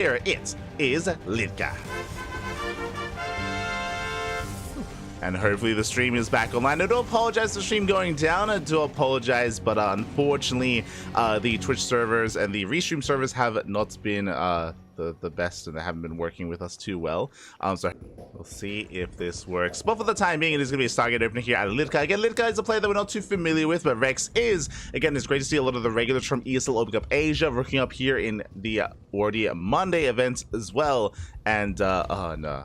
Here it is Lidka. And hopefully the stream is back online. I do apologize for the stream going down. I do apologize, but unfortunately, the Twitch servers and the Restream servers have not been the best, and they haven't been working with us too well. So we'll see if this works. But for the time being, it is going to be a Stargate opener here at Lidka. Again, Lidka is a player that we're not too familiar with, but Rex is. Again, it's great to see a lot of the regulars from ESL opening up Asia, working up here in the WardiTV Monday events as well. And, oh, no,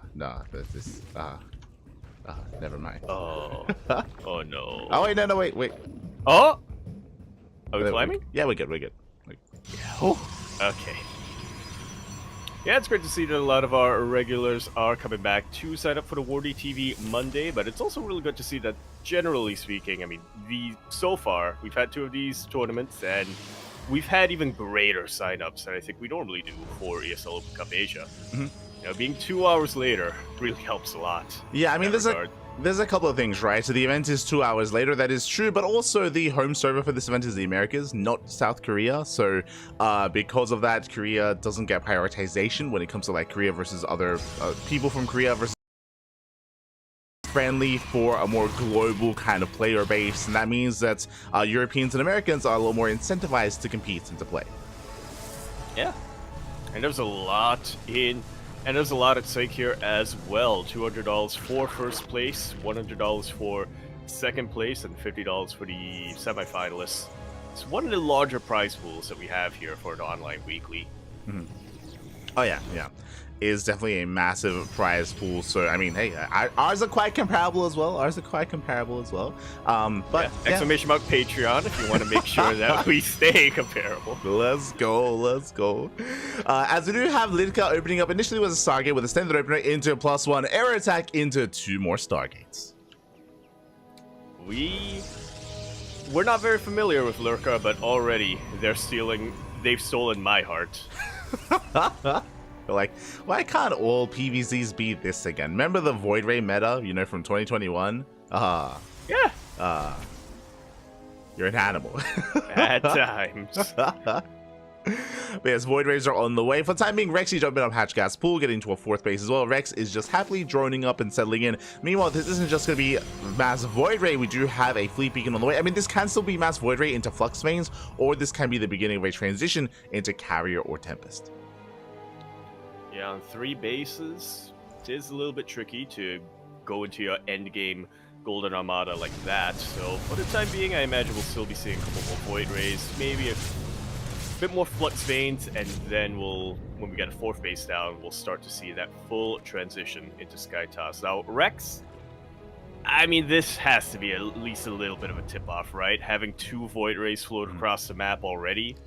this, never mind. Oh. Oh, no. Oh, wait, no, wait. Oh! Are we climbing? Yeah, we're good. Yeah. Oh. Okay. Yeah, it's great to see that a lot of our regulars are coming back to sign up for the WardiTV Monday, but it's also really good to see that, generally speaking, I mean, so far, we've had 2 of these tournaments, and we've had even greater signups than I think we normally do for ESL Open Cup Asia. Mm-hmm. You know, being 2 hours later really helps a lot. Yeah, I mean, there's a couple of things, right? So the event is 2 hours later, that is true, but also the home server for this event is the Americas, not South Korea. So because of that, Korea doesn't get prioritization when it comes to like Korea versus other people from Korea versus friendly for a more global kind of player base. And that means that Europeans and Americans are a little more incentivized to compete and to play. Yeah, and there's a lot at stake here as well. $200 for first place, $100 for second place, and $50 for the semifinalists. It's one of the larger prize pools that we have here for the online weekly. Mm-hmm. Oh yeah. Is definitely a massive prize pool. So I mean, hey, ours are quite comparable as well. But yeah, exclamation mark Patreon if you want to make sure that we stay comparable. Let's go. As we do have Lidka opening up initially with a Stargate with a standard opener into a +1 air attack into 2 more Stargates. We're not very familiar with Lurka, but already they've stolen my heart. They're like, why can't all PVZs be this again? Remember the Void Ray meta, you know, from 2021? Yeah. You're an animal. At times. But yes, Void Rays are on the way. For the time being, Rex is jumping up Hatch Gas Pool, getting to a 4th base as well. Rex is just happily droning up and settling in. Meanwhile, this isn't just going to be Mass Void Ray. We do have a Fleet Beacon on the way. I mean, this can still be Mass Void Ray into Flux Veins, or this can be the beginning of a transition into Carrier or Tempest. Yeah, on 3 bases, it is a little bit tricky to go into your endgame Golden Armada like that. So for the time being, I imagine we'll still be seeing a couple more Void Rays, maybe a bit more Flux Veins, and then when we get a 4th base down, we'll start to see that full transition into Sky Toss. Now, Rex, I mean, this has to be at least a little bit of a tip-off, right? Having 2 Void Rays float across the map already,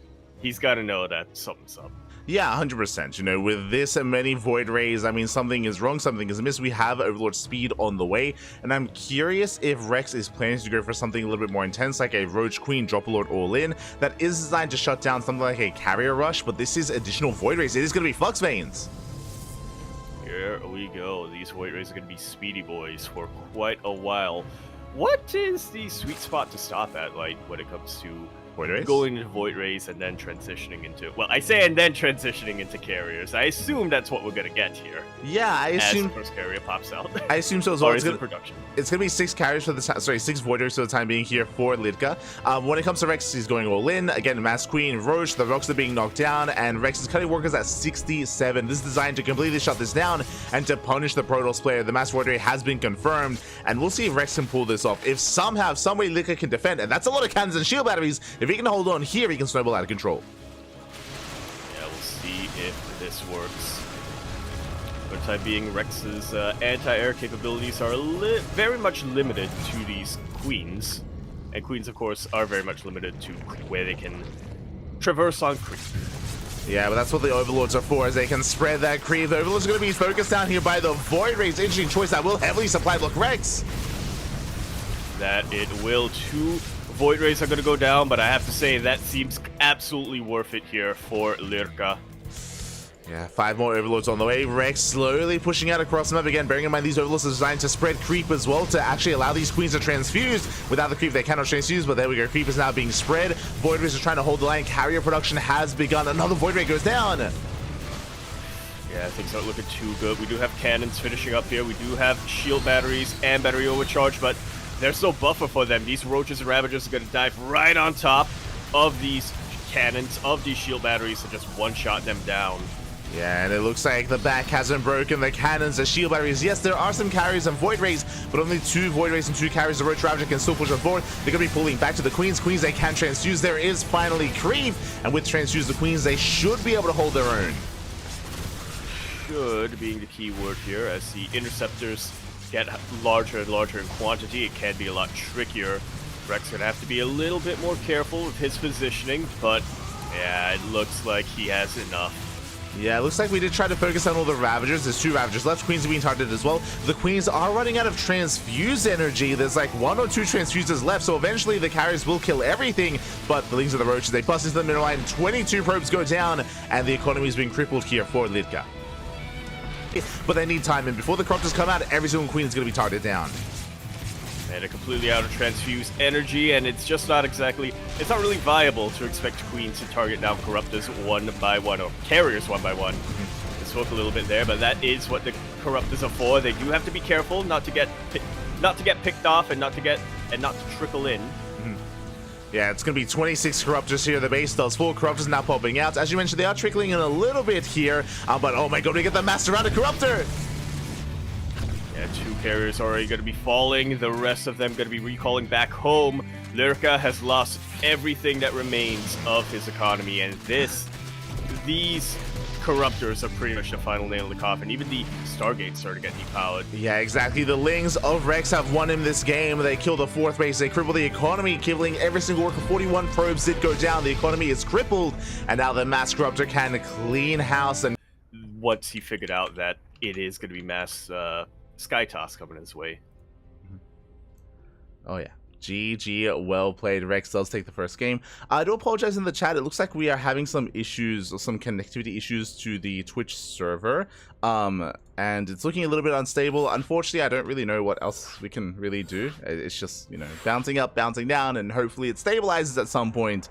he's got to know that something's up. Yeah, 100%. You know, with this and many Void Rays, I mean, something is wrong, something is amiss. We have Overlord Speed on the way, and I'm curious if Rex is planning to go for something a little bit more intense, like a Roach Queen Drop-A-Lord All-In, that is designed to shut down something like a Carrier Rush, but this is additional Void Rays. It is going to be Flux Veins. Here we go. These Void Rays are going to be speedy boys for quite a while. What is the sweet spot to stop at, like, when it comes to Void Rays? Going into Void Rays and then transitioning into... Well, I say and then transitioning into Carriers. I assume that's what we're going to get here. Yeah, I assume... As the first Carrier pops out. I assume so as well. Or is it production? It's going to be 6 Carriers for the time... Sorry, 6 Void Rays for the time being here for Lidka. When it comes to Rex, he's going all in. Again, Mass Queen, Roach, the Rocks are being knocked down, and Rex is cutting workers at 67. This is designed to completely shut this down and to punish the Protoss player. The Mass Void Ray has been confirmed, and we'll see if Rex can pull this off. If somehow, some way Lidka can defend, and that's a lot of cannons and shield batteries, if he can hold on here, he can snowball out of control. Yeah, we'll see if this works. For the time being, Rex's anti-air capabilities are very much limited to these Queens. And Queens, of course, are very much limited to where they can traverse on creep. Yeah, but that's what the Overlords are for, as they can spread that creep. The Overlords are going to be focused down here by the Void Rays. Interesting choice that will heavily supply block Rex. That it will too. Void Rays are going to go down, but I have to say that seems absolutely worth it here for Lurka. Yeah, 5 more Overlords on the way. Rex slowly pushing out across the map again, bearing in mind these Overlords are designed to spread creep as well, to actually allow these Queens to transfuse. Without the creep, they cannot transfuse, but there we go. Creep is now being spread. Void Rays are trying to hold the line. Carrier production has begun. Another Void Ray goes down. Yeah, things aren't looking too good. We do have cannons finishing up here. We do have shield batteries and battery overcharge, but there's no buffer for them. These roaches and ravagers are going to dive right on top of these cannons, of these shield batteries, to just one-shot them down. Yeah, and it looks like the back hasn't broken. The cannons, the shield batteries. Yes, there are some carries and Void Rays, but only 2 Void Rays and 2 carries. The Roach Ravager can still push it forward. They're going to be pulling back to the Queens. Queens, they can transfuse. There is finally Creep, and with transfuse, the Queens, they should be able to hold their own. Should being the key word here, as the interceptors get larger and larger in quantity, it can be a lot trickier. Rex gonna have to be a little bit more careful with his positioning, but yeah, it looks like he has enough. Yeah, it looks like we did try to focus on all the Ravagers. There's 2 Ravagers left. Queens are being targeted as well. The Queens are running out of transfuse energy. There's like 1 or 2 transfuses left, so eventually the carriers will kill everything. But the Lings of the Roaches, they bust into the middle line. 22 probes go down, and the economy is being crippled here for Lidka. But they need time, and before the Corruptors come out, every single Queen is going to be targeted down. And they're completely out of transfuse energy, and it's just not exactly, it's not really viable to expect Queens to target down Corruptors one by one, or carriers one by one. I spoke a little bit there, but that is what the Corruptors are for. They do have to be careful not to get picked off and not to trickle in. Yeah, it's going to be 26 Corruptors here. The base does 4 Corruptors now popping out. As you mentioned, they are trickling in a little bit here, but oh my god, we get the Master Round of Corruptor! Yeah, 2 carriers already going to be falling. The rest of them going to be recalling back home. Lurka has lost everything that remains of his economy, and these Corruptors are pretty much the final nail in the coffin. Even the Stargates started to get depowered. Yeah, exactly. The Lings of Rex have won in this game. They kill the 4th base. They cripple the economy, killing every single worker. 41 probes did go down. The economy is crippled, and now the Mass Corruptor can clean house. And once he figured out that it is going to be Mass Sky Toss coming his way. Oh yeah. GG, well played. Rex does take the first game. I do apologize in the chat. It looks like we are having some issues, some connectivity issues to the Twitch server. And it's looking a little bit unstable. Unfortunately, I don't really know what else we can really do. It's just, you know, bouncing up, bouncing down, and hopefully it stabilizes at some point.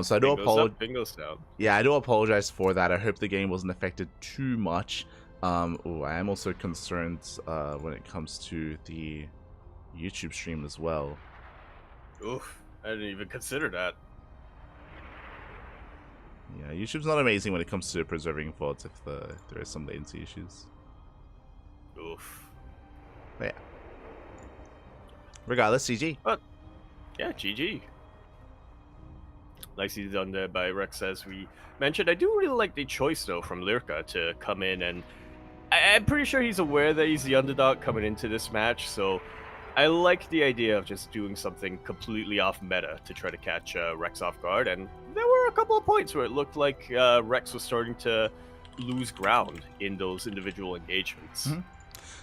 So I do apologize. Bingo's down. Yeah, I do apologize for that. I hope the game wasn't affected too much. Oh, I am also concerned when it comes to the YouTube stream as well. Oof, I didn't even consider that. Yeah, YouTube's not amazing when it comes to preserving VODs if there is some latency issues. Oof. But yeah. Regardless, GG. But, yeah, GG. Nicely done there by Rex, as we mentioned. I do really like the choice, though, from Lurka to come in, and I'm pretty sure he's aware that he's the underdog coming into this match, so I like the idea of just doing something completely off meta to try to catch Rex off guard, and there were a couple of points where it looked like Rex was starting to lose ground in those individual engagements. Mm-hmm.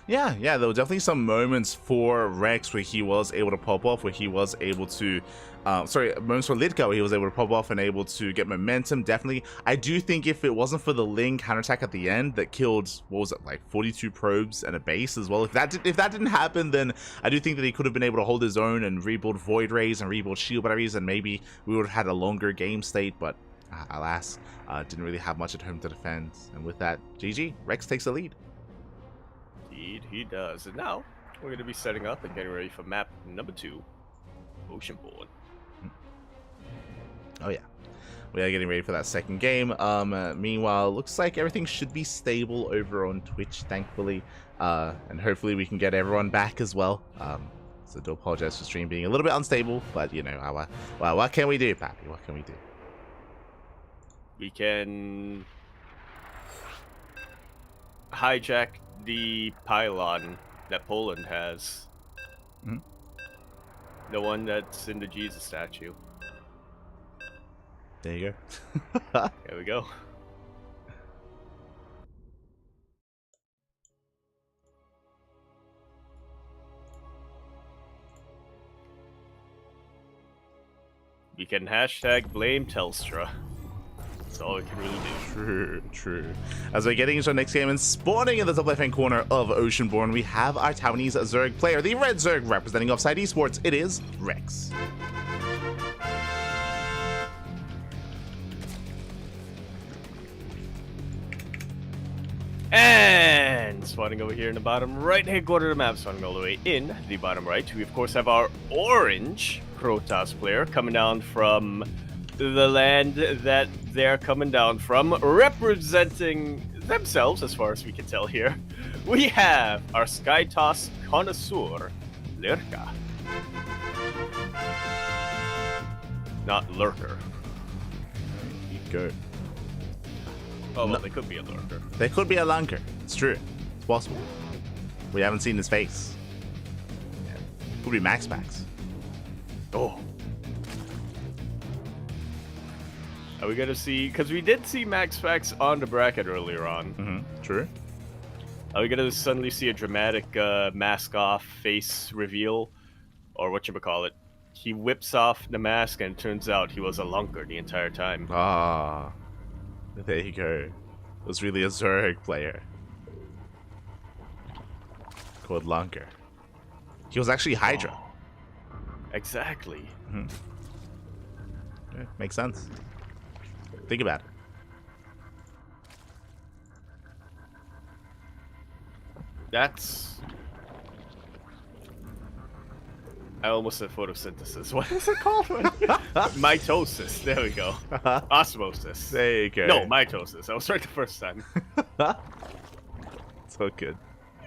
Yeah, there were definitely some moments for Rex where he was able to pop off, where he was able to, moments for Lidka where he was able to pop off and able to get momentum, definitely. I do think if it wasn't for the Ling counterattack at the end that killed, what was it, like 42 probes and a base as well, if that didn't happen, then I do think that he could have been able to hold his own and rebuild Void Rays and rebuild Shield Batteries, and maybe we would have had a longer game state, but alas, didn't really have much at home to defend. And with that, GG, Rex takes the lead. Indeed, he does. And now, we're going to be setting up and getting ready for map number 2, Oceanborn. Oh yeah, we are getting ready for that second game. Meanwhile, looks like everything should be stable over on Twitch, thankfully. And hopefully we can get everyone back as well. So do apologize for stream being a little bit unstable, but you know, what can we do, Pappy? What can we do? We can hijack the pylon that Poland has. Mm-hmm. The one that's in the Jesus statue. There you go. There we go. We can hashtag blame Telstra. That's all we can really do. True. As we're getting into our next game and spawning in the top left-hand corner of Oceanborn, we have our Taiwanese Zerg player, the Red Zerg, representing Offside Esports. It is Rex. And spawning over here in the bottom right-hand corner of the map, spawning all the way in the bottom right, we of course have our orange Protoss player coming down from the land that they're coming down from, representing themselves as far as we can tell here. We have our Skytoss connoisseur, Lurka. Not Lurker. You go. Oh, well, they could be a Lurker. They could be a lunker. It's true. It's possible. We haven't seen his face. Yeah. Could be Max Packs. Oh. Are we going to see... Because we did see Max Fax on the bracket earlier on. Mm-hmm. True. Are we going to suddenly see a dramatic mask-off face reveal? Or whatchamacallit? He whips off the mask and it turns out he was a lunker the entire time. Ah. There you go. It was really a Zerg player. Called Lunker. He was actually Hydra. Oh. Exactly. Mm-hmm. Yeah, makes sense. Think about it. That's... I almost said photosynthesis. What is it called? Mitosis. There we go. Osmosis. There you go. No, mitosis. I was right the first time. So good.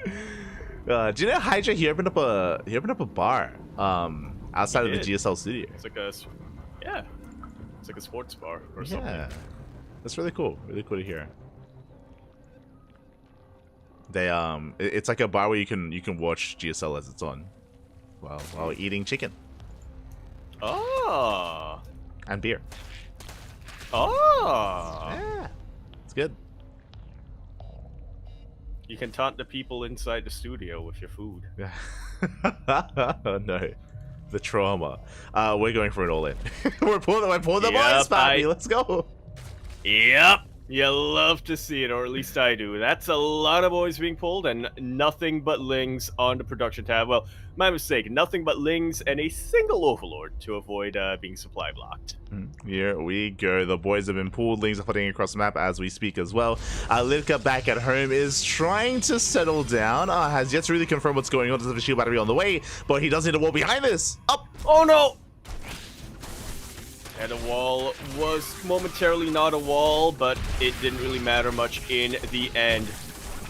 Do you know Hydra? He opened up a bar outside of the GSL studio. It's like a it's like a sports bar or something. Yeah, that's really cool. Really cool to hear. They it's like a bar where you can watch GSL as it's on, while eating chicken. Oh. And beer. Oh. Yeah, it's good. You can taunt the people inside the studio with your food. Yeah. Oh no, the trauma. We're going for it all in. we're pulling the boys, Bobby. Let's go. Yep. You love to see it, or at least I do. That's a lot of boys being pulled, and nothing but Lings on the production tab. Well, my mistake. Nothing but Lings and a single Overlord to avoid being supply blocked. Here we go. The boys have been pulled. Lings are footing across the map as we speak as well. Litka back at home is trying to settle down. Has yet to really confirm what's going on. Does have a shield battery on the way, but he does need a wall behind this. Up! Oh no! And the wall was momentarily not a wall, but it didn't really matter much in the end.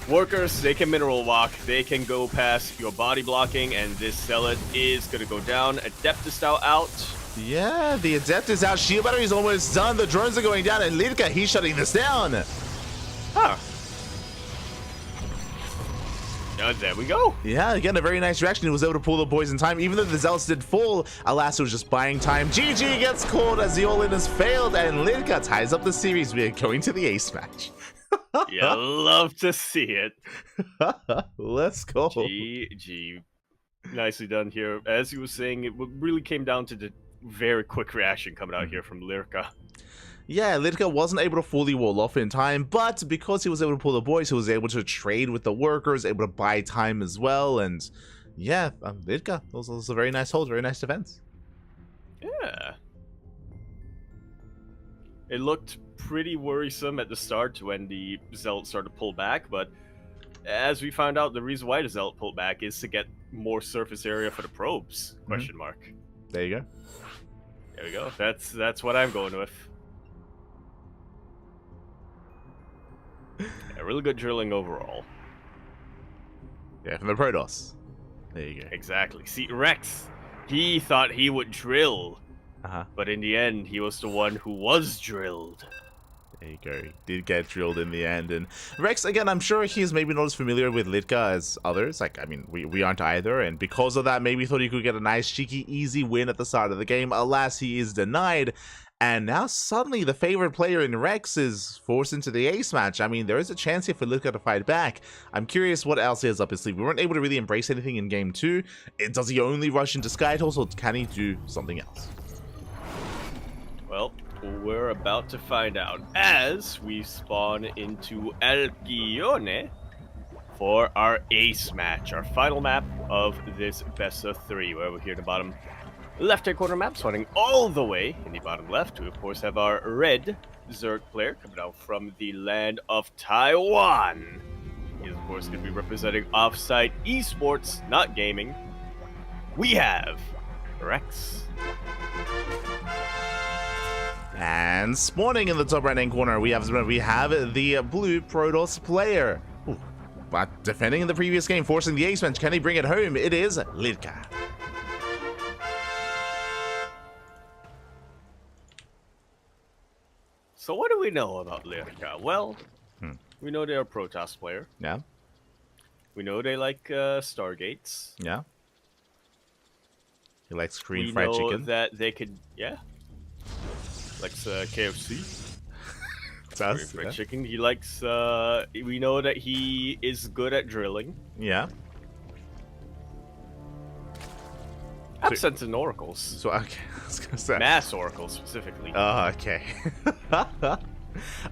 Workers, they can mineral walk, they can go past your body blocking, and this Zealot is going to go down. Adept is now out. Yeah, the Adept is out. Shield battery is almost done. The drones are going down, and Litka, he's shutting this down. Huh. There we go. Yeah, again, a very nice reaction. He was able to pull the boys in time, even though the Zealots did fall. Alas, it was just buying time. GG gets called as the all-in has failed, and Litka ties up the series. We are going to the ace match. You love to see it. Let's go. GG. Nicely done here. As he was saying, it really came down to the very quick reaction coming out here from Lurka. Yeah, Litka wasn't able to fully wall off in time, but because he was able to pull the boys, he was able to trade with the workers, able to buy time as well, and yeah, Litka, that was a very nice hold, very nice defense. Yeah. It looked pretty worrisome at the start when the Zealot started to pull back, but as we found out, the reason why the Zealot pulled back is to get more surface area for the probes, question mark. There you go. There we go. That's what I'm going with. Yeah, really good drilling overall. Yeah, from the Protoss. There you go. Exactly. See, Rex, he thought he would drill, Uh-huh. but in the end, he was the one who was drilled. There you go. He did get drilled in the end. And Rex, again, I'm sure he's maybe not as familiar with Litka as others. Like, I mean, we aren't either. And because of that, maybe thought he could get a nice, cheeky, easy win at the start of the game. Alas, he is denied. And now suddenly the favorite player in Rex is forced into the ace match. I mean, there is a chance here for Litka to fight back. I'm curious what else he has up his sleeve. We weren't able to really embrace anything in game 2. Does he only rush into Skytoss, or can he do something else? Well, we're about to find out as we spawn into Alcione for our ace match, our final map of this best of 3, where we're here at the bottom left-hand corner map, spawning all the way in the bottom left. We, of course, have our red Zerg player coming out from the land of Taiwan. course, going to be representing Offside Esports, not gaming. We have Rex. And spawning in the top right-hand corner, we have the blue Protoss player. Ooh, but defending in the previous game, forcing the ace bench. Can he bring it home? It is Lidka. So what do we know about Lidka? Well, we know they're a Protoss player. Yeah. We know they like Stargates. Yeah. He likes Korean We fried know chicken. that they could, likes KFC. Korean Does, fried yeah. chicken. He likes. We know that he is good at drilling. Yeah. Absence in oracles. So okay, I was gonna say. Mass oracles specifically. Oh, okay.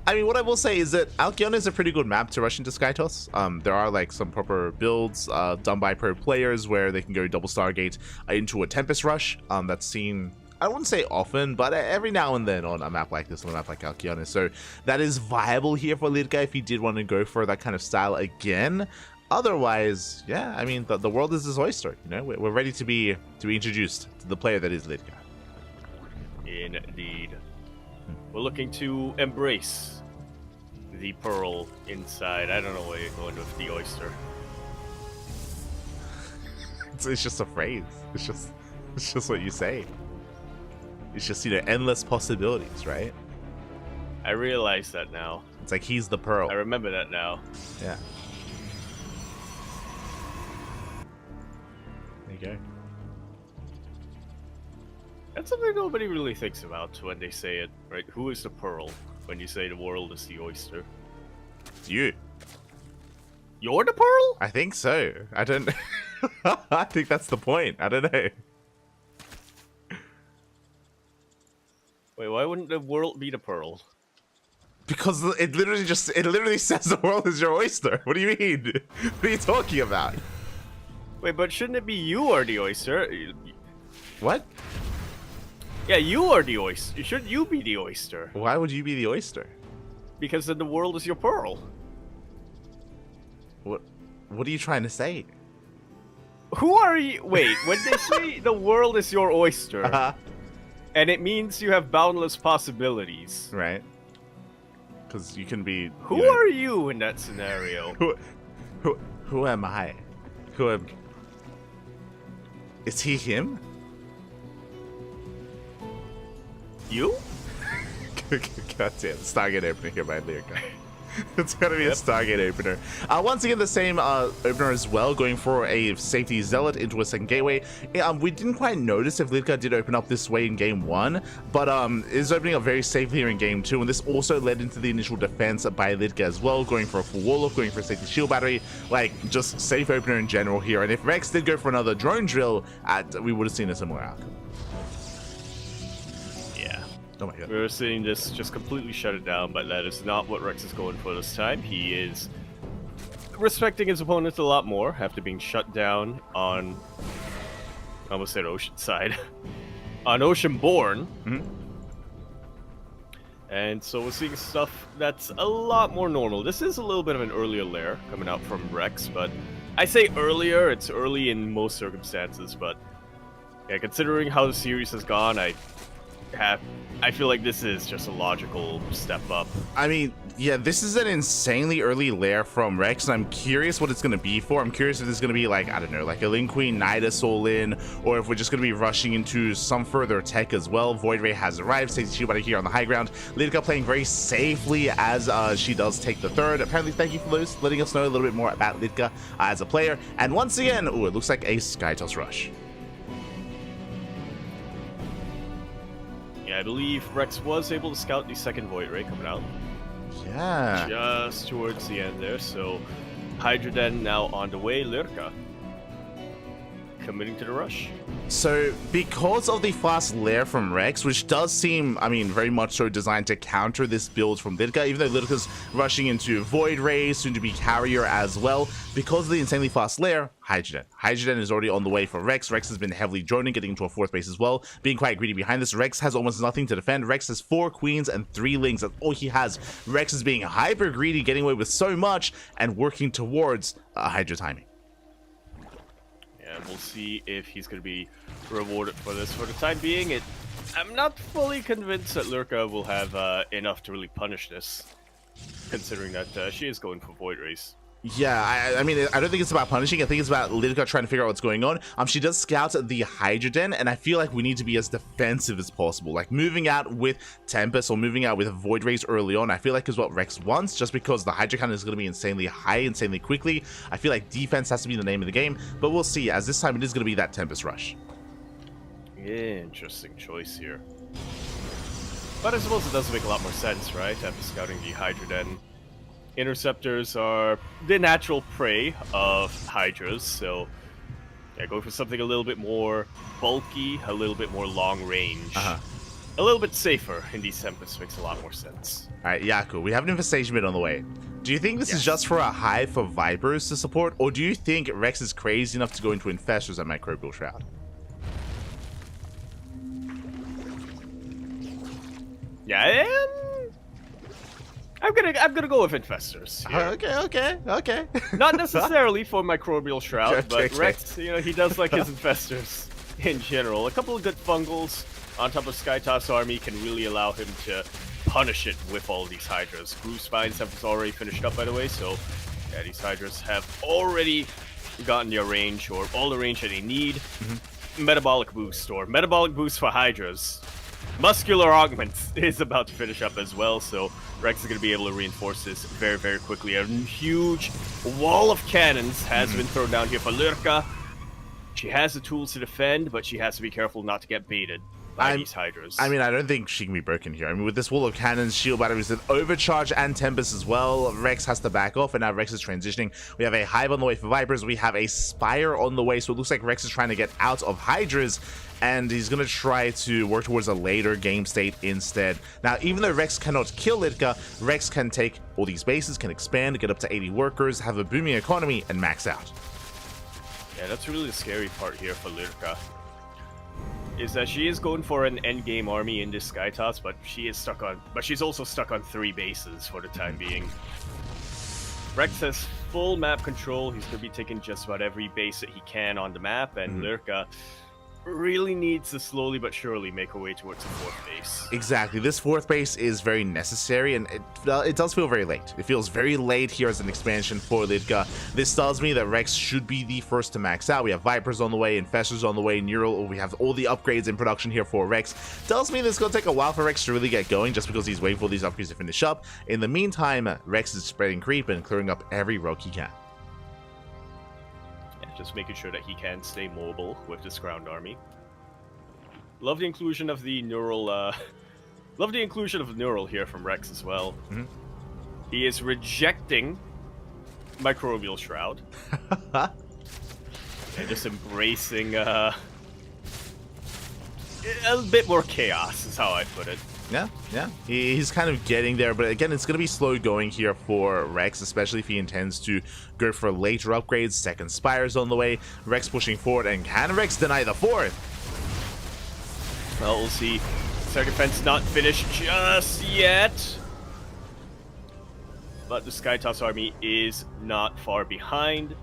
I mean, what I will say is that Alcyon is a pretty good map to rush into Skytoss. There are like some proper builds done by pro players where they can go double Stargate into a Tempest Rush. That's seen, I wouldn't say often, but every now and then on a map like this, on a map like Alcyon. So that is viable here for Lidka if he did want to go for that kind of style again. Otherwise, yeah, I mean, the world is his oyster. You know, we're ready to be introduced to the player that is Lidka. Indeed. We're looking to embrace the pearl inside. I don't know why you're going with the oyster. It's just a phrase. It's just what you say. It's just, you know, endless possibilities, right? I realize that now. It's like he's the pearl. I remember that now. Yeah. There you go. That's something nobody really thinks about when they say it, right? Who is the pearl when you say the world is the oyster? It's you. You're the pearl? I think so. I don't. I think that's the point. I don't know. Wait, why wouldn't the world be the pearl? Because it literally says the world is your oyster. What do you mean? What are you talking about? Wait, but shouldn't it be you are the oyster? What? Yeah, you are the oyster. Shouldn't you be the oyster? Why would you be the oyster? Because then the world is your pearl. What are you trying to say? Who are you? Wait, when they say the world is your oyster, and it means you have boundless possibilities. Right. Because you can be. Who are you in that scenario? Who am I? Who am? Is he him? You? God damn, Stargate opener here by Lyrica. It's gonna be a Stargate opener. Once again, the same opener as well, going for a safety zealot into a second gateway. We didn't quite notice if Lidka did open up this way in game 1, but is opening up very safely here in game 2, and this also led into the initial defense by Lidka as well, going for a full wall up, going for a safety shield battery, like just safe opener in general here. And if Rex did go for another drone drill, we would have seen a similar outcome. Oh my god. We were seeing this just completely shut it down, but that is not what Rex is going for this time. He is respecting his opponents a lot more after being shut down on, I almost said ocean side, on Oceanborn. And so we're seeing stuff that's a lot more normal. This is a little bit of an earlier lair coming out from Rex, but I say earlier, it's early in most circumstances, but yeah, considering how the series has gone, I feel like this is just a logical step up. I mean, yeah, this is an insanely early lair from Rex, and I'm curious what it's going to be for. I'm curious if it's going to be like, I don't know, like a Lin Queen Nidus all in, or if we're just going to be rushing into some further tech as well. Void Ray has arrived, Stacey Shield here on the high ground. Lidka playing very safely as she does take the third. Apparently, thank you for those, letting us know a little bit more about Lidka as a player. And once again, ooh, it looks like a Skytoss rush. Yeah, I believe Rex was able to scout the second Void Ray coming out. Yeah. Just towards the end there, so Hydra Den now on the way. Lurka committing to the rush. So, because of the fast lair from Rex, which does seem, I mean, very much so designed to counter this build from Litka, even though Litka's rushing into Void Ray, soon to be Carrier as well, because of the insanely fast lair, Hydrogen. Hydrogen is already on the way for Rex. Rex has been heavily droning, getting into a 4th base as well, being quite greedy behind this. Rex has almost nothing to defend. Rex has 4 queens and 3 lings. That's all he has. Rex is being hyper greedy, getting away with so much, and working towards Hydra timing. And we'll see if he's going to be rewarded for this. For the time being, I'm not fully convinced that Lurka will have enough to really punish this, considering that she is going for Void Race. Yeah, I mean, I don't think it's about punishing. I think it's about Litka trying to figure out what's going on. She does scout the Hydra Den, and I feel like we need to be as defensive as possible. Like, moving out with Tempest or moving out with Void Rays early on, I feel like is what Rex wants, just because the Hydra cannon is going to be insanely high, insanely quickly. I feel like defense has to be the name of the game, but we'll see, as this time it is going to be that Tempest rush. Interesting choice here. But I suppose it does make a lot more sense, right? After scouting the Hydra Den. Interceptors are the natural prey of Hydras, so yeah, go for something a little bit more bulky, a little bit more long range. A little bit safer in these Tempests makes a lot more sense. Alright, Yaku, we have an infestation bit on the way. Do you think this is just for a hive for Vipers to support, or do you think Rex is crazy enough to go into Infestors at Microbial Shroud? Yeah, I'm gonna go with Infestors here. Okay. Not necessarily for Microbial Shroud, Okay, but okay. Rex, he does like his Infestors in general. A couple of good fungals on top of Skytoss Army can really allow him to punish it with all of these Hydras. Groove Spines have already finished up, by the way, so yeah, these Hydras have already gotten their range, or all the range that they need. Metabolic boost, or metabolic boost for Hydras. Muscular Augment is about to finish up as well, so Rex is going to be able to reinforce this very, very quickly. A huge wall of cannons has been thrown down here for Lurka. She has the tools to defend, but she has to be careful not to get baited by these Hydras. I mean, I don't think she can be broken here. I mean, with this wall of cannons, shield batteries, and overcharge and Tempest as well, Rex has to back off, and now Rex is transitioning. We have a Hive on the way for Vipers. We have a Spire on the way, so it looks like Rex is trying to get out of Hydras, and he's going to try to work towards a later game state instead. Now, even though Rex cannot kill Litka, Rex can take all these bases, can expand, get up to 80 workers, have a booming economy, and max out. Yeah, that's really the scary part here for Lurka. Is that she is going for an endgame army in this Skytoss, but she's also stuck on 3 bases for the time being. Rex has full map control. He's going to be taking just about every base that he can on the map, and Lurka really needs to slowly but surely make her way towards the 4th base. Exactly. This 4th base is very necessary, and it does feel very late. It feels very late here as an expansion for Litka. This tells me that Rex should be the first to max out. We have Vipers on the way, Infestors on the way, Neural. We have all the upgrades in production here for Rex. Tells me this is going to take a while for Rex to really get going, just because he's waiting for these upgrades to finish up. In the meantime, Rex is spreading creep and clearing up every rogue he can. Just making sure that he can stay mobile with this ground army. Love the inclusion of the neural. Love the inclusion of neural here from Rex as well. He is rejecting Microbial Shroud and just embracing a bit more chaos, is how I put it. Yeah. He's kind of getting there, but again, it's going to be slow going here for Rex, especially if he intends to go for later upgrades. Second Spire's on the way. Rex pushing forward, and can Rex deny the 4th? Well, we'll see. Second fence not finished just yet. But the Skytoss army is not far behind.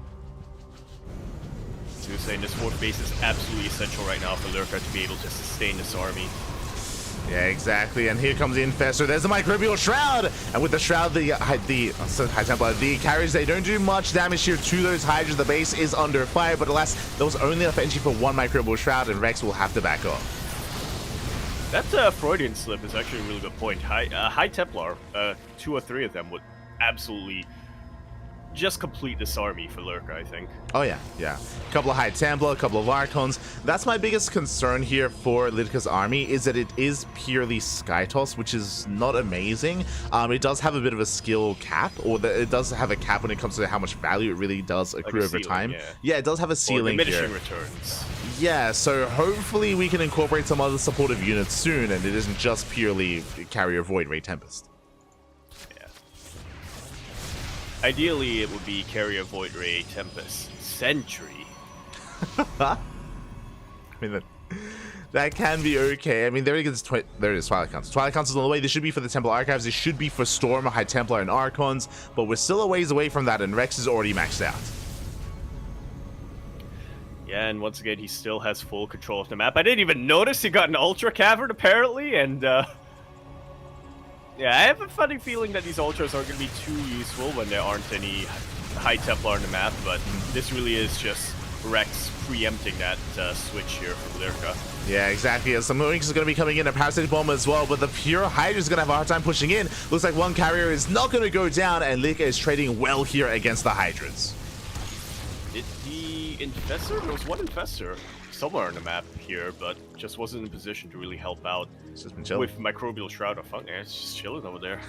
So saying this 4th base is absolutely essential right now for Lurka to be able to sustain this army. Yeah, exactly. And here comes the Infestor. There's the Microbial Shroud. And with the Shroud, the High Templar, the carriers, they don't do much damage here to those Hydras. The base is under fire, but alas, there was only enough energy for 1 Microbial Shroud, and Rex will have to back off. That Freudian slip is actually a really good point. High Templar, 2 or 3 of them would absolutely just complete this army for Lurka, I think. Oh yeah, yeah. A couple of High Templar, a couple of Archons. That's my biggest concern here for Lidka's army, is that it is purely Skytoss, which is not amazing. It does have a bit of a skill cap, or it does have a cap when it comes to how much value it really does accrue like over ceiling, time. Yeah. Yeah, it does have a ceiling or diminishing here. returns. Yeah, so hopefully we can incorporate some other supportive units soon, and it isn't just purely Carrier Void Ray Tempest. Ideally, it would be Carrier Void Ray Tempest Sentry. I mean, that can be okay. I mean, there it is, Twilight Council. Twilight Council's on the way. This should be for the Temple Archives. This should be for Storm, High Templar, and Archons, but we're still a ways away from that, and Rex is already maxed out. Yeah, and once again, he still has full control of the map. I didn't even notice he got an Ultra Cavern, apparently, and, yeah, I have a funny feeling that these Ultras aren't going to be too useful when there aren't any High Templar on the map, but this really is just Rex preempting that switch here from Lurka. Yeah, exactly. Some Wings is going to be coming in, a Parasitic Bomb as well, but the pure Hydra is going to have a hard time pushing in. Looks like one carrier is not going to go down, and Lika is trading well here against the Hydras. Did the Infestor? There was one Infestor somewhere on the map here, but just wasn't in a position to really help out. It's just been chilling. With Microbial Shroud of Funk. It's just chilling over there.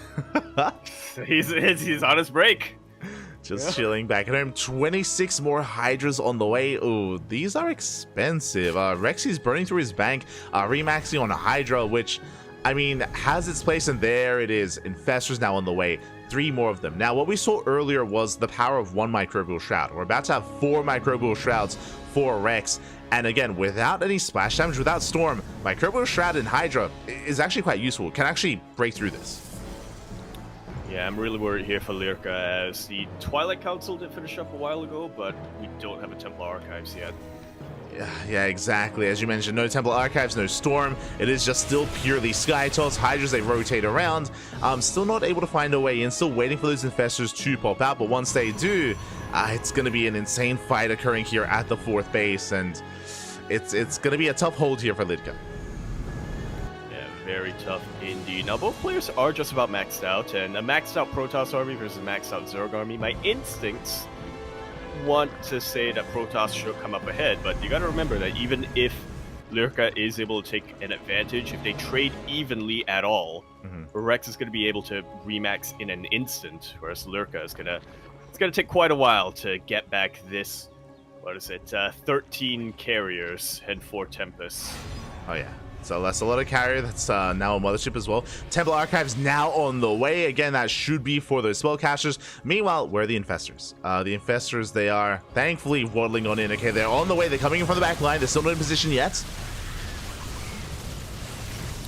he's on his break. Just chilling back at home. 26 more Hydras on the way. Oh, these are expensive. Rex is burning through his bank, remaxing on a Hydra, which, I mean, has its place, and there it is. Infestors now on the way. 3 more of them. Now, what we saw earlier was the power of 1 Microbial Shroud. We're about to have 4 Microbial Shrouds for Rex. And again, without any splash damage, without Storm, Microbial Shroud and Hydra is actually quite useful. Can actually break through this. Yeah, I'm really worried here for Lurka, as the Twilight Council did finish up a while ago, but we don't have a Templar Archives yet. Yeah, exactly. As you mentioned, no Temple Archives, no Storm. It is just still purely Skytoss. Hydras, they rotate around. Still not able to find a way in. Still waiting for those Infestors to pop out. But once they do, it's going to be an insane fight occurring here at the 4th base. And it's going to be a tough hold here for Lidka. Yeah, very tough indeed. Now, both players are just about maxed out. And a maxed out Protoss army versus a maxed out Zerg army. My instincts want to say that Protoss should come up ahead, but you gotta remember that even if Lurka is able to take an advantage, if they trade evenly at all, Rex is gonna be able to remax in an instant, whereas Lurka is it's gonna take quite a while to get back this, 13 carriers and 4 Tempests. Oh yeah. So that's a lot of carrier. That's now a mothership as well. Temple Archives now on the way. Again, that should be for those spellcasters. Meanwhile, where are the Infestors? The Infestors, they are thankfully waddling on in. Okay, they're on the way. They're coming in from the back line. They're still not in position yet.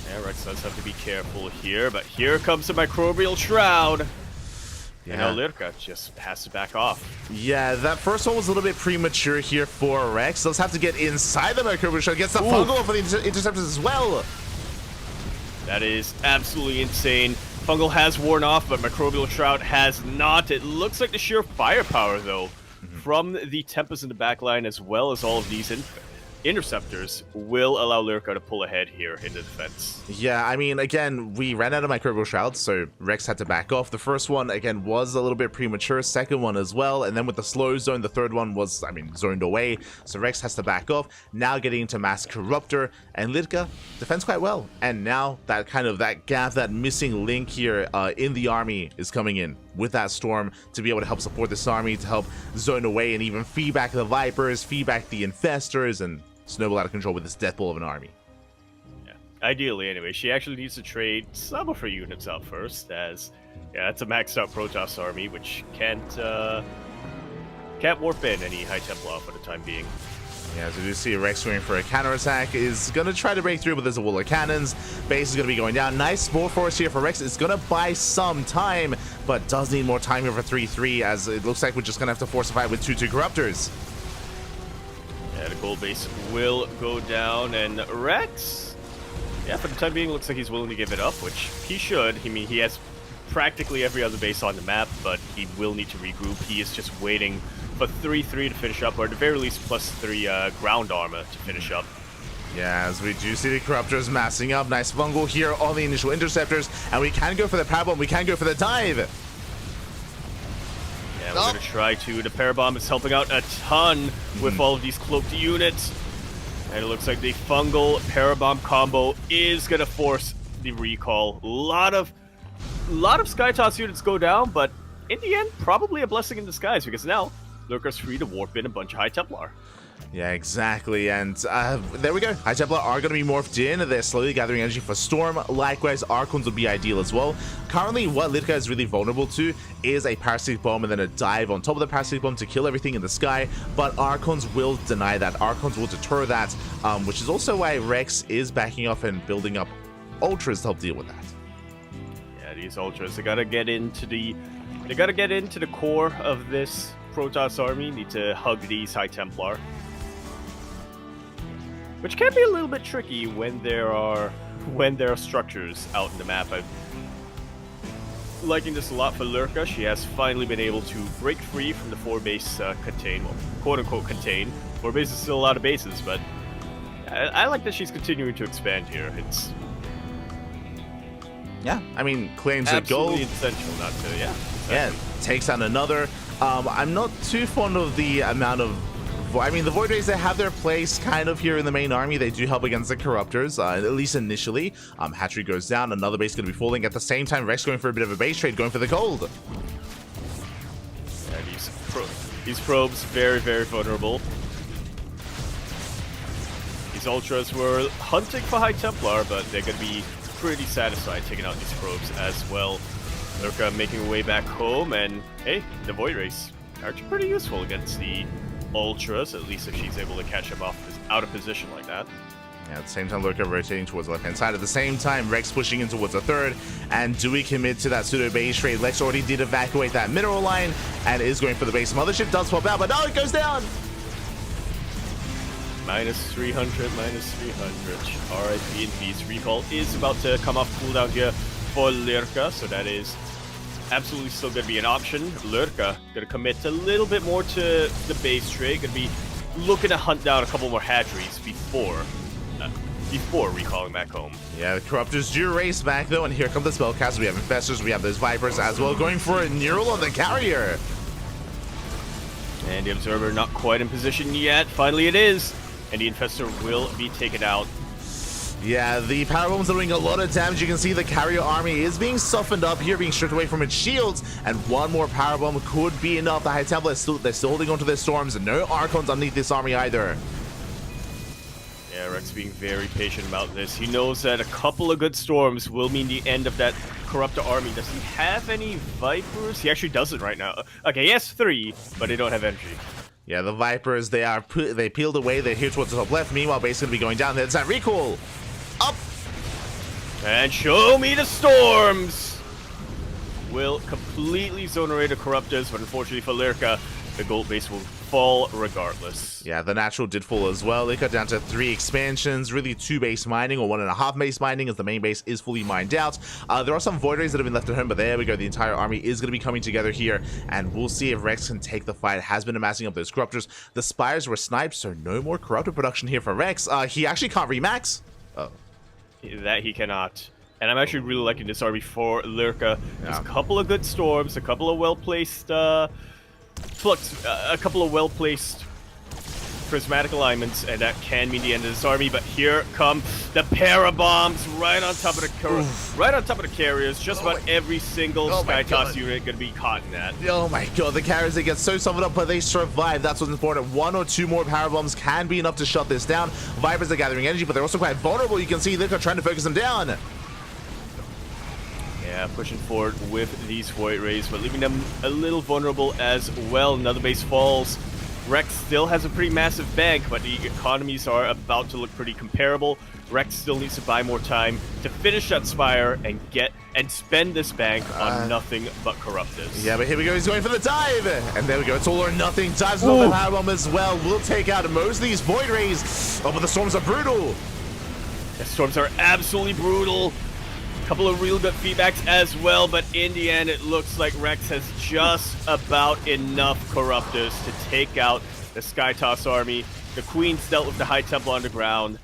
Yeah, Rex does have to be careful here, but here comes the Microbial Shroud. Yeah. And now Lurka just has to back off. Yeah, that first one was a little bit premature here for Rex. Does have to get inside the Microbial Shroud. Gets the Fungal for the Interceptors as well. That is absolutely insane. Fungal has worn off, but Microbial Shroud has not. It looks like the sheer firepower, though, from the Tempest in the backline, as well as all of these Interceptors, will allow Lurka to pull ahead here in the defense. Yeah, I mean, again, we ran out of Microbial Shrouds, so Rex had to back off. The first one, again, was a little bit premature. Second one as well. And then with the slow zone, the third one was, zoned away. So Rex has to back off. Now getting into Mass Corruptor. And Lidka defends quite well. And now that gap, that missing link here in the army is coming in with that Storm to be able to help support this army, to help zone away and even feedback the Vipers, feedback the Infestors, and snowball out of control with this death ball of an army. Yeah, ideally anyway. She actually needs to trade some of her units out first, as it's a maxed out Protoss army, which can't warp in any High Templar for the time being. Yeah, as we do see Rex going for a counterattack, is going to try to break through, but there's a wall of cannons. Base is going to be going down. Nice Spore Force here for Rex. It's going to buy some time, but does need more time here for 3-3, as it looks like we're just going to have to force a fight with 2-2 Corruptors. Yeah, the gold base will go down, and Rex, for the time being, looks like he's willing to give it up, which he should. I mean, he has practically every other base on the map, but he will need to regroup. He is just waiting for 3-3 to finish up, or at the very least +3 ground armor to finish up. Yeah, as we do see the Corruptors massing up. Nice Fungal here on the initial Interceptors, and we can go for the power bomb. We can go for the dive. Yeah, we're gonna try to. The Parabomb is helping out a ton with all of these cloaked units. And it looks like the fungal Parabomb combo is gonna force the recall. A lot of Sky Toss units go down, but in the end, probably a blessing in disguise, because now Lurker's free to warp in a bunch of High Templar. Yeah, exactly, and there we go. High Templar are going to be morphed in. They're slowly gathering energy for Storm. Likewise, Archons would be ideal as well. Currently, what Litka is really vulnerable to is a Parasitic Bomb and then a dive on top of the Parasitic Bomb to kill everything in the sky, but Archons will deny that. Archons will deter that, which is also why Rex is backing off and building up Ultras to help deal with that. Yeah, these Ultras, they gotta get into the core of this Protoss army. Need to hug these High Templar. Which can be a little bit tricky when there are structures out in the map. I'm liking this a lot for Lurka. She has finally been able to break free from the 4-base contain, well, quote-unquote contain. 4 base is still a lot of bases, but I like that she's continuing to expand here. It's I mean, claims a goal. Absolutely essential not to, exactly. Yeah, takes out another. I'm not too fond of the amount of... I mean, the Void Rays, they have their place kind of here in the main army. They do help against the Corruptors, at least initially. Hatchery goes down, another base going to be falling. At the same time, Rex going for a bit of a base trade, going for the gold. Yeah, these probes, very, very vulnerable. These Ultras were hunting for High Templar, but they're going to be pretty satisfied taking out these probes as well. Lurka making her way back home, and hey, the Void Rays are actually pretty useful against the Ultras, at least if she's able to catch them off out of position like that. Yeah, at the same time, Lurka rotating towards the left-hand side. At the same time, Rex pushing in towards the third. And do we commit to that pseudo-base trade? Lex already did evacuate that mineral line and is going for the base. Mothership does pop out, but no, it goes down! Minus 300, minus 300. RIP in peace. Recall is about to come off cooldown here for Lurka, so that is absolutely still going to be an option. Lurka going to commit a little bit more to the base trade. Going to be looking to hunt down a couple more hatcheries before recalling back home. Yeah, the Corruptors do race back though, and here come the Spellcasters. We have Infestors, we have those Vipers as well, going for a Neural on the carrier. And the Observer not quite in position yet. Finally it is, and the Infestor will be taken out. Yeah, the Parabombs are doing a lot of damage. You can see the carrier army is being softened up here, being stripped away from its shields, and one more Parabomb could be enough. The High Templar, they're still holding onto their storms, and no Archons underneath this army either. Yeah, Rex being very patient about this. He knows that a couple of good storms will mean the end of that Corruptor army. Does he have any Vipers? He actually doesn't right now. Okay, he has 3, but they don't have energy. Yeah, the Vipers, they peeled away. They're here towards the top left. Meanwhile, base going to be going down. There's that recall. Up! And show me the storms! Will completely zonerate the Corruptors, but unfortunately for Lurka, the gold base will fall regardless. Yeah, the natural did fall as well. They cut down to 3 expansions, really 2 base mining, or 1.5 base mining, as the main base is fully mined out. There are some Void Rays that have been left at home, but there we go. The entire army is going to be coming together here, and we'll see if Rex can take the fight. Has been amassing up those Corruptors. The Spires were sniped, so no more Corruptor production here for Rex. He actually can't remax. Oh. That he cannot. And I'm actually really liking this army for Lurka. There's a couple of good storms, a couple of well-placed a couple of well-placed prismatic alignments, and that can mean the end of this army. But here come the Parabombs right on top of the carriers. Just about every single Sky Toss unit gonna be caught in that. Oh my god, the carriers, they get so suffered up, but they survive. That's what's important. 1 or 2 more Parabombs can be enough to shut this down. Vipers are gathering energy, but they're also quite vulnerable. You can see they're trying to focus them down. Yeah, pushing forward with these Void Rays, but leaving them a little vulnerable as well. Another base falls. Rex still has a pretty massive bank, but the economies are about to look pretty comparable. Rex still needs to buy more time to finish that Spire and spend this bank on nothing but Corruptors. Yeah, but here we go. He's going for the dive, and there we go. It's all or nothing. Dives on the Parabomb as well. We'll take out most of these Void Rays. Oh, but the storms are brutal. The storms are absolutely brutal. Couple of real good feedbacks as well, but in the end, it looks like Rex has just about enough Corruptors to take out the Sky Toss army. The Queen's dealt with the High Temple underground.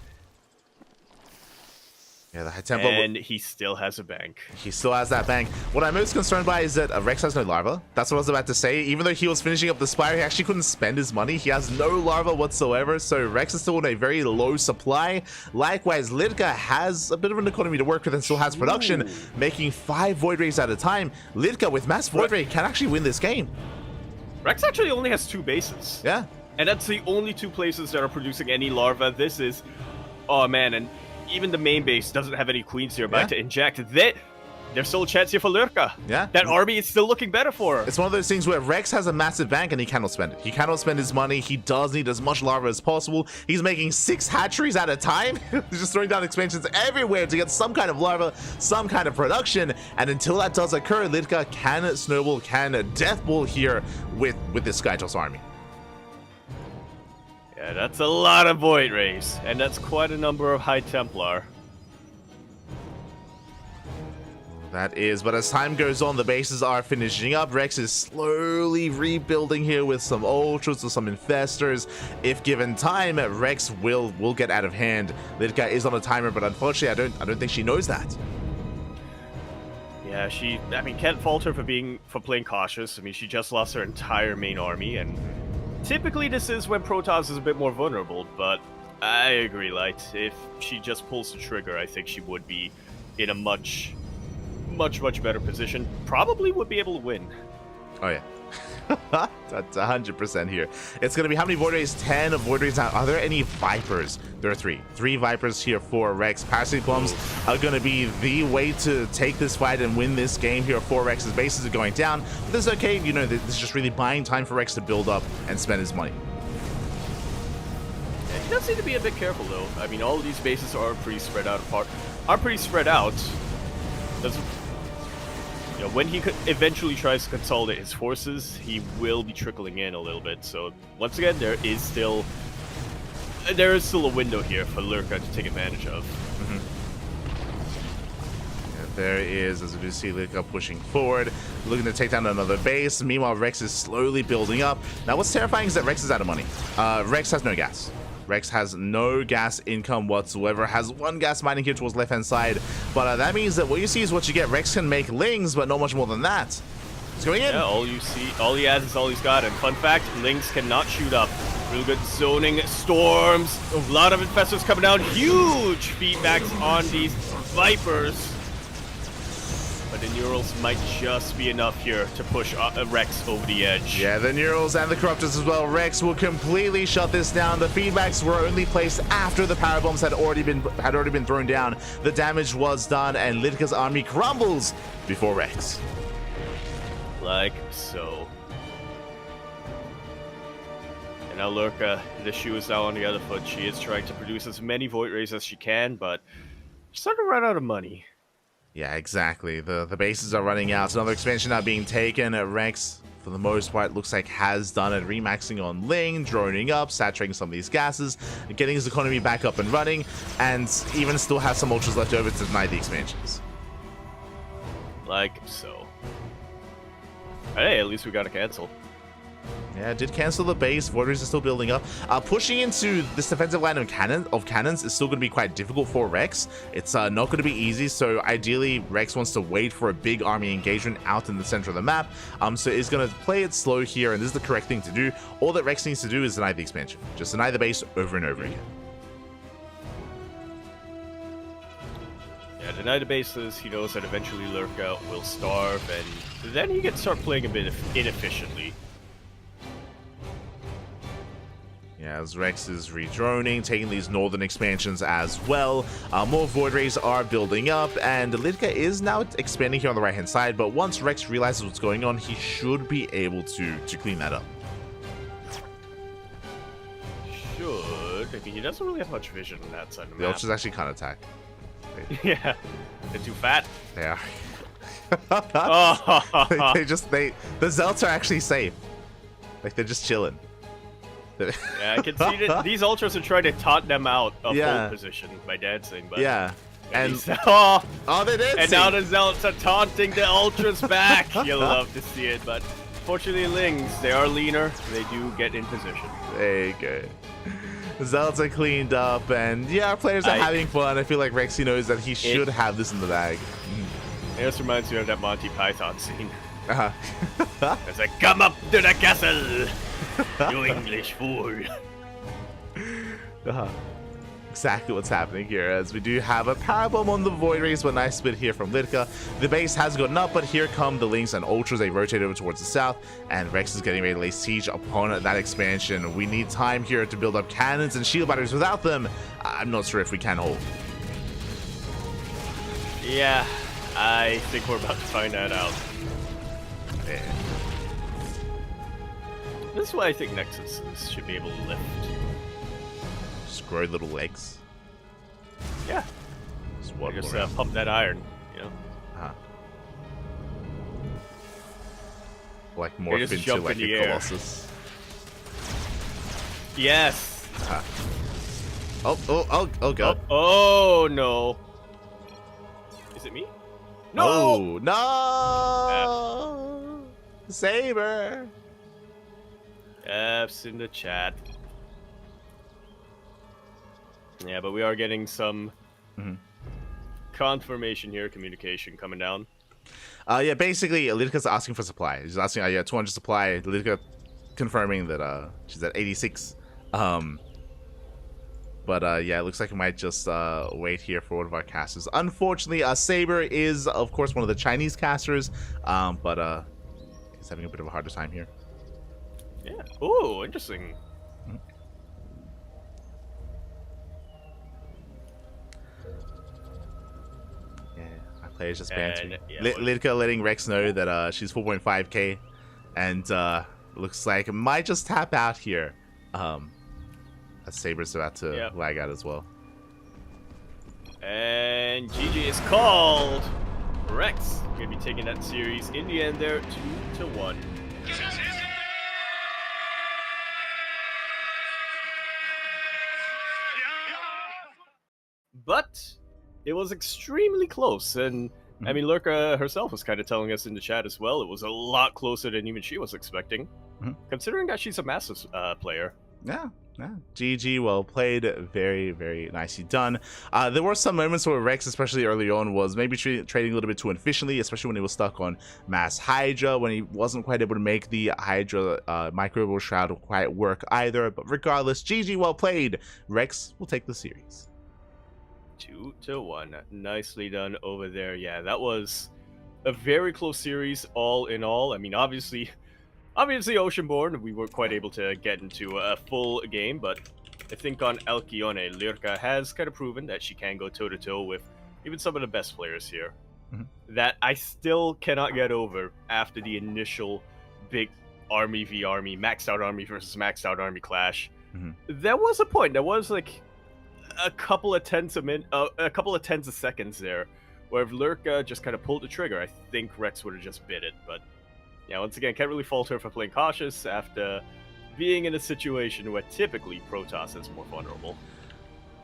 Yeah, the High Templar. And he still has a bank. He still has that bank. What I'm most concerned by is that Rex has no larva. That's what I was about to say. Even though he was finishing up the Spire, he actually couldn't spend his money. He has no larva whatsoever, so Rex is still in a very low supply. Likewise, Litka has a bit of an economy to work with and still has production, making 5 Void Rays at a time. Litka, with Mass Void Ray, can actually win this game. Rex actually only has 2 bases. Yeah. And that's the only 2 places that are producing any larva. This is... Oh, man, and... Even the main base doesn't have any queens nearby to inject. There's still a chance here for Lurka. Yeah. That army is still looking better for her. It's one of those things where Rex has a massive bank and he cannot spend it. He cannot spend his money. He does need as much larva as possible. He's making 6 hatcheries at a time. He's just throwing down expansions everywhere to get some kind of larva, some kind of production. And until that does occur, Litka can snowball, can deathball here with this Skytoss army. Yeah, that's a lot of Void Rays, and that's quite a number of High Templar. That is, but as time goes on, the bases are finishing up. Rex is slowly rebuilding here with some Ultras or some Infestors. If given time, Rex will get out of hand. Litka is on a timer, but unfortunately, I don't think she knows that. Yeah, I mean, can't fault her for playing cautious. I mean, she just lost her entire main army, and typically this is when Protoss is a bit more vulnerable, but I agree, Light. If she just pulls the trigger, I think she would be in a much better position. Probably would be able to win. Oh, yeah. That's 100% here. It's going to be how many Void Rays? 10 Void Rays now. Are there any Vipers? There are 3. 3 Vipers here for Rex. Parasite Plums are going to be the way to take this fight and win this game here for Rex's bases are going down. But this is okay. You know, this is just really buying time for Rex to build up and spend his money. Yeah, he does need to be a bit careful, though. I mean, all of these bases are pretty spread out. You know, when he eventually tries to consolidate his forces, he will be trickling in a little bit. So once again, there is still a window here for Lurka to take advantage of. Yeah, there is, as we do see Lurka pushing forward, looking to take down another base. Meanwhile, Rex is slowly building up. Now, what's terrifying is that Rex is out of money. Rex has no gas. Rex has no gas income whatsoever, has 1 gas mining here towards left-hand side, but that means that what you see is what you get. Rex can make Lings, but not much more than that. He's going in. Yeah, all he has is all he's got, and fun fact, Lings cannot shoot up. Real good zoning, storms, a lot of infestors coming down, huge feedbacks on these Vipers. But the Neurals might just be enough here to push Rex over the edge. Yeah, the Neurals and the Corruptors as well. Rex will completely shut this down. The feedbacks were only placed after the power bombs had already been thrown down. The damage was done, and Litka's army crumbles before Rex. Like so. And now Lurka, the shoe is now on the other foot. She is trying to produce as many Void Rays as she can, but she's starting to run out of money. Yeah, exactly. The bases are running out. Another expansion now being taken. Rex, for the most part, looks like has done it. Remaxing on Ling, droning up, saturating some of these gases, getting his economy back up and running, and even still has some Ultras left over to deny the expansions. Like so. Hey, at least we got a cancel. Yeah, it did cancel the base. Void Rays are still building up. Pushing into this defensive line of cannons is still going to be quite difficult for Rex. It's not going to be easy, so ideally Rex wants to wait for a big army engagement out in the center of the map. So he's going to play it slow here, and this is the correct thing to do. All that Rex needs to do is deny the expansion. Just deny the base over and over again. Yeah, deny the bases. He knows that eventually Lurka will starve, and then he can start playing a bit inefficiently. Yeah, as Rex is redroning, taking these northern expansions as well. More Void Rays are building up, and Litka is now expanding here on the right-hand side, but once Rex realizes what's going on, he should be able to clean that up. Should. I mean, he doesn't really have much vision on that side of the The map. Ultras actually can't attack. Yeah, they're too fat. They are. Oh. The Zelts are actually safe. Like, they're just chilling. Yeah, I can see that these Ultras are trying to taunt them out of Yeah. hold position by dancing, but Yeah. And they oh, they did. and now the Zealots are taunting the Ultras back. You'll love to see it, but Fortunately, Lings, they are leaner. They do get in position. There you go. Zealots are cleaned up, and yeah, our players are having fun. I feel like Rexy knows that he should have this in the bag. It just reminds me of that Monty Python scene. Uh-huh. It's like, come up to the castle, you English fool. Uh-huh. Exactly what's happening here, as we do have a Parabomb on the Void Race, but nice split here from Litka. The base has gotten up, but here come the Lynx and Ultras. They rotate over towards the south, and Rex is getting ready to lay siege upon that expansion. We need time here to build up cannons and shield batteries. Without them, I'm not sure if we can hold. Yeah, I think we're about to find that out. Yeah. This is why I think Nexus should be able to lift. Just grow little legs. Yeah. Just pump that iron, you know? Like morph into like a Colossus. Yes. Oh god. Oh no. Is it me? No! No! Saber! F's in the chat. Yeah, but we are getting some confirmation here, communication coming down. Yeah, basically, Lidka's asking for supply. She's asking, 200 supply. Lidka confirming that she's at 86. But yeah, it looks like we might just wait here for one of our casters. Unfortunately, Saber is, of course, one of the Chinese casters, but he's having a bit of a harder time here. Yeah. Oh, interesting. Yeah, our players just banned. Yeah, Lidka letting Rex know that she's 4.5k, and looks like it might just tap out here. Saber's about to lag out as well. And GG is called. Rex gonna be taking that series in the end there, 2-1. But it was extremely close, and I mean, Lurka herself was kind of telling us in the chat as well. It was a lot closer than even she was expecting, considering that she's a massive player. Yeah. GG, well played. Very, very nicely done. There were some moments where Rex, especially early on, was maybe trading a little bit too efficiently, especially when he was stuck on Mass Hydra, when he wasn't quite able to make the Hydra Microbial Shroud quite work either. But regardless, GG, well played. Rex will take the series. 2-1. Nicely done over there. Yeah, that was a very close series all in all. I mean, obviously Oceanborn, we weren't quite able to get into a full game, but I think on Alcyone, Lurka has kind of proven that she can go toe-to-toe with even some of the best players here. That I still cannot get over after the initial big army v army, maxed out army versus maxed out army clash. There was a point, there was like a couple of tenths of seconds there, where if Lurka just kind of pulled the trigger, I think Rex would have just bit it, but yeah, once again, can't really fault her for playing cautious after being in a situation where typically Protoss is more vulnerable.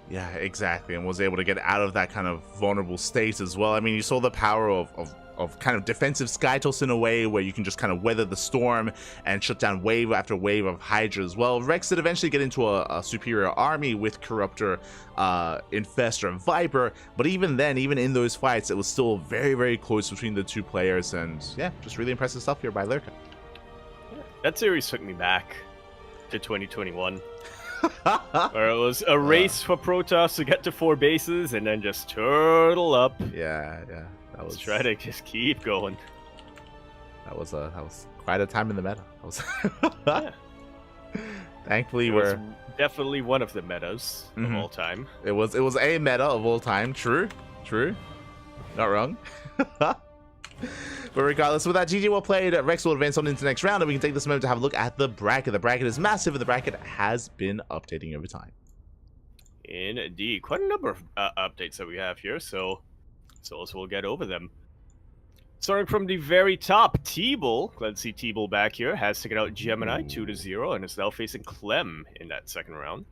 Yeah, exactly, and was able to get out of that kind of vulnerable state as well. I mean, you saw the power of kind of defensive Skytoss in a way where you can just kind of weather the storm and shut down wave after wave of Hydra as well. Rex did eventually get into a superior army with Corruptor, Infestor, and Viper, but even then, even in those fights, it was still very, very close between the two players, and yeah, just really impressive stuff here by Lurka. Yeah, that series took me back to 2021. Where it was a race for Protoss to get to 4 bases and then just turtle up. Yeah. That was, try to just keep going. That was quite a time in the meta. Yeah. Thankfully, it was definitely one of the metas of all time. It was a meta of all time. True. Not wrong. But regardless, with that, GG well played. Rex will advance on into the next round, and we can take this moment to have a look at the bracket. The bracket is massive, and the bracket has been updating over time. Indeed, quite a number of updates that we have here, so we'll get over them. Starting from the very top, T-Bull, glad to see T-Bull back here, has taken out Gemini 2-0 and is now facing Clem in that second round.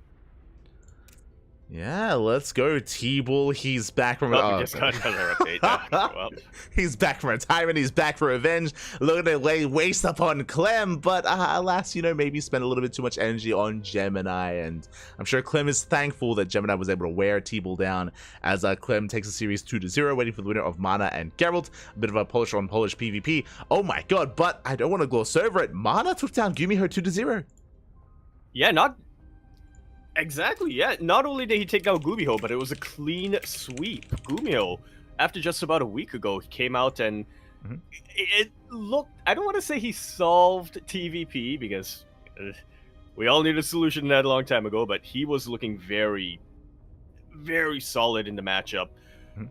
Yeah, let's go. T-Bull, he's back from Oh, we just got another update. Well, he's back from retirement, he's back for revenge, looking to lay waste upon Clem, but alas, maybe spend a little bit too much energy on Gemini, and I'm sure Clem is thankful that Gemini was able to wear T-Bull down, as Clem takes the series 2-0, waiting for the winner of Mana and Geralt. A bit of a Polish on Polish PvP. Oh my god, but I don't want to gloss over it. Mana took down Gumiho 2-0. yeah, not exactly. Yeah, not only did he take out Gumiho, but it was a clean sweep. Gumiho, after just about a week ago, he came out and it looked. I don't want to say he solved TVP because we all need a solution to that a long time ago, but he was looking very, very solid in the matchup.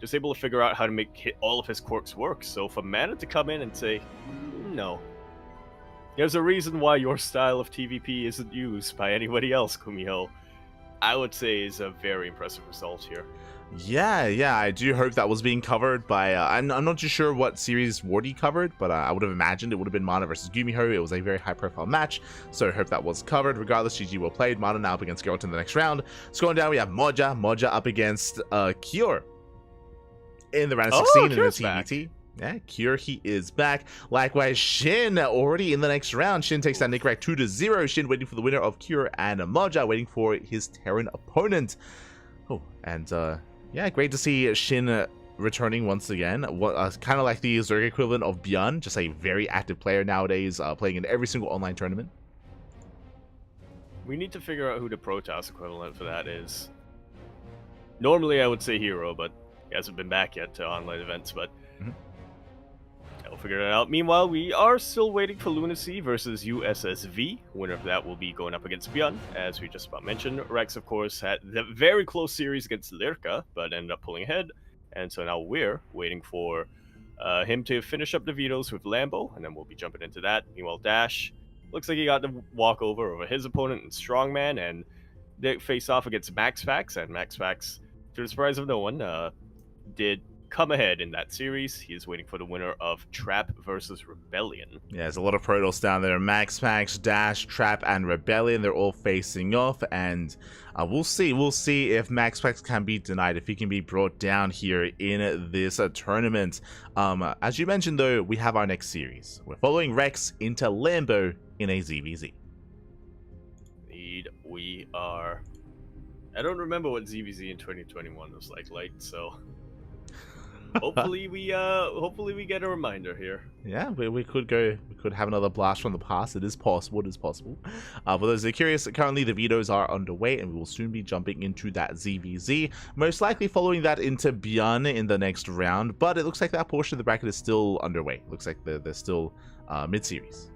Just able to figure out how to make all of his quirks work. So for Mana to come in and say, no, there's a reason why your style of TVP isn't used by anybody else, Gumiho, I would say is a very impressive result here. Yeah, I do hope that was being covered by, I'm not too sure what series Wardy covered, but I would have imagined it would have been Mana versus Gumiho. It was a very high-profile match, so I hope that was covered. Regardless, GG well played. Mana now up against Geralt in the next round. Scrolling down, we have Moja up against Cure in the round of 16 in the TVT. Yeah, Cure, he is back. Likewise, Shin already in the next round. Shin takes down Nickrak 2-0. Shin waiting for the winner of Cure, and Moja waiting for his Terran opponent. Oh, and yeah, great to see Shin returning once again. Kind of like the Zerg equivalent of Bjorn, just a very active player nowadays, playing in every single online tournament. We need to figure out who the Protoss equivalent for that is. Normally, I would say Hero, but he hasn't been back yet to online events, but I'll figure it out. Meanwhile, we are still waiting for Lunacy versus USSV. Winner of that will be going up against Bjorn, as we just about mentioned. Rex, of course, had the very close series against Lirka, but ended up pulling ahead. And so now we're waiting for him to finish up the vetoes with Lambo, and then we'll be jumping into that. Meanwhile, Dash looks like he got the walkover over his opponent in Strongman, and they face off against Max Fax, and Max Fax, to the surprise of no one, did come ahead in that series. He is waiting for the winner of Trap versus Rebellion. Yeah, there's a lot of Protoss down there. Max Fax, Dash, Trap, and Rebellion, they're all facing off, and we'll see if Max Fax can be denied, if he can be brought down here in this tournament. As you mentioned, though, we have our next series. We're following Rex into Lambo in a ZVZ. Indeed, we are. I don't remember what ZVZ in 2021 was like, so hopefully we get a reminder here. Yeah, we could have another blast from the past. It is possible. For those that are curious, currently the vetoes are underway, and we will soon be jumping into that ZVZ, most likely following that into Bjorn in the next round. But it looks like that portion of the bracket is still underway. Looks like they're still mid-series.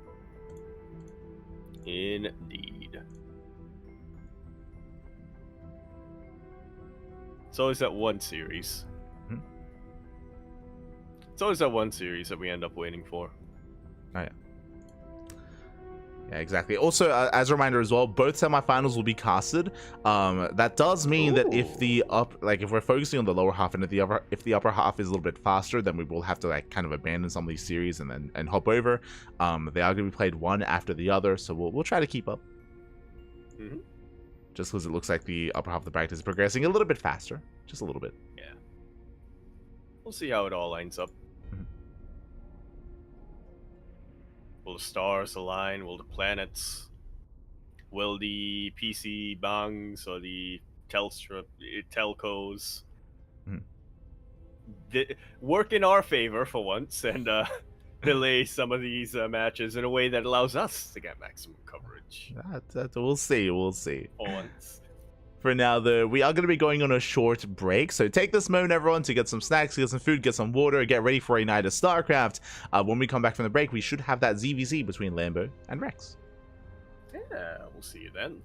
Indeed. It's always that one series. It's always that one series that we end up waiting for. Oh, yeah. Yeah, exactly. Also, as a reminder as well, both semifinals will be casted. That does mean that if if we're focusing on the lower half, and if the upper half is a little bit faster, then we will have to kind of abandon some of these series and hop over. They are going to be played one after the other, so we'll try to keep up. Just because it looks like the upper half of the bracket is progressing a little bit faster, just a little bit. Yeah. We'll see how it all lines up. Will the stars align? Will the planets? Will the PC bangs or the telcos work in our favor for once and delay some of these matches in a way that allows us to get maximum coverage? We'll see. For once. For now, though, we are going to be going on a short break, so take this moment, everyone, to get some snacks, get some food, get some water, get ready for a night of StarCraft. When we come back from the break, we should have that ZVZ between Lambo and Rex. Yeah, we'll see you then.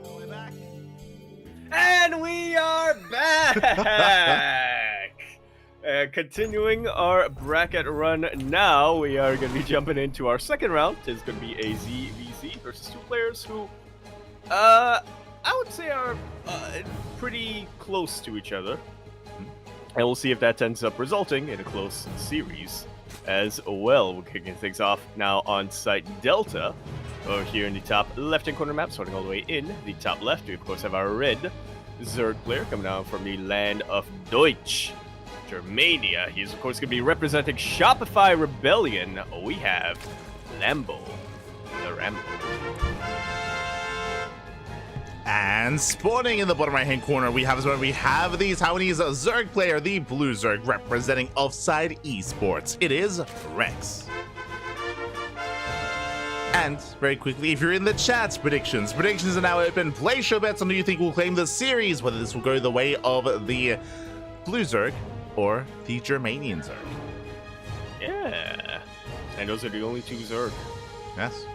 We're back. And we are back! Continuing our bracket run now, we are going to be jumping into our second round. It's going to be a ZVZ versus two players who, I would say are pretty close to each other. And we'll see if that ends up resulting in a close series as well. We're kicking things off now on site Delta. Over here in the top left-hand corner map, starting all the way in the top left, we of course have our red Zerg player coming down from the land of Deutsch, Germania. He's of course going to be representing Shopify Rebellion. We have Lambo, the Rambo. And spawning in the bottom right-hand corner, we have the Taiwanese Zerg player, the Blue Zerg, representing Offside Esports. It is Rex. And very quickly, if you're in the chat, predictions are now open. Place your bets on who you think will claim the series, whether this will go the way of the Blue Zerg or the Germanian Zerg. Yeah, and those are the only two Zerg Yes,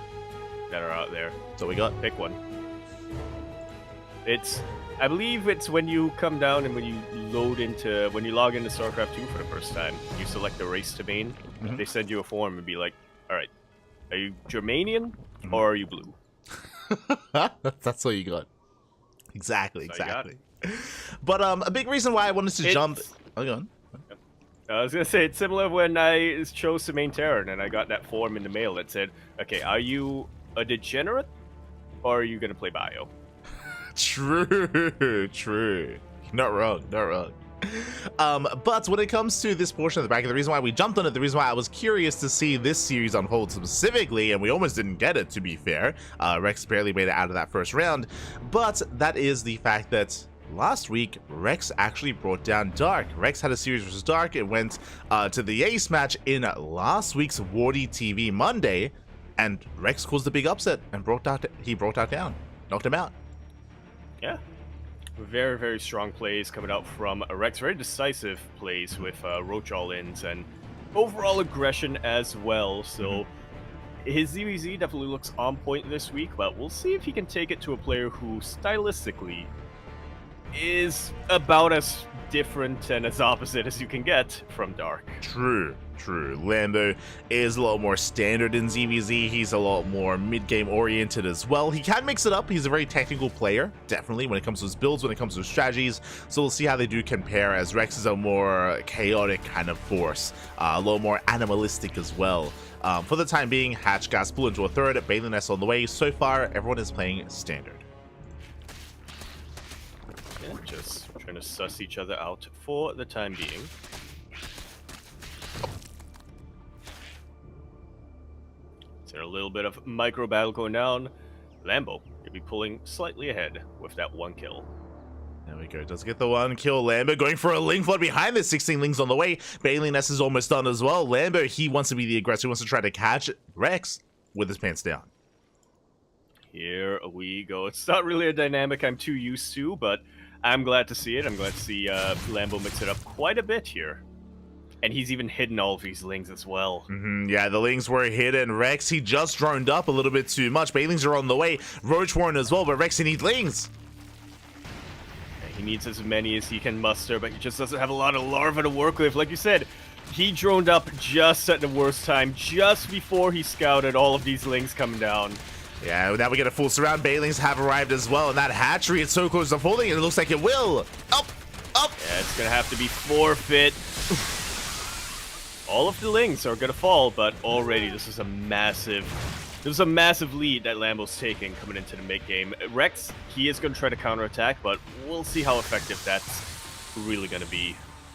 that are out there. so we got. Pick one. I believe it's when you come down and when you log into StarCraft 2 for the first time, you select the race to main. They send you a form and be like, all right, are you Germanian or are you blue? That's what you got. Exactly. That's all you But a big reason why I wanted to jump. Oh, go on. I was gonna say it's similar when I chose to main Terran and I got that form in the mail that said, okay, are you a degenerate or are you gonna play bio? True. Not wrong. But when it comes to this portion of the bracket, the reason why we jumped on it, the reason why I was curious to see this series unfold specifically, and we almost didn't get it, to be fair. Rex barely made it out of that first round, but that is the fact that last week, Rex actually brought down Dark. Rex had a series versus Dark. It went to the ace match in last week's WardiTV Monday, and Rex caused a big upset and knocked him out. Yeah. Very, very strong plays coming out from Rex. Very decisive plays with Roach all-ins and overall aggression as well. So his ZVZ definitely looks on point this week, but we'll see if he can take it to a player who stylistically is about as different and as opposite as you can get from Dark. True. Lambo is a lot more standard in ZVZ. He's a lot more mid-game oriented as well. He can mix it up. He's a very technical player, definitely, when it comes to his builds, when it comes to his strategies. So we'll see how they do compare, as Rex is a more chaotic kind of force, a little more animalistic as well. For the time being, Hatch got split into a third, Bailey Ness on the way. So far, everyone is playing standard. Yeah, just trying to suss each other out for the time being. A little bit of micro battle going down. Lambo could be pulling slightly ahead with that one kill. There we go. Does get the one kill. Lambo going for a Link flood behind the 16 Lings on the way. Bailey Ness is almost done as well. Lambo, he wants to be the aggressor. He wants to try to catch Rex with his pants down. Here we go. It's not really a dynamic I'm too used to, but I'm glad to see it. I'm glad to see Lambo mix it up quite a bit here. And he's even hidden all of these Lings as well. Yeah, the Lings were hidden. Rex, he just droned up a little bit too much. Bailings are on the way. Roach Warren as well, but Rex, he needs Lings. He needs as many as he can muster, but he just doesn't have a lot of larvae to work with. Like you said, he droned up just at the worst time, just before he scouted all of these Lings coming down. Yeah, now we get a full surround. Bailings have arrived as well, and that hatchery is so close to folding, and it looks like it will. Up. Yeah, it's going to have to be forfeit. All of the Lings are going to fall, but already this is a massive lead that Lambo's taking coming into the mid-game. Rex, he is going to try to counterattack, but we'll see how effective that's really going to be.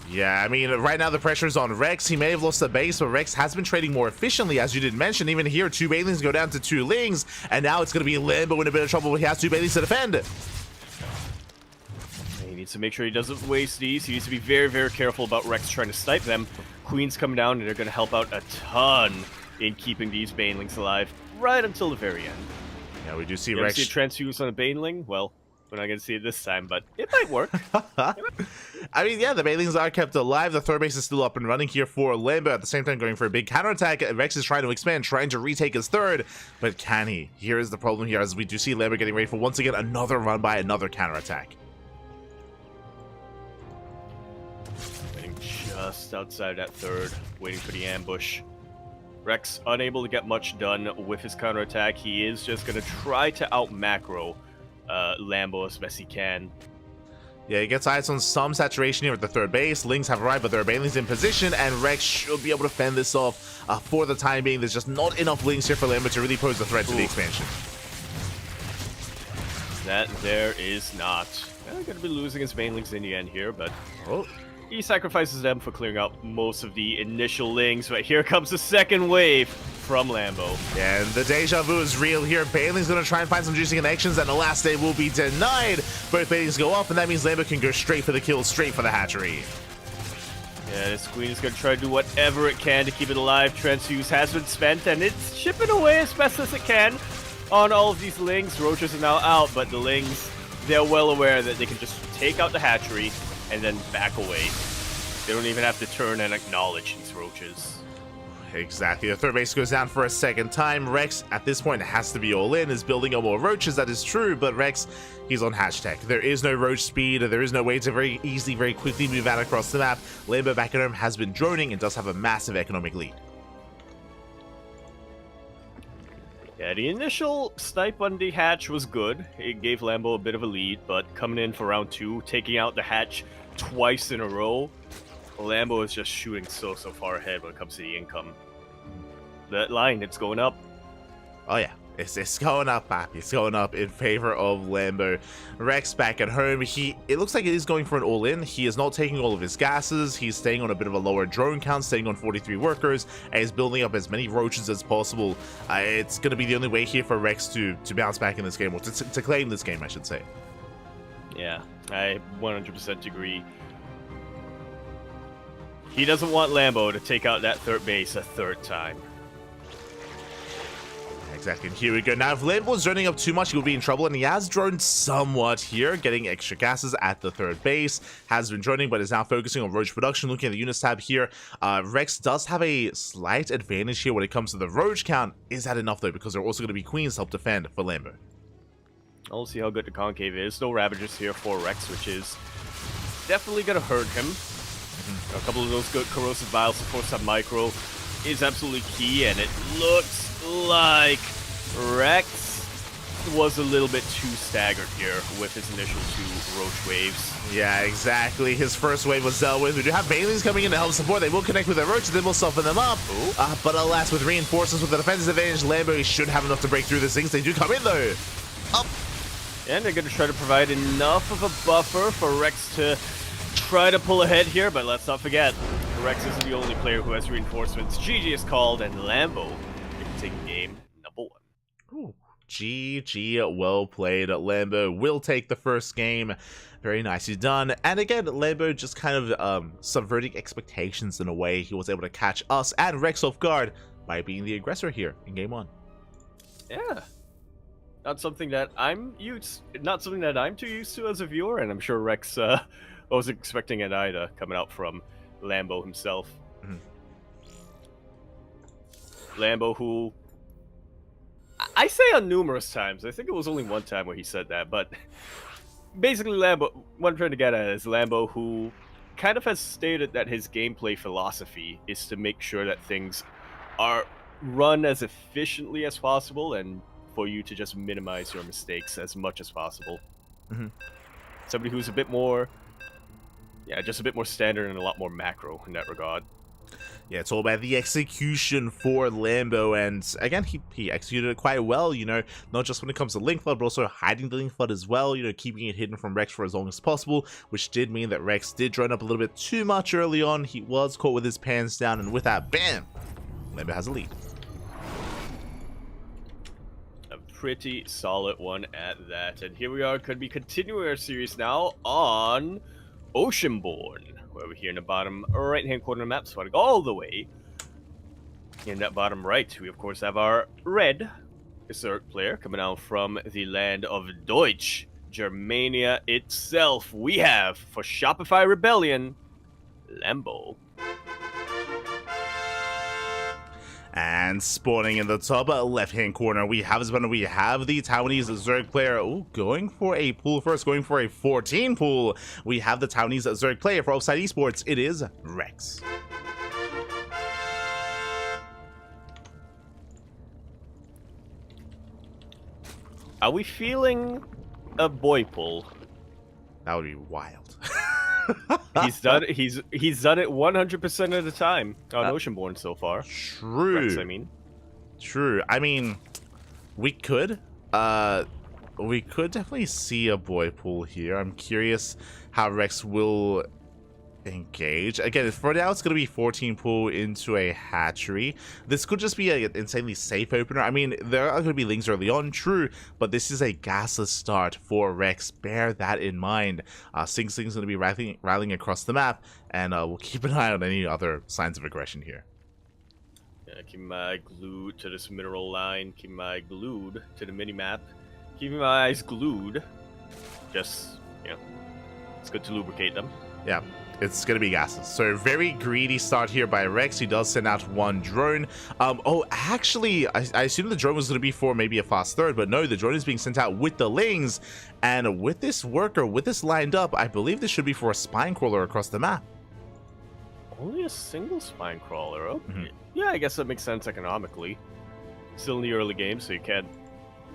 Yeah, I mean, right now the pressure is on Rex. He may have lost the base, but Rex has been trading more efficiently, as you did mention. Even here, 2 Bailings go down to 2 Lings, and now it's going to be Lambo in a bit of trouble, but he has 2 Bailings to defend. He needs to make sure he doesn't waste these. He needs to be very, very careful about Rex trying to snipe them. Queen's coming down, and they're going to help out a ton in keeping these Banelings alive right until the very end. Yeah, we do see you Rex. See a transfuse on a Baneling? Well, We're not going to see it this time, but it might work. I mean, yeah, the Banelings are kept alive. The third base is still up and running here for Lambo. At the same time, going for a big counterattack. Rex is trying to expand, trying to retake his third. But can he? Here is the problem here, as we do see Lambo getting ready for, once again, another run by another counterattack. Waiting just outside that third, waiting for the ambush. Rex unable to get much done with his counterattack. He is just going to try to out-macro Lambo as best he can. Yeah, he gets eyes on some saturation here at the third base. Lings have arrived, but there are Banelings in position, and Rex should be able to fend this off for the time being. There's just not enough Lings here for Lambo to really pose a threat to the expansion. That there is not. Going to be losing his Banelings in the end here, but Oh. he sacrifices them for clearing out most of the initial Lings. But here comes the second wave from Lambo. Yeah, and the deja vu is real here. Baneling's going to try and find some juicy connections, and the last day will be denied. Both Banelings go up, and that means Lambo can go straight for the kill, straight for the hatchery. Yeah, this Queen is going to try to do whatever it can to keep it alive. Transfuse has been spent, and it's chipping away as best as it can on all of these Lings. Roaches are now out, but the Lings, they're well aware that they can just take out the hatchery and then back away. They don't even have to turn and acknowledge these Roaches. Exactly. The third base goes down for a second time. Rex, at this point, has to be all in, is building up more Roaches, that is true, but Rex, he's on hashtag. There is no Roach speed, there is no way to very easily, very quickly move out across the map. Lambo back at home has been droning and does have a massive economic lead. Yeah, the initial snipe on the hatch was good. It gave Lambo a bit of a lead, but coming in for round 2, taking out the hatch twice in a row, Lambo is just shooting so far ahead when it comes to the income. That line, it's going up. Oh yeah, it's going up, Pappy. It's going up in favor of Lambo. Rex back at home. It looks like it is going for an all-in. He is not taking all of his gases. He's staying on a bit of a lower drone count, staying on 43 workers, and he's building up as many Roaches as possible. It's going to be the only way here for Rex to bounce back in this game, or to claim this game, I should say. Yeah, I 100% agree. He doesn't want Lambo to take out that third base a third time. Exactly, and here we go. Now, if Lambo is droning up too much, he will be in trouble, and he has droned somewhat here, getting extra gases at the third base. Has been droning, but is now focusing on Roach production. Looking at the units tab here, Rex does have a slight advantage here when it comes to the Roach count. Is that enough, though? Because there are also going to be Queens to help defend for Lambo. I'll see how good the Concave is. No Ravagers here for Rex, which is definitely going to hurt him. A couple of those good corrosive vials, of course, that micro is absolutely key, and it looks like Rex was a little bit too staggered here with his initial 2 Roach waves. Yeah, exactly. His first wave was dealt with. We do have Banelings coming in to help support. They will connect with the Roaches, then we'll soften them up. But alas, with reinforcements, with the defensive advantage, Lambo should have enough to break through these things. They do come in, though. Up. And they're going to try to provide enough of a buffer for Rex to try to pull ahead here, but let's not forget, Rex isn't the only player who has reinforcements. GG is called, and Lambo can take game number 1. Ooh, GG, well played. Lambo will take the first game. Very nicely done. And again, Lambo just kind of subverting expectations in a way. He was able to catch us and Rex off guard by being the aggressor here in game 1. Yeah. Not something that I'm too used to as a viewer, and I'm sure Rex wasn't expecting it either, coming out from Lambo himself. Lambo, who I say on numerous times. I think it was only one time where he said that, but basically Lambo, what I'm trying to get at is Lambo, who kind of has stated that his gameplay philosophy is to make sure that things are run as efficiently as possible and for you to just minimize your mistakes as much as possible. Somebody who's a bit more, just a bit more standard and a lot more macro in that regard. Yeah, it's all about the execution for Lambo, and again, he executed it quite well, you know, not just when it comes to link flood, but also hiding the link flood as well, you know, keeping it hidden from Rex for as long as possible, which did mean that Rex did drone up a little bit too much early on. He was caught with his pants down, and with that, bam, Lambo has a lead. A pretty solid one at that, and here we are, could be continuing our series now on Oceanborn, where we're here in the bottom right-hand corner of the map, spotting all the way in that bottom right. We, of course, have our red Berserk player coming out from the land of Deutsch, Germania itself. We have, for Shopify Rebellion, Lambo. And spawning in the top left-hand corner, we have the Taiwanese Zerg player going for a pool first, going for a 14 pool. We have the Taiwanese Zerg player for Offside Esports. It is Rex. Are we feeling a boy pull? That would be wild. He's done it 100% of the time on Oceanborn so far. True. Rex, I mean. True. I mean, we could definitely see a boy pool here. I'm curious how Rex will engage. Again, for now it's going to be 14 pool into a hatchery. This could just be an insanely safe opener. I mean, there are going to be lings early on, true, but this is a gasless start for Rex. Bear that in mind. Sing Sing's going to be rallying across the map, and we'll keep an eye on any other signs of aggression here. Yeah, keep my eye glued to this mineral line. Keep my eye glued to the minimap. Keeping my eyes glued. Just, it's good to lubricate them. Yeah. It's going to be gases. So very greedy start here by Rex. He does send out one drone. Actually, I assumed the drone was going to be for maybe a fast third, but no, the drone is being sent out with the lings. And with this worker, with this lined up, I believe this should be for a spine crawler across the map. Only a single spine crawler. Okay. Yeah, I guess that makes sense economically. Still in the early game, so you can't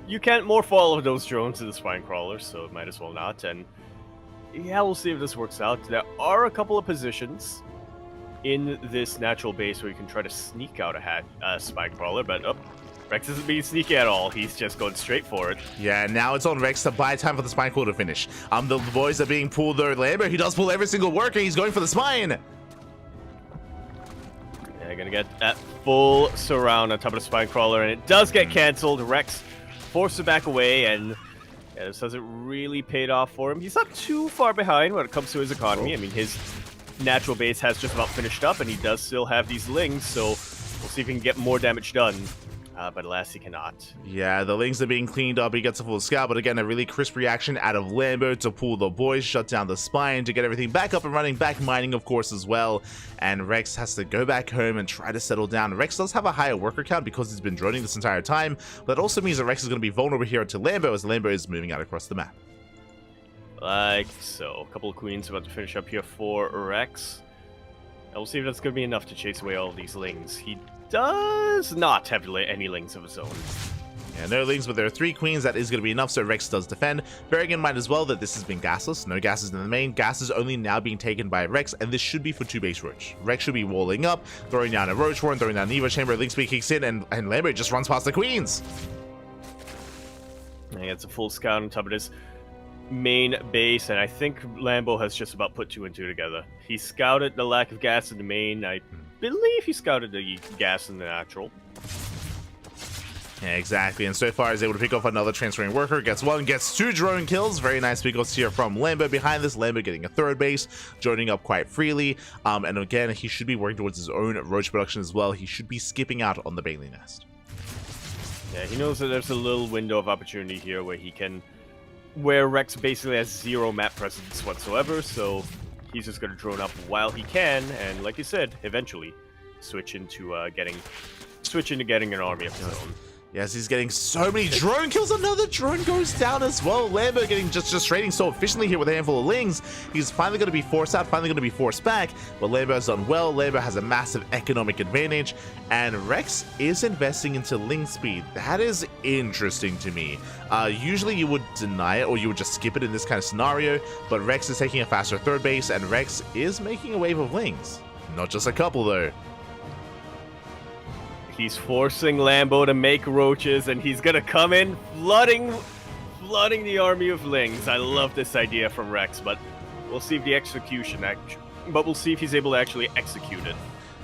morph all of those drones to the spine crawlers, so it might as well not. And yeah, we'll see if this works out. There are a couple of positions in this natural base where you can try to sneak out a spine crawler, but Rex isn't being sneaky at all. He's just going straight for it. Yeah, now it's on Rex to buy time for the spine crawler to finish. The boys are being pulled their labor. He does pull every single worker. He's going for the spine. Yeah, gonna get that full surround on top of the spine crawler, and it does get canceled. Rex forced to back away, and this hasn't really paid off for him. He's not too far behind when it comes to his economy. I mean, his natural base has just about finished up, and he does still have these lings, so we'll see if he can get more damage done. But alas, he cannot. Yeah, the lings are being cleaned up. He gets a full scout, but again, a really crisp reaction out of Lambo to pull the boys, shut down the spine, to get everything back up and running, back mining, of course, as well. And Rex has to go back home and try to settle down. Rex does have a higher worker count because he's been droning this entire time, but that also means that Rex is going to be vulnerable here to Lambo as Lambo is moving out across the map. Like so. A couple of queens about to finish up here for Rex. And we'll see if that's going to be enough to chase away all of these lings. He does not have any lings of his own. Yeah, no lings, but there are 3 queens. That is going to be enough, so Rex does defend. Bearing in mind as well that this has been gasless. No gases in the main. Gas is only now being taken by Rex, and this should be for 2 base roach. Rex should be walling up, throwing down a roach horn, throwing down an Evo chamber. Link speed kicks in, and Lambo just runs past the queens. And he gets a full scout on top of this main base, and I think Lambo has just about put 2 and 2 together. He scouted the lack of gas in the main. I believe he scouted the gas in the natural. Yeah, exactly, and so far is able to pick off another transferring worker. Gets 1, gets 2 drone kills. Very nice pickups here from Lambo. Behind this, Lambo getting a 3rd base, joining up quite freely. And again, he should be working towards his own roach production as well. He should be skipping out on the Bailey nest. Yeah, he knows that there's a little window of opportunity here where Rex basically has 0 map presence whatsoever, so he's just going to drone up while he can, and like you said, eventually switch into getting an army of his own. Yes, he's getting so many drone kills. Another drone goes down as well. Lambo getting just trading so efficiently here with a handful of lings. He's finally going to be forced out, finally going to be forced back. But Lambo has done well. Lambo has a massive economic advantage. And Rex is investing into ling speed. That is interesting to me. Usually you would deny it or you would just skip it in this kind of scenario. But Rex is taking a faster 3rd base and Rex is making a wave of lings. Not just a couple though. He's forcing Lambo to make roaches, and he's gonna come in flooding the army of lings. I love this idea from Rex, but we'll see if we'll see if he's able to actually execute it.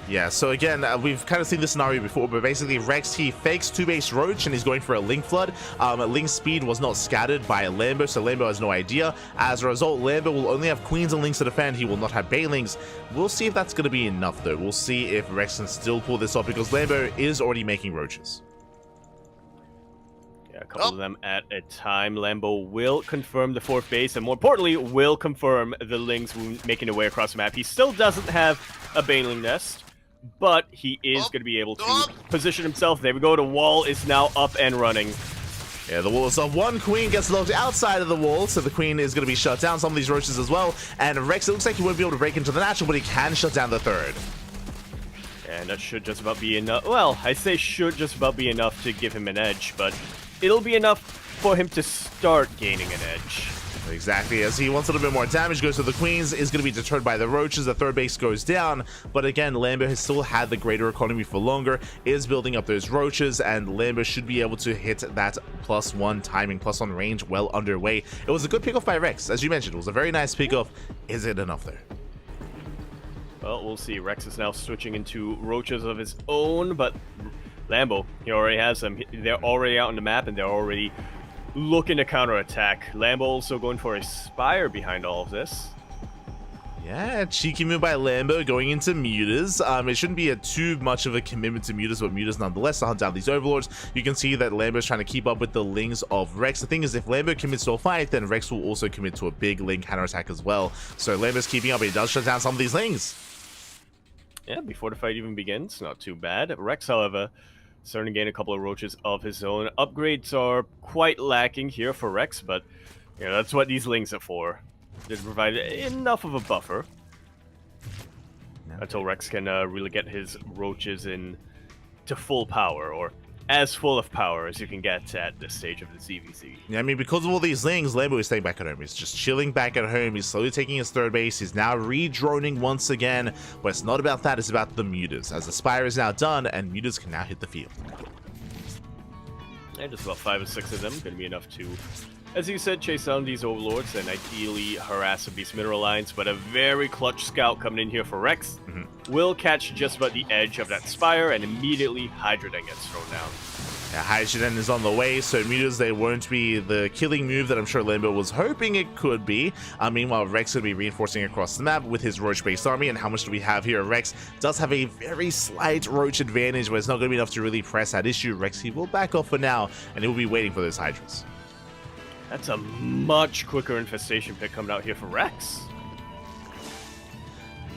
Yeah, so again, we've kind of seen this scenario before, but basically Rex, he fakes 2 base roach and he's going for a ling flood. Ling speed was not scattered by Lambo, so Lambo has no idea. As a result, Lambo will only have queens and lings to defend. He will not have bailings. We'll see if that's going to be enough though. We'll see if Rex can still pull this off because Lambo is already making roaches. Yeah, A couple of them at a time. Lambo will confirm the 4th base, and more importantly, will confirm the Lings making their way across the map. He still doesn't have a Baneling nest, but he is going to be able to position himself. There we go. The wall is now up and running. Yeah, the wall is up. One queen gets locked outside of the wall, so the queen is going to be shut down. Some of these roaches as well. And Rex, it looks like he won't be able to break into the natural, but he can shut down the 3rd. And that should just about be enough. Well, I say should just about be enough to give him an edge, but it'll be enough for him to start gaining an edge. Exactly, as he wants a little bit more damage, goes to the queens, is going to be deterred by the roaches. The 3rd base goes down, but again, Lambo has still had the greater economy for longer, is building up those roaches, and Lambo should be able to hit that +1 timing, +1 range well underway. It was a good pickoff by Rex, as you mentioned. It was a very nice pickoff. Is it enough there? Well, we'll see. Rex is now switching into roaches of his own, but Lambo, he already has them. They're already out on the map, and they're already looking to counterattack. Lambo also going for a Spire behind all of this. Yeah, cheeky move by Lambo going into Mutas. It shouldn't be too much of a commitment to Mutas, but Mutas nonetheless to hunt down these Overlords. You can see that Lambo's trying to keep up with the Lings of Rex. The thing is, if Lambo commits to a fight, then Rex will also commit to a big Ling counterattack as well. So Lambo's keeping up, but he does shut down some of these Lings. Yeah, before the fight even begins, not too bad. Rex, however, starting to gain a couple of roaches of his own. Upgrades are quite lacking here for Rex, but you know, that's what these Lings are for. They provide enough of a buffer until Rex can really get his roaches in to full power, or as full of power as you can get at this stage of the ZVZ. Yeah, I mean, because of all these Lings, Lambo is staying back at home. He's just chilling back at home. He's slowly taking his 3rd base. He's now re-droning once again, but it's not about that. It's about the Mutas, as the Spire is now done, and Mutas can now hit the field. And just about 5 or 6 of them, going to be enough to, as you said, chase down these Overlords and ideally harass some Beast Mineral lines, but a very clutch scout coming in here for Rex will catch just about the edge of that Spire, and immediately Hydroden gets thrown down. Yeah, Hydroden is on the way, so Mutas, they won't be the killing move that I'm sure Lambo was hoping it could be. Meanwhile, Rex will be reinforcing across the map with his Roach-based army, and how much do we have here? Rex does have a very slight Roach advantage, but it's not going to be enough to really press that issue. Rex, he will back off for now, and he will be waiting for those Hydras. That's a much quicker infestation pick coming out here for Rex.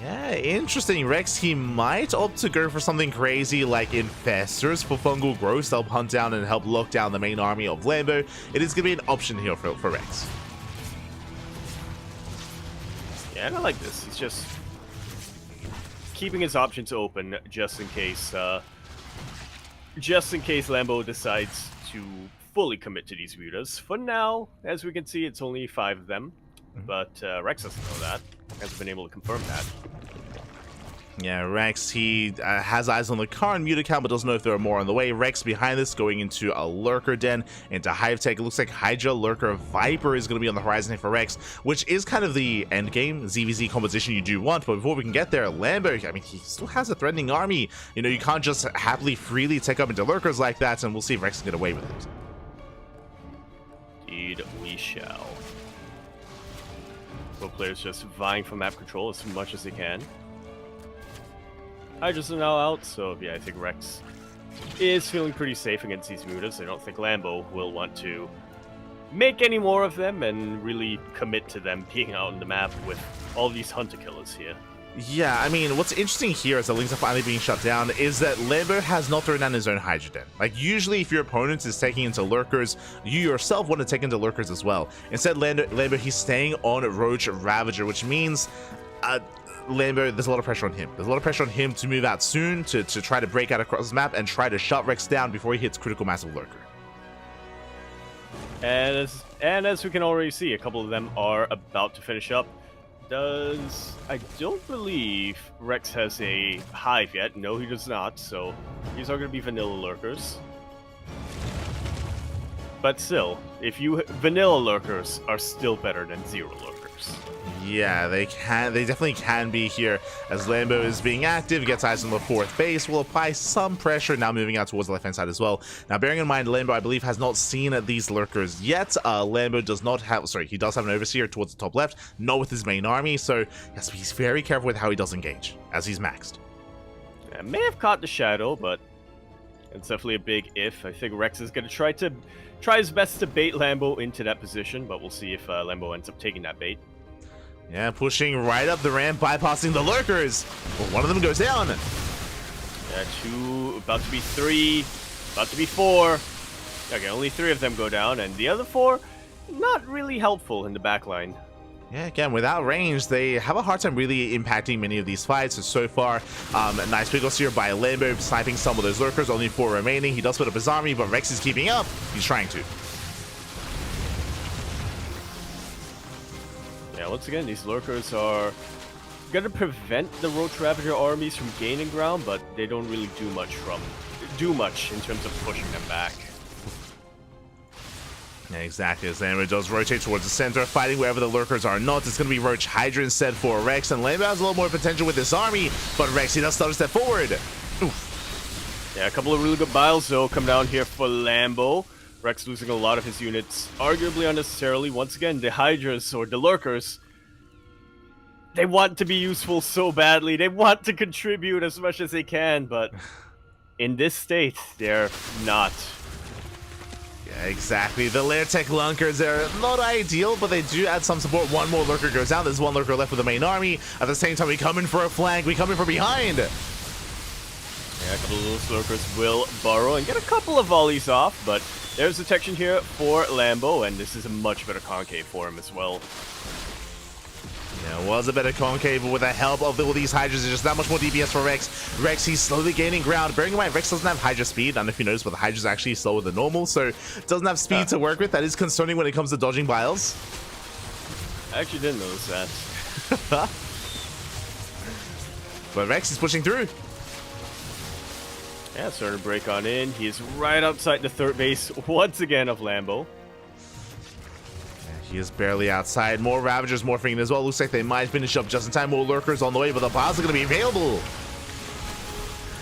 Yeah, interesting. Rex, he might opt to go for something crazy like Infestors for fungal growth to help hunt down and help lock down the main army of Lambo. It is going to be an option here for Rex. Yeah, I like this. He's just keeping his options open just in case Lambo decides to fully commit to these Mutas. For now, as we can see, it's only 5 of them, but Rex doesn't know that. Hasn't been able to confirm that. Yeah, Rex, he has eyes on the current Muta count, but doesn't know if there are more on the way. Rex behind this, going into a Lurker Den, into Hive Tech. It looks like Hydra, Lurker, Viper is going to be on the horizon here for Rex, which is kind of the end game ZVZ composition you do want. But before we can get there, Lambo, I mean, he still has a threatening army. You know, you can't just happily, freely take up into Lurkers like that, and we'll see if Rex can get away with it. Indeed, we shall. Both players just vying for map control as much as they can. Hydras are now out, so yeah, I think Rex is feeling pretty safe against these Mutas. I don't think Lambo will want to make any more of them and really commit to them being out on the map with all these hunter killers here. Yeah, I mean, what's interesting here as the Lings are finally being shut down is that Lambo has not thrown down his own Hydra Den. Like, usually if your opponent is taking into Lurkers, you yourself want to take into Lurkers as well. Instead, Lambo, he's staying on Roach Ravager, which means Lambo, there's a lot of pressure on him. There's a lot of pressure on him to move out soon, to try to break out across the map and try to shut Rex down before he hits critical mass of Lurker. And as we can already see, a couple of them are about to finish up. I don't believe Rex has a Hive yet. No, he does not, so these are going to be vanilla Lurkers. But still, vanilla Lurkers are still better than 0 Lurkers. Yeah, they definitely can be here, as Lambo is being active, gets eyes on the 4th base, will apply some pressure, now moving out towards the left-hand side as well. Now, bearing in mind, Lambo, I believe, has not seen these Lurkers yet. Lambo does not have, he does have an Overseer towards the top left, not with his main army, so he has to be very careful with how he does engage, as he's maxed. I may have caught the Shadow, but It's definitely a big if. I think Rex is going to try his best to bait Lambo into that position, but we'll see if Lambo ends up taking that bait. Yeah, pushing right up the ramp, bypassing the lurkers. Well, one of them goes down. Yeah, 2, about to be 3, about to be 4. Okay, only 3 of them go down, and the other 4, not really helpful in the back line. Yeah, again, without range, they have a hard time really impacting many of these fights. So far, nice pickles here by Lambo, sniping some of those lurkers, only 4 remaining. He does put up his army, but Rex is keeping up. He's trying to. Yeah, once again, these lurkers are going to prevent the Roach Ravager armies from gaining ground, but they don't really do much in terms of pushing them back. Yeah, exactly. As Lambo does rotate towards the center, fighting wherever the lurkers are not. It's going to be Roach Hydra instead for Rex, and Lambo has a little more potential with this army, but Rex, he does start to step forward. Oof. Yeah, a couple of really good biles, though, come down here for Lambo. Rex losing a lot of his units, arguably unnecessarily. Once again, the Hydras, or the lurkers, they want to be useful so badly. They want to contribute as much as they can, but in this state, they're not. Yeah, exactly. The Lairtech Lunkers are not ideal, but they do add some support. One more lurker goes down. There's one lurker left with the main army. At the same time, we come in for a flank. We come in from behind. Yeah, a couple of those lurkers will burrow and get a couple of volleys off, but there's detection here for Lambo, and this is a much better concave for him as well. Yeah, it was a better concave, but with the help of all these Hydras, there's just that much more DPS for Rex. Rex, he's slowly gaining ground. Bearing in mind, Rex doesn't have Hydra speed. I don't know if you noticed, but the Hydra's actually slower than normal, so doesn't have speed to work with. That is concerning when it comes to dodging biles. I actually didn't notice that. But Rex is pushing through. Yeah, starting to break on in. He's right outside the third base once again of Lambo. He is barely outside. More Ravagers morphing in as well. Looks like they might finish up just in time. More Lurkers on the way, but the biles are going to be available.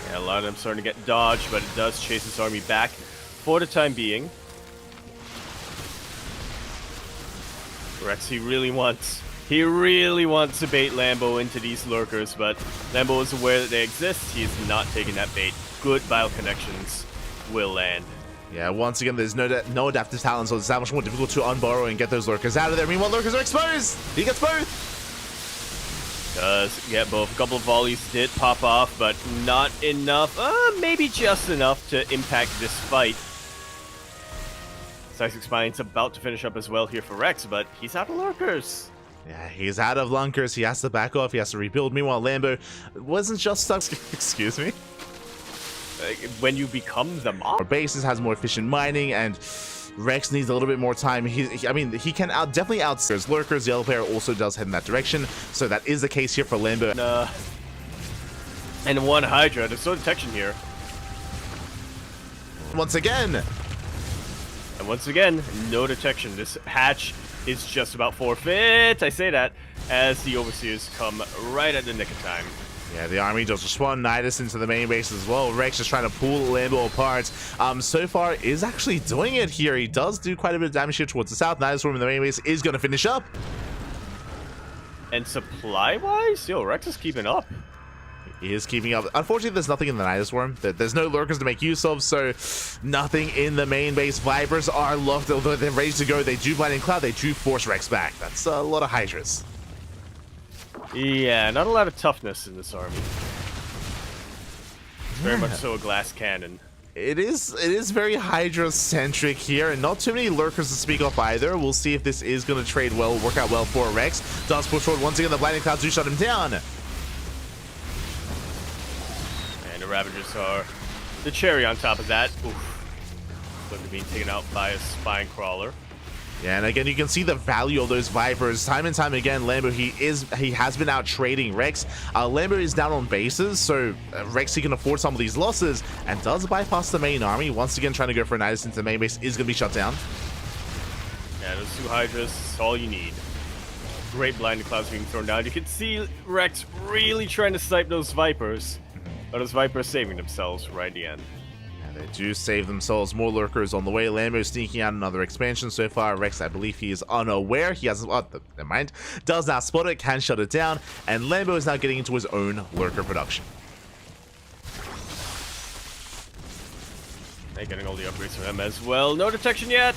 Yeah, a lot of them starting to get dodged, but it does chase his army back for the time being. Rex, he really wants to bait Lambo into these Lurkers, but Lambo is aware that they exist. He is not taking that bait. Good bile connections will land. Yeah, once again, there's no adaptive talent, so it's that much more difficult to unburrow and get those lurkers out of there. Meanwhile, lurkers are exposed! He gets both! Does get both. A couple of volleys did pop off, but not enough. Maybe just enough to impact this fight. Seismic Spine's about to finish up as well here for Rex, but he's out of lurkers. Yeah, he's out of lunkers. He has to back off. He has to rebuild. Meanwhile, Lambo wasn't just stuck. Excuse me? When you become the mob. Our bases has more efficient mining, and Rex needs a little bit more time. He can definitely outscare lurkers. The other player also does head in that direction, so that is the case here for Lambo. And one Hydra. There's no detection here. Once again. And once again, no detection. This hatch is just about forfeit. I say that as the Overseers come right at the nick of time. Yeah, the army does respond Nidus into the main base as well. Rex is trying to pull Lambo apart. So far is actually doing it here. He does do quite a bit of damage here towards the south. Nidus in the main base is going to finish up. And supply-wise, Rex is keeping up. He is keeping up. Unfortunately, there's nothing in the Nidus Worm. There's no lurkers to make use of, so nothing in the main base. Vipers are locked, although they're ready to go. They do Blinding Cloud. They do force Rex back. That's a lot of Hydras. Yeah, not a lot of toughness in this army. It's very much so a glass cannon. It is very Hydra-centric here, and not too many lurkers to speak of either. We'll see if this is going to work out well for Rex. Does push forward once again. The Blinding Clouds do shut him down. And the Ravagers are the cherry on top of that. Oof. Look at being taken out by a spine crawler. Yeah, and again, you can see the value of those Vipers. Time and time again, Lambo, he has been out trading Rex. Lambo is down on bases, so Rex, he can afford some of these losses and does bypass the main army. Once again, trying to go for a Nidus into the main base is going to be shut down. Yeah, those 2 Hydras, that's all you need. Great Blinding Clouds being thrown down. You can see Rex really trying to snipe those Vipers, but those Vipers saving themselves right at the end. They do save themselves. More lurkers on the way. Lambo sneaking out another expansion so far. Rex, I believe he is unaware. He hasn't. Oh, never mind. Does now spot it. Can shut it down. And Lambo is now getting into his own lurker production. getting all the upgrades for him as well. No detection yet.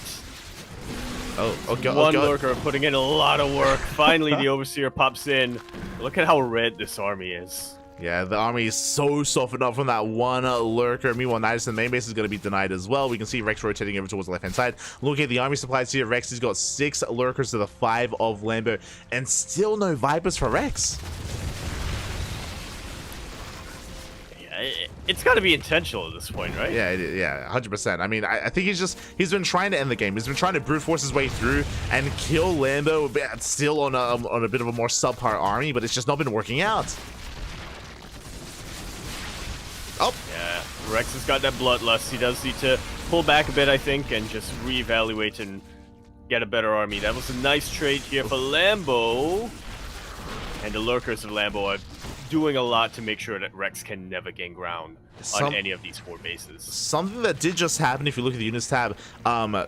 Okay. One lurker putting in a lot of work. Finally, the Overseer pops in. Look at how red this army is. Yeah, the army is so softened up from that one lurker. Meanwhile, Nidus in the main base is going to be denied as well. We can see Rex rotating over towards the left-hand side. Look at the army supplies here. Rex has got 6 lurkers to the 5 of Lambo, and still no Vipers for Rex. Yeah, it's got to be intentional at this point, right? Yeah, 100%. I mean, I think he's been trying to end the game. He's been trying to brute force his way through and kill Lambo, but still on a bit of a more subpar army, but it's just not been working out. Oh. Yeah, Rex has got that bloodlust. He does need to pull back a bit, I think, and just reevaluate and get a better army. That was a nice trade here for Lambo. And the lurkers of Lambo are doing a lot to make sure that Rex can never gain ground on any of these 4 bases. Something that did just happen, if you look at the units tab,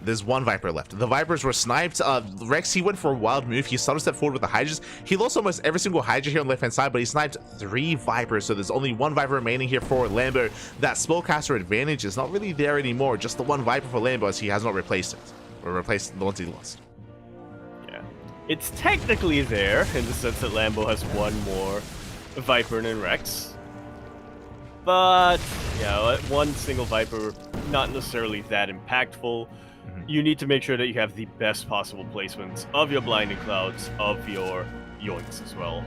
there's 1 Viper left. The Vipers were sniped. Rex, he went for a wild move. He started to step forward with the Hydras. He lost almost every single Hydra here on the left-hand side, but he sniped 3 Vipers, so there's only 1 Viper remaining here for Lambo. That spellcaster advantage is not really there anymore, just the 1 Viper for Lambo, as he has not replaced it, or replaced the ones he lost. Yeah, it's technically there, in the sense that Lambo has 1 more Viper than Rex. But, yeah, 1 single Viper, not necessarily that impactful. You need to make sure that you have the best possible placements of your Blinding Clouds, of your Yoinks as well.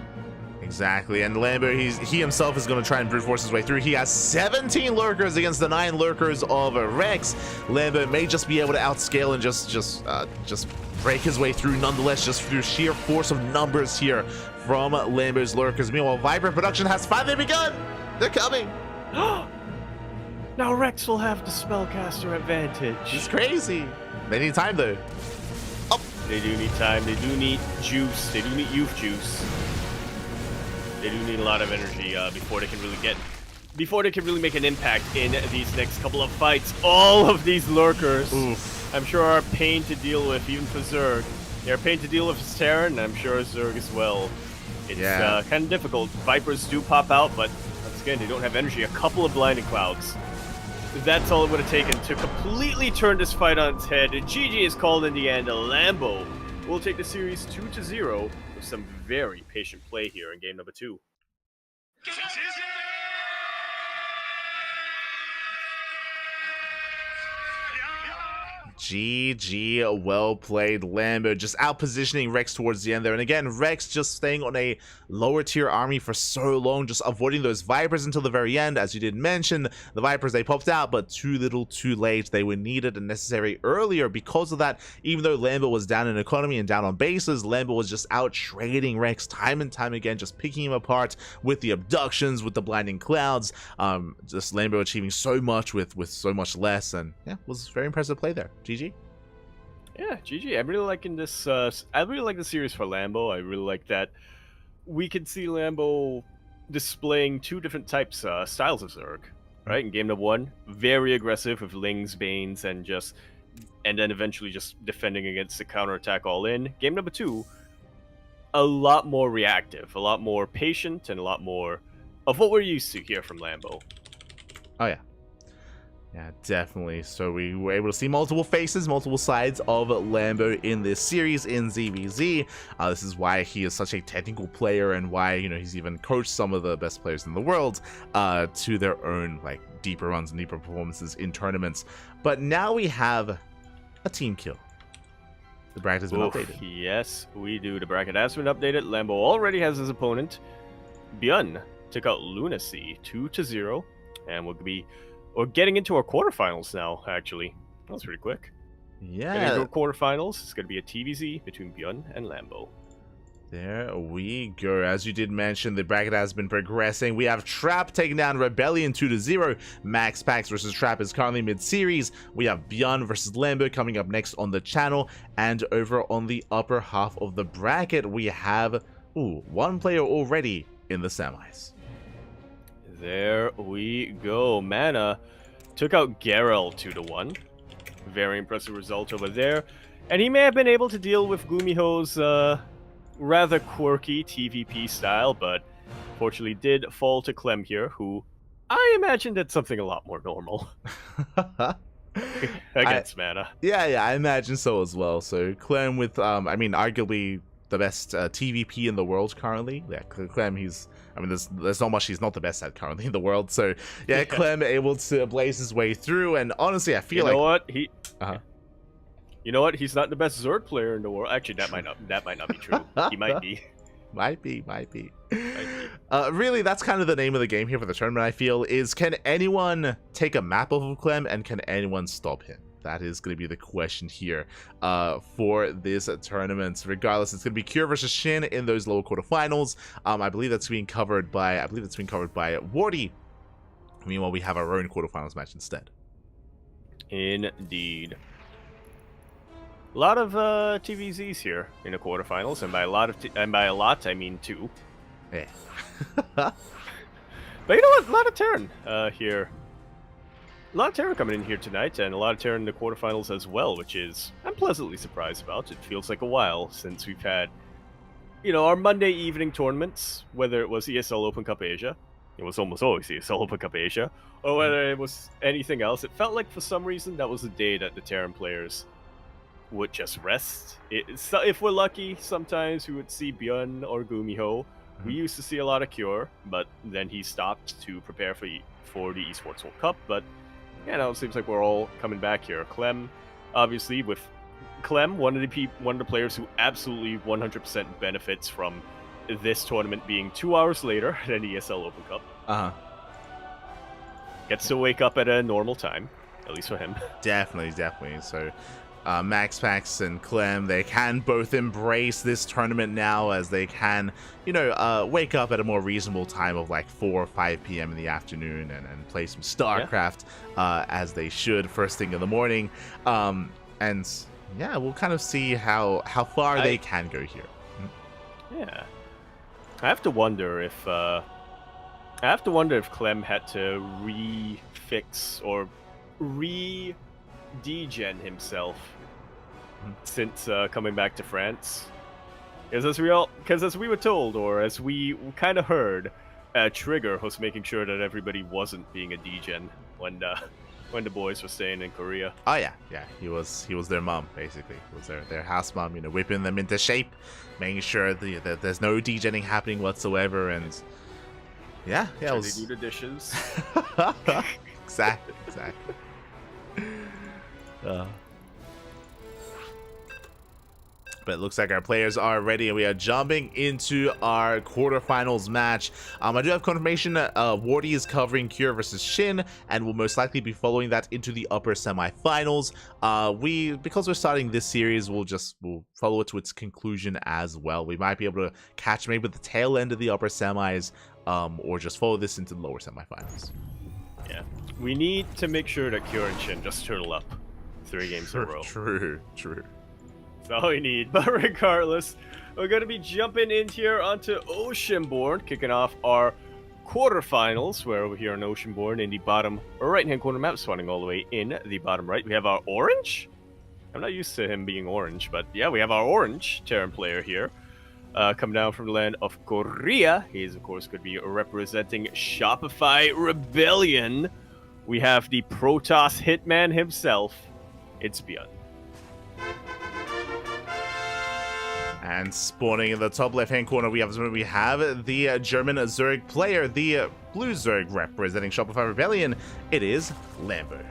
Exactly, and Lambo, he himself is going to try and brute force his way through. He has 17 lurkers against the 9 lurkers of Rex. Lambo may just be able to outscale and just break his way through nonetheless, just through sheer force of numbers here from Lambo's lurkers. Meanwhile, Viper production has finally begun. They're coming. Now Rex will have the spellcaster advantage. It's crazy. They need time though. Oh. They do need time. They do need juice. They do need youth juice. They do need a lot of energy before they can really make an impact in these next couple of fights. All of these lurkers, I'm sure, are a pain to deal with, even for Zerg. They're a pain to deal with as Terran, and I'm sure Zerg as well. It's kind of difficult. Vipers do pop out, but once again, they don't have energy. A couple of Blinding Clouds. That's all it would have taken to completely turn this fight on its head. GG is called in the end. Lambo will take the series 2-0 with some very patient play here in game number 2. GG, well played, Lambo. Just out-positioning Rex towards the end there. And again, Rex just staying on a lower-tier army for so long, just avoiding those Vipers until the very end. As you did mention, the Vipers, they popped out, but too little, too late. They were needed and necessary earlier. Because of that, even though Lambo was down in economy and down on bases, Lambo was just out-trading Rex time and time again, just picking him apart with the abductions, with the Blinding Clouds. Just Lambo achieving so much with so much less. And yeah, was very impressive play there. GG. Yeah, GG. I'm really liking this. I really like the series for Lambo. I really like that we can see Lambo displaying 2 different types, styles of Zerg. Right, in game number 1, very aggressive with Lings, Banes, and then eventually just defending against the counterattack all in. Game number 2, a lot more reactive, a lot more patient, and a lot more of what we're used to here from Lambo. Oh yeah. Yeah, definitely. So we were able to see multiple faces, multiple sides of Lambo in this series in ZVZ. This is why he is such a technical player, and why, you know, he's even coached some of the best players in the world to their own like deeper runs and deeper performances in tournaments. But now we have a team kill. The bracket has been updated. Yes, we do. The bracket has been updated. Lambo already has his opponent. Byun took out Lunacy 2-0, and we're getting into our quarterfinals now, actually. That was pretty quick. Yeah. Getting into our quarterfinals. It's going to be a TVZ between Byun and Lambo. There we go. As you did mention, the bracket has been progressing. We have Trap taking down Rebellion 2-0. Max Pax versus Trap is currently mid-series. We have Byun versus Lambo coming up next on the channel. And over on the upper half of the bracket, we have 1 player already in the semis. There we go. Mana took out Geralt 2-1. Very impressive result over there. And he may have been able to deal with Gumiho's rather quirky TVP style, but fortunately did fall to Clem here, who I imagine did something a lot more normal. Against mana. Yeah, I imagine so as well. So Clem with, I mean, arguably the best TVP in the world currently. Yeah, Clem, there's not much he's not the best at currently in the world. So yeah, Clem able to blaze his way through, and honestly, I feel like... You know what? Uh-huh. You know what? He's not the best Zord player in the world. Actually, that might not be true. He might be. Might be. Really, that's kind of the name of the game here for the tournament, I feel, is can anyone take a map off of Clem, and can anyone stop him? That is going to be the question here for this tournament. Regardless, it's going to be Cure versus Shin in those lower quarterfinals. I believe that's being covered by Wardy. Meanwhile, we have our own quarterfinals match instead. Indeed. A lot of TVZs here in the quarterfinals, and by a lot, I mean 2. Yeah. But you know what? A lot of Terran here. A lot of Terran coming in here tonight, and a lot of Terran in the quarterfinals as well, which is I'm pleasantly surprised about. It feels like a while since we've had, our Monday evening tournaments, whether it was ESL Open Cup Asia, it was almost always ESL Open Cup Asia, or whether it was anything else. It felt like for some reason that was the day that the Terran players would just rest. If we're lucky, sometimes we would see Björn or Gumiho. We used to see a lot of Cure, but then he stopped to prepare for the Esports World Cup. But now it seems like we're all coming back here. Clem, obviously, with Clem, one of the players who absolutely 100% benefits from this tournament being 2 hours later than the ESL Open Cup. Gets to wake up at a normal time, at least for him. Definitely. So Max Pax and Clem, they can both embrace this tournament now, as they can, wake up at a more reasonable time of like 4 or 5 p.m. in the afternoon and play some StarCraft as they should first thing in the morning. And yeah, we'll kind of see how far they can go here. Yeah. I have to wonder if Clem had to refix or degen himself since coming back to France, because as we were told, or as we kind of heard, Trigger was making sure that everybody wasn't being a degen when the boys were staying in Korea. Oh yeah, he was their mom, basically. He was their house mom, whipping them into shape, making sure that there's no degening happening whatsoever, and yeah, they do the dishes. Exactly. But it looks like our players are ready, and we are jumping into our quarterfinals match. I do have confirmation that Wardy is covering Cure versus Shin, and will most likely be following that into the upper semifinals. Because we're starting this series, we'll follow it to its conclusion as well. We might be able to catch maybe the tail end of the upper semis, or just follow this into the lower semifinals. Yeah, we need to make sure that Cure and Shin just turtle up 3 games in a row. True. That's all we need. But regardless, we're going to be jumping in here onto Oceanborn, kicking off our quarterfinals, where over here on Oceanborn in the bottom right-hand corner map, spawning all the way in the bottom right, we have our orange. I'm not used to him being orange, but yeah, we have our orange Terran player here. Coming down from the land of Korea. He's, of course, going to be representing Shopify Rebellion. We have the Protoss Hitman himself. It's Björn. And spawning in the top left-hand corner, we have the German Zerg player, the blue Zerg representing Shopify Rebellion. It is Lambo.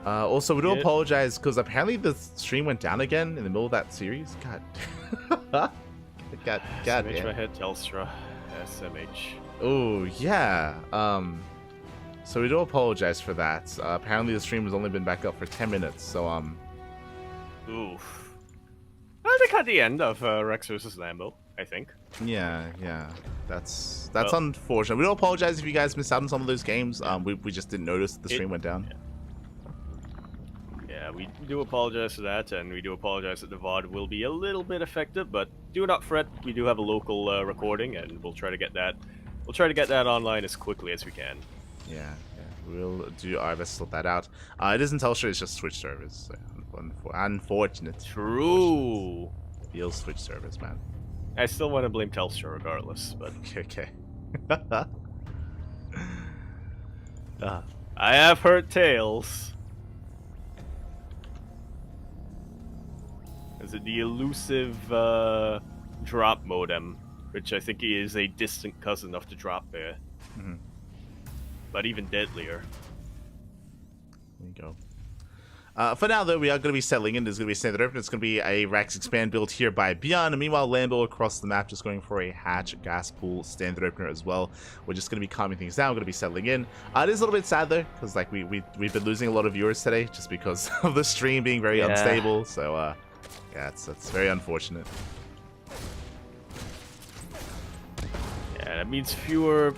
Also, we do apologize because apparently the stream went down again in the middle of that series. God. God. SMH my head, Telstra. SMH. Oh, yeah. So we do apologize for that. Apparently the stream has only been back up for 10 minutes, so, Oof. I think at the end of Rex vs. Lambo, I think. Yeah. That's unfortunate. We do apologize if you guys missed out on some of those games. We just didn't notice the stream went down. Yeah, we do apologize for that, and we do apologize that the VOD will be a little bit affected, but do not fret. We do have a local recording, and we'll try to get that. We'll try to get that online as quickly as we can. Yeah. We'll do our best to sort that out. It isn't Telstra, it's just Twitch servers. So unfortunate. True. Feels Twitch servers, man. I still want to blame Telstra regardless, but okay. I have heard tales. Is it the elusive drop modem, which I think is a distant cousin of the drop bear, but even deadlier. There you go. For now, though, we are going to be settling in. There's going to be a standard open. It's going to be a Rax expand build here by Beyond. And meanwhile, Lambo across the map just going for a hatch gas pool standard opener as well. We're just going to be calming things down. We're going to be settling in. It is a little bit sad, though, because like we've been losing a lot of viewers today just because of the stream being very unstable. So, yeah, it's very unfortunate. Yeah, that means fewer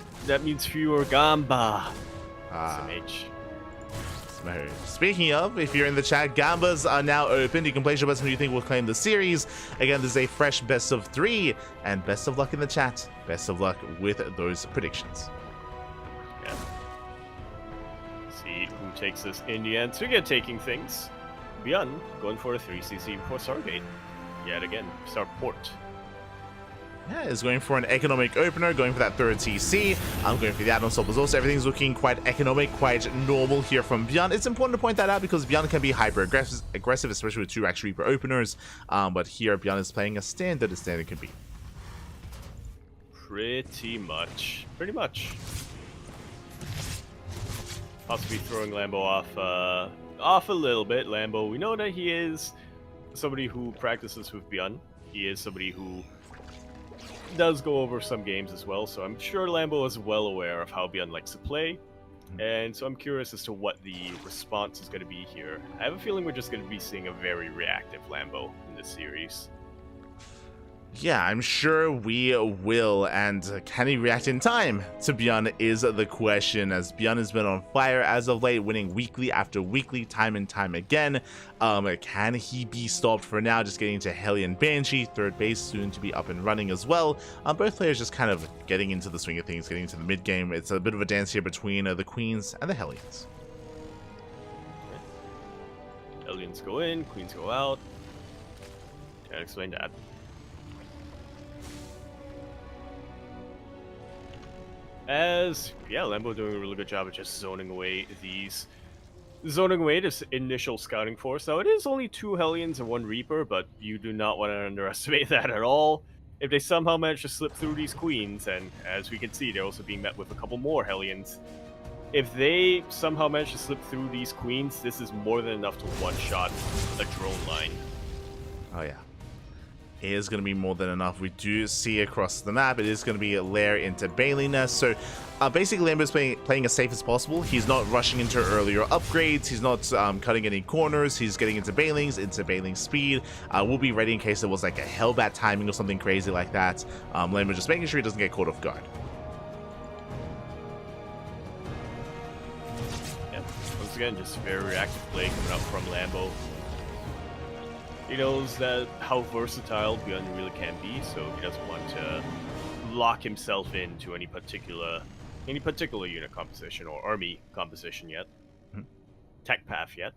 Gamba. SMH. Speaking of, if you're in the chat, Gambas are now open. You can place your bets who you think will claim the series. Again, there's a fresh best of 3, and best of luck in the chat. Best of luck with those predictions. Yeah. See who takes this in the end. So again, taking things. Beyond going for a 3cc before Stargate. Yet again, Starport. Yeah, is going for an economic opener, going for that third TC. I'm going for the add-on swappers also. Everything's looking quite economic, quite normal here from Beyond. It's important to point that out because Beyond can be hyper-aggressive, especially with 2 Rax Reaper openers. But here, Beyond is playing as standard can be. Pretty much. Possibly throwing Lambo off a little bit. Lambo, we know that he is somebody who practices with Beyond. He is somebody who does go over some games as well, so I'm sure Lambo is well aware of how Beyond likes to play, and so I'm curious as to what the response is going to be here. I have a feeling we're just going to be seeing a very reactive Lambo in this series. Yeah, I'm sure we will, and can he react in time to Beyond is the question, as Beyond has been on fire as of late, winning weekly after weekly, time and time again. Can he be stopped for now? Just getting into Hellion Banshee, third base soon to be up and running as well. Both players just kind of getting into the swing of things, getting into the mid game. It's a bit of a dance here between the Queens and the Hellions. Hellions go in, Queens go out. Can't explain that. Lambo doing a really good job of just zoning away this initial scouting force. Now, it is only 2 Hellions and 1 Reaper, but you do not want to underestimate that at all. If they somehow manage to slip through these Queens, and as we can see, they're also being met with a couple more Hellions. If they somehow manage to slip through these Queens, this is more than enough to one-shot a drone line. Oh, yeah. It is going to be more than enough. We do see across the map, it is going to be a lair into Bailey Nest. So basically, Lambo's playing as safe as possible. He's not rushing into earlier upgrades. He's not cutting any corners. He's getting into Bailing speed. We'll be ready in case there was like a Hellbat timing or something crazy like that. Lambo just making sure he doesn't get caught off guard. Yeah, once again, just very reactive play coming up from Lambo. He knows that how versatile Beyond really can be, so he doesn't want to lock himself into any particular unit composition or army composition yet. Tech path yet.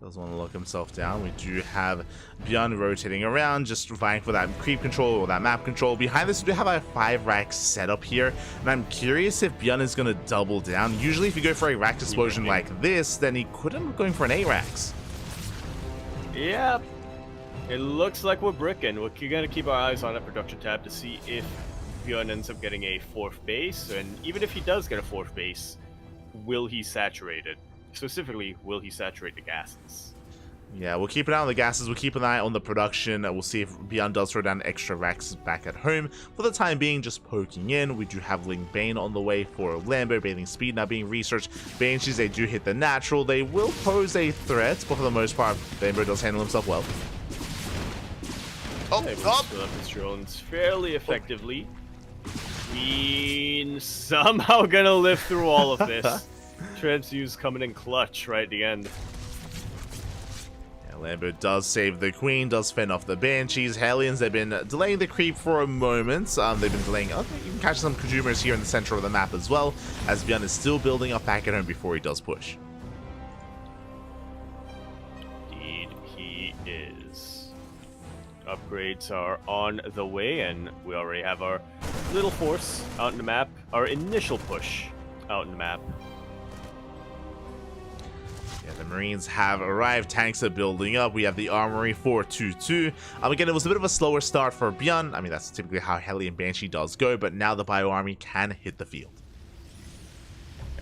Doesn't want to lock himself down. We do have Beyond rotating around, just vying for that creep control or that map control. Behind this, we do have a 5 rack setup here, and I'm curious if Beyond is going to double down. Usually, if you go for a rack explosion like this, then he could end up going for an 8 racks. Yeah, it looks like we're bricking. We're gonna keep our eyes on that production tab to see if Beyond ends up getting a 4th base, and even if he does get a 4th base, will he saturate it? Specifically, will he saturate the gases? Yeah, we'll keep an eye on the gases, we'll keep an eye on the production, we'll see if Beyond does throw down extra racks back at home. For the time being, just poking in. We do have Ling Bane on the way for Lambo, Bathing Speed now being researched. Banshees, they do hit the natural, they will pose a threat, but for the most part, Lambo does handle himself well. Fill up his drones fairly effectively. Queen somehow gonna live through all of this. Transfuse coming in clutch right at the end. Lambo does save the Queen, does fend off the Banshees. Hellions, they've been delaying the creep for a moment. They've been delaying, okay, you can catch some Kajumers here in the center of the map as well, as Beyond is still building up back at home before he does push. Indeed, he is. Upgrades are on the way, and we already have our little force out in the map, our initial push out in the map. Yeah, the Marines have arrived. Tanks are building up. We have the Armory 422. Again, it was a bit of a slower start for Beyond. I mean, that's typically how Heli and Banshee does go, but now the Bio Army can hit the field.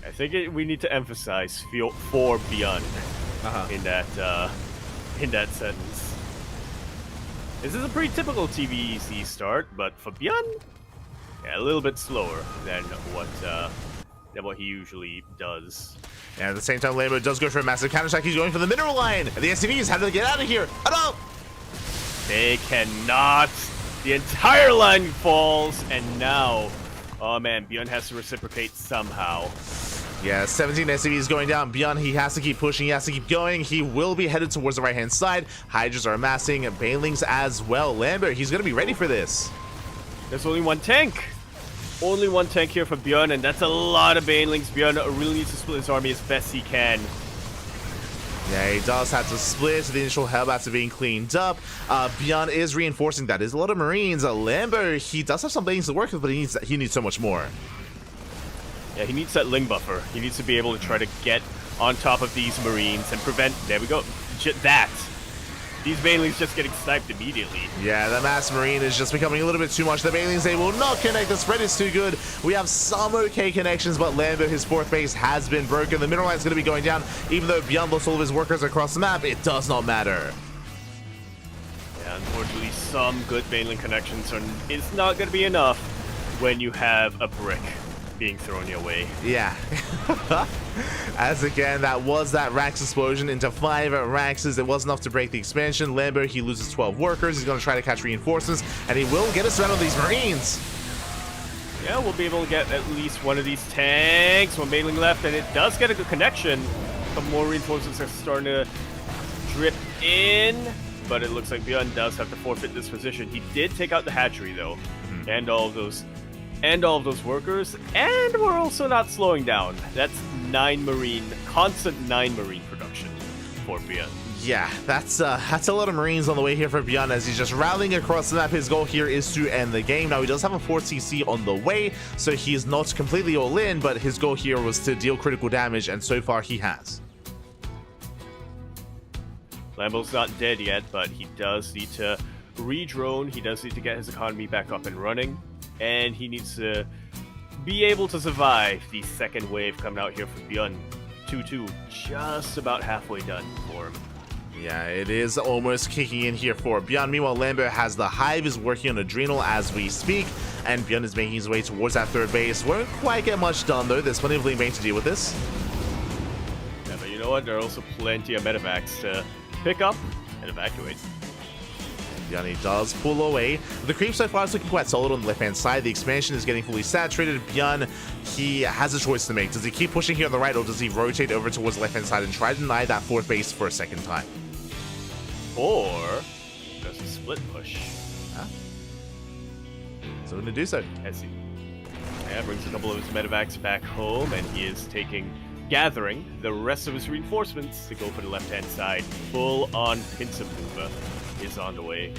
I think we need to emphasize for Beyond in that sentence. This is a pretty typical TVEC start, but for Beyond, yeah, a little bit slower than what he usually does. And at the same time, Lambo does go for a massive counterattack. He's going for the mineral line. And the SCVs have to get out of here. Oh no! They cannot. The entire line falls, and now, oh man, Beyond has to reciprocate somehow. Yeah, 17 SCVs going down. Beyond, he has to keep pushing. He has to keep going. He will be headed towards the right-hand side. Hydras are amassing. Banelings as well. Lambert, he's going to be ready for this. There's only one tank. Only one tank here for Bjorn, and that's a lot of Banelings. Bjorn really needs to split his army as best he can. Yeah, he does have to split. The initial Hellbats are being cleaned up. Bjorn is reinforcing that. There's a lot of Marines. Lambert, he does have some things to work with, but he needs so much more. Yeah, he needs that Ling buffer. He needs to be able to try to get on top of these Marines and prevent... There we go. That. These Banelings just getting sniped immediately. Yeah, the Mass Marine is just becoming a little bit too much. The Banelings, they will not connect. The spread is too good. We have some okay connections, but Lambert, his fourth base has been broken. The mineral line is going to be going down. Even though Beyond lost all of his workers across the map, it does not matter. Yeah, unfortunately, some good Baneling connections it's not going to be enough when you have a brick being thrown your way. Yeah. As again, that was that Rax explosion into 5 Raxes. It was enough to break the expansion. Lambert, he loses 12 workers. He's going to try to catch reinforcements, and he will get us around on these Marines. Yeah, we'll be able to get at least one of these tanks. One Baneling left, and it does get a good connection. Some more reinforcements are starting to drip in, but it looks like Bjorn does have to forfeit this position. He did take out the hatchery, though, and all of those workers, and we're also not slowing down. That's constant 9 Marine production for Beyond. Yeah, that's a lot of Marines on the way here for Beyond as he's just rallying across the map. His goal here is to end the game. Now, he does have a 4CC on the way, so he is not completely all in, but his goal here was to deal critical damage, and so far he has. Lambo's not dead yet, but he does need to re-drone. He does need to get his economy back up and running. And he needs to be able to survive the second wave coming out here from Beyond. 2-2, just about halfway done for him. Yeah, it is almost kicking in here for Beyond. Meanwhile, Lambert has the Hive, is working on Adrenal as we speak, and Beyond is making his way towards that third base. Won't quite get much done, though. There's plenty of Link Bane to deal with this. Yeah, but you know what? There are also plenty of medevacs to pick up and evacuate. Beyond does pull away. The creep so far is looking quite solid on the left-hand side. The expansion is getting fully saturated. Beyond, he has a choice to make. Does he keep pushing here on the right, or does he rotate over towards the left-hand side and try to deny that fourth base for a second time? Or does he split push? Huh? So we're going to do so. As he brings a couple of his medevacs back home, and he is gathering the rest of his reinforcements to go for the left-hand side. Full-on pincer mover is on the way.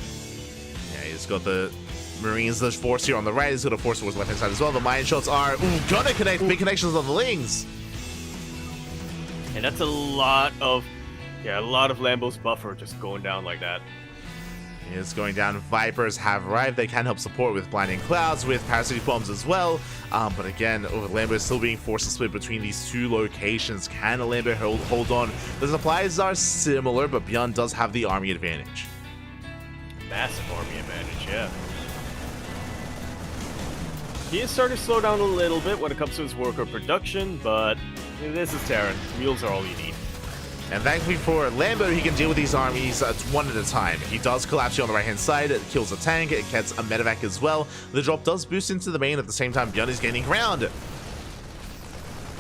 Yeah, he's got the Marines, the force here on the right. He's got a force towards the left-hand side as well. The mine shots are gonna connect. Big connections on the Lings. And that's a lot of Lambo's buffer just going down like that. It's going down. Vipers have arrived. They can help support with Blinding Clouds, with Parasitic Bombs as well. But again, Lambert is still being forced to split between these two locations. Can Lambert hold on? The supplies are similar, but Beyond does have the army advantage. Massive army advantage, yeah. He is starting to slow down a little bit when it comes to his worker production, but this is Terran. Mules are all you need. And thankfully for Lambo, he can deal with these armies one at a time. He does collapse here on the right-hand side, it kills a tank, it gets a medevac as well. The drop does boost into the main at the same time. Beyond is gaining ground.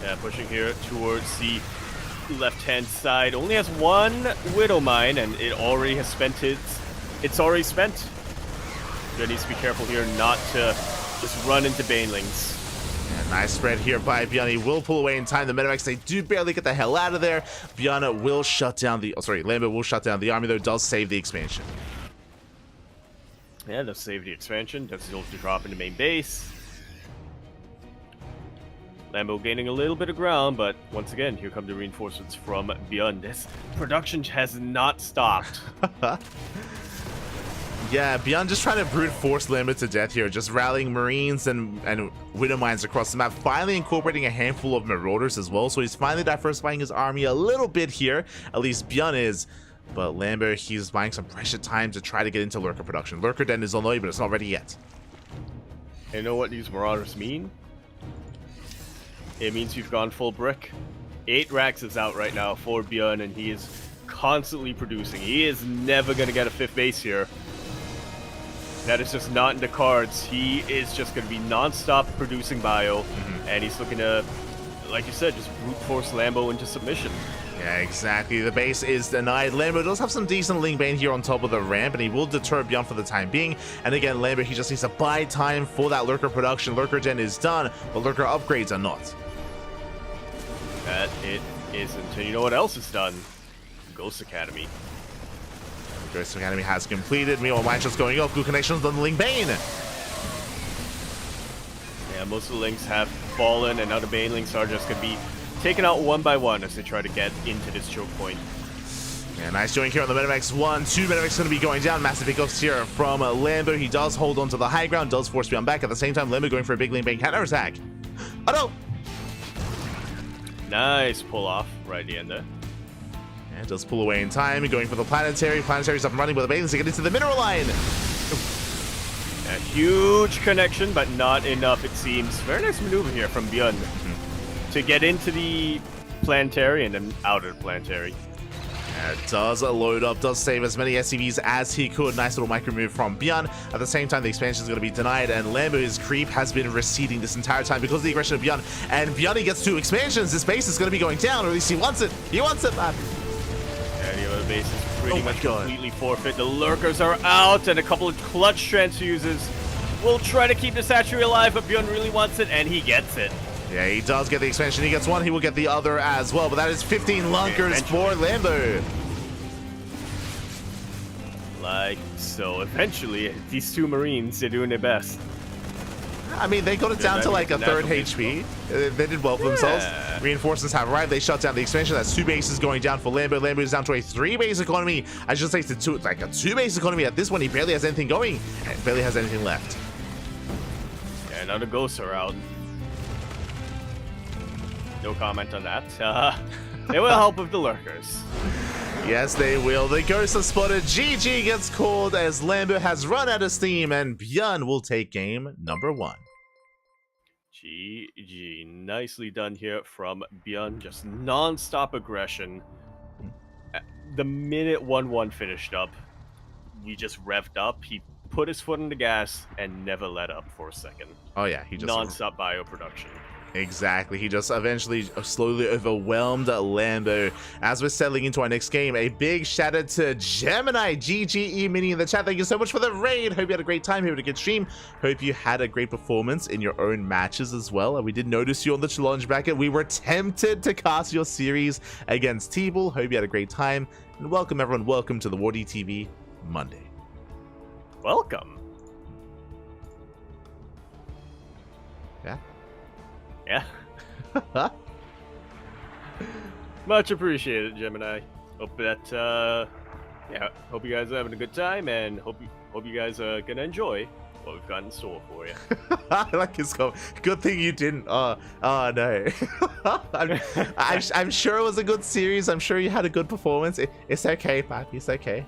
Yeah, pushing here towards the left-hand side. Only has one Widow Mine, and it already has spent it's already spent. Beyond needs to be careful here not to just run into Banelings. Yeah, nice spread here by Beyond. He will pull away in time. The medevacs, they do barely get the hell out of there. Beyond will shut down Lambert will shut down the army, though, does save the expansion. Yeah, does save the expansion. Does still drop into main base. Lambo gaining a little bit of ground, but once again, here come the reinforcements from beyond. This production has not stopped. Yeah, Beyond just trying to brute force Lambo to death here, just rallying Marines and Widow Mines across the map, finally incorporating a handful of Marauders as well, so he's finally diversifying his army a little bit here, at least Beyond is. But Lambert, he's buying some precious time to try to get into Lurker production. Lurker Den is on the way, but it's not ready yet. You know what these Marauders mean? It means you've gone full brick. 8 racks is out right now for Björn, and he is constantly producing. He is never going to get a 5th base here. That is just not in the cards. He is just going to be non-stop producing bio, and he's looking to, like you said, just brute force Lambo into submission. Yeah, exactly. The base is denied. Lambo does have some decent Ling Bane here on top of the ramp, and he will deter Beyond for the time being. And again, Lambo, he just needs to buy time for that Lurker production. Lurker Gen is done, but Lurker upgrades are not. That it isn't. And you know what else is done? Ghost Academy. Ghost Academy has completed. Meanwhile, mine just going off. Good connections on the Ling Bane. Yeah, most of the Lings have fallen, and now the Banelings are just going to be taken out one by one as they try to get into this choke point. Yeah, nice join here on the Medivacs. 1, 2 Medivacs going to be going down. Massive pickups here from Lambo. He does hold on to the high ground, does force Beyond back. At the same time, Lambo going for a big Ling Bane counter attack. Oh no! Nice pull off right at the end there. Yeah, does pull away in time. Going for the Planetary. Planetary's up and running, but the Banelings to get into the mineral line. A huge connection, but not enough, it seems. Very nice maneuver here from Björn to get into the Planetary and then out of the Planetary. It does load up, does save as many SCVs as he could. Nice little micro move from Björn. At the same time, the expansion is going to be denied, and Lambo's creep has been receding this entire time because of the aggression of Björn. And Björn gets 2 expansions. This base is going to be going down, or at least he wants it. He wants it, man. And the other base is pretty much completely forfeit. The Lurkers are out, and a couple of clutch transfuses will try to keep the Satchery alive, but Björn really wants it, and he gets it. Yeah, he does get the expansion. He gets 1, he will get the other as well. But that is 15 lunkers for Lambo. Like so. Eventually, these 2 Marines, they're doing their best. I mean, they got it down to like a 3rd HP. They did well for themselves. Reinforcements have arrived. They shut down the expansion. That's 2 bases going down for Lambo. Lambo is down to a 3 base economy. I should say it's like a 2 base economy at this one. He barely has anything going and barely has anything left. Yeah, now the ghosts are out. No comment on that. They will help with the Lurkers. Yes, they will. The ghosts are spotted. GG gets called as Lambo has run out of steam, and Björn will take game number 1. GG. Nicely done here from Björn. Just non-stop aggression. The minute 1-1 finished up, we just revved up. He put his foot on the gas and never let up for a second. Oh yeah, he just non-stop bio production. Exactly. He just eventually slowly overwhelmed Lambo. As we're settling into our next game, a big shout out to Gemini GGE Mini in the chat. Thank you so much for the raid. Hope you had a great time. Hope you had a good stream. Hope you had a great performance in your own matches as well. And we did notice you on the challenge bracket. We were tempted to cast your series against T-Bull. Hope you had a great time. And welcome everyone. Welcome to the WardiTV Monday. Welcome. Yeah. Yeah. Much appreciated, Gemini. Hope that, yeah, hope you guys are having a good time, and hope you guys are gonna enjoy what we've got in store for you. I like his comment. Good thing you didn't. Oh no. I'm sure it was a good series. I'm sure you had a good performance. It's okay, Pat. It's okay.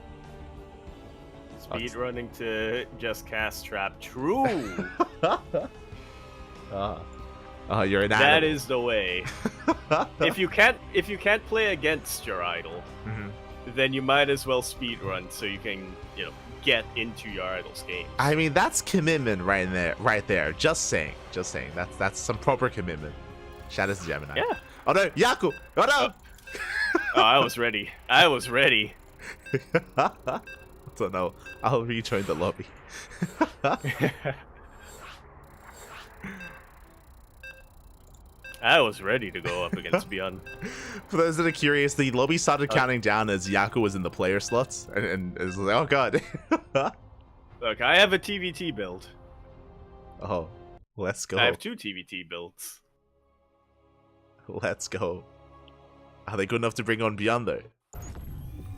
Speed running to just cast trap. True. You're an that is the way. if you can't play against your idol, then you might as well speed run so you can, get into your idol's game. I mean, that's commitment right there. Just saying. That's some proper commitment. Shout out to Gemini. Yeah. Oh no, Yaku. Oh no. Oh, I was ready. So no, I'll rejoin the lobby. I was ready to go up against Beyond. For those that are curious, the lobby started counting down as Yaku was in the player slots, and it was like, oh god. Look, I have a TVT build. Oh, let's go. I have 2 TVT builds. Let's go. Are they good enough to bring on Beyond though?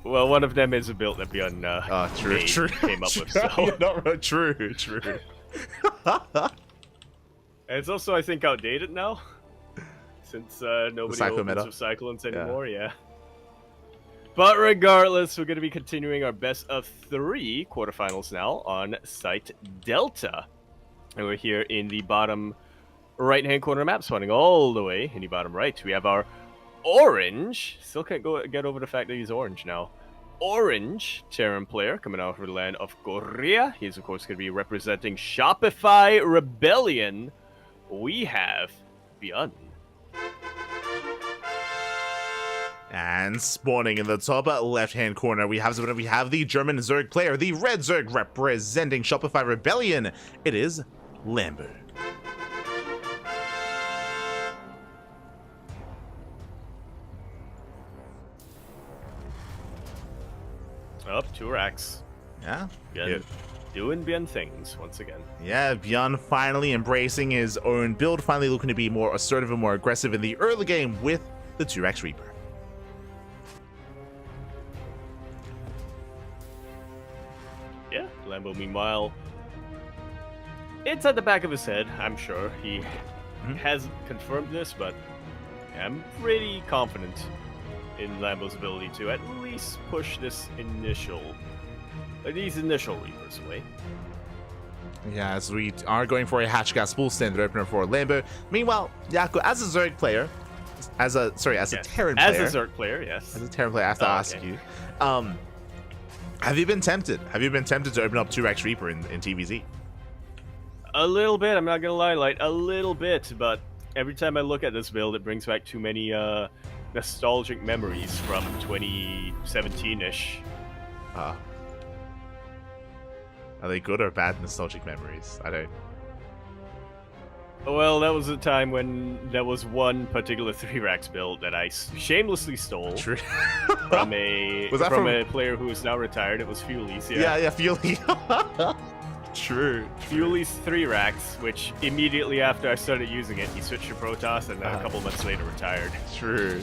Well, one of them is a build that Beyond true. came up with. True. So. You're not right. True. And it's also, I think, outdated now. Since nobody opens with Cyclones anymore, yeah. But regardless, we're going to be continuing our best of 3 quarterfinals now on Site Delta. And we're here in the bottom right-hand corner map, spawning all the way in the bottom right. We have our orange. Still can't get over the fact that he's orange now. Orange Terran player coming out of the land of Korea. He's, of course, going to be representing Shopify Rebellion. We have Beyond. And spawning in the top left-hand corner, we have the German Zerg player, the Red Zerg representing Shopify Rebellion. It is Lambo. Up 2 racks. Yeah. Doing Beyond things once again. Yeah, Beyond finally embracing his own build, finally looking to be more assertive and more aggressive in the early game with the 2x Reaper. Yeah, Lambo, meanwhile, it's at the back of his head, I'm sure. He hasn't confirmed this, but I'm pretty confident in Lambo's ability to at least push these initial Reapers away. Yeah, as we are going for a hatch gas full standard opener for Lambo. Meanwhile, Yako, as a Zerg player, as a Terran player. As a Zerg player, yes. As a Terran player, I have to ask you. Have you been tempted? Have you been tempted to open up 2x Reaper in TVZ? A little bit, I'm not gonna lie, like a little bit, but every time I look at this build, it brings back too many nostalgic memories from 2017-ish. Are they good or bad nostalgic memories? I don't. Well, that was a time when there was one particular 3-racks build that I shamelessly stole from a player who is now retired. It was Fuely's, yeah. Yeah, Fuely. True. Fuely's 3-racks, which immediately after I started using it, he switched to Protoss and then a couple months later retired. True.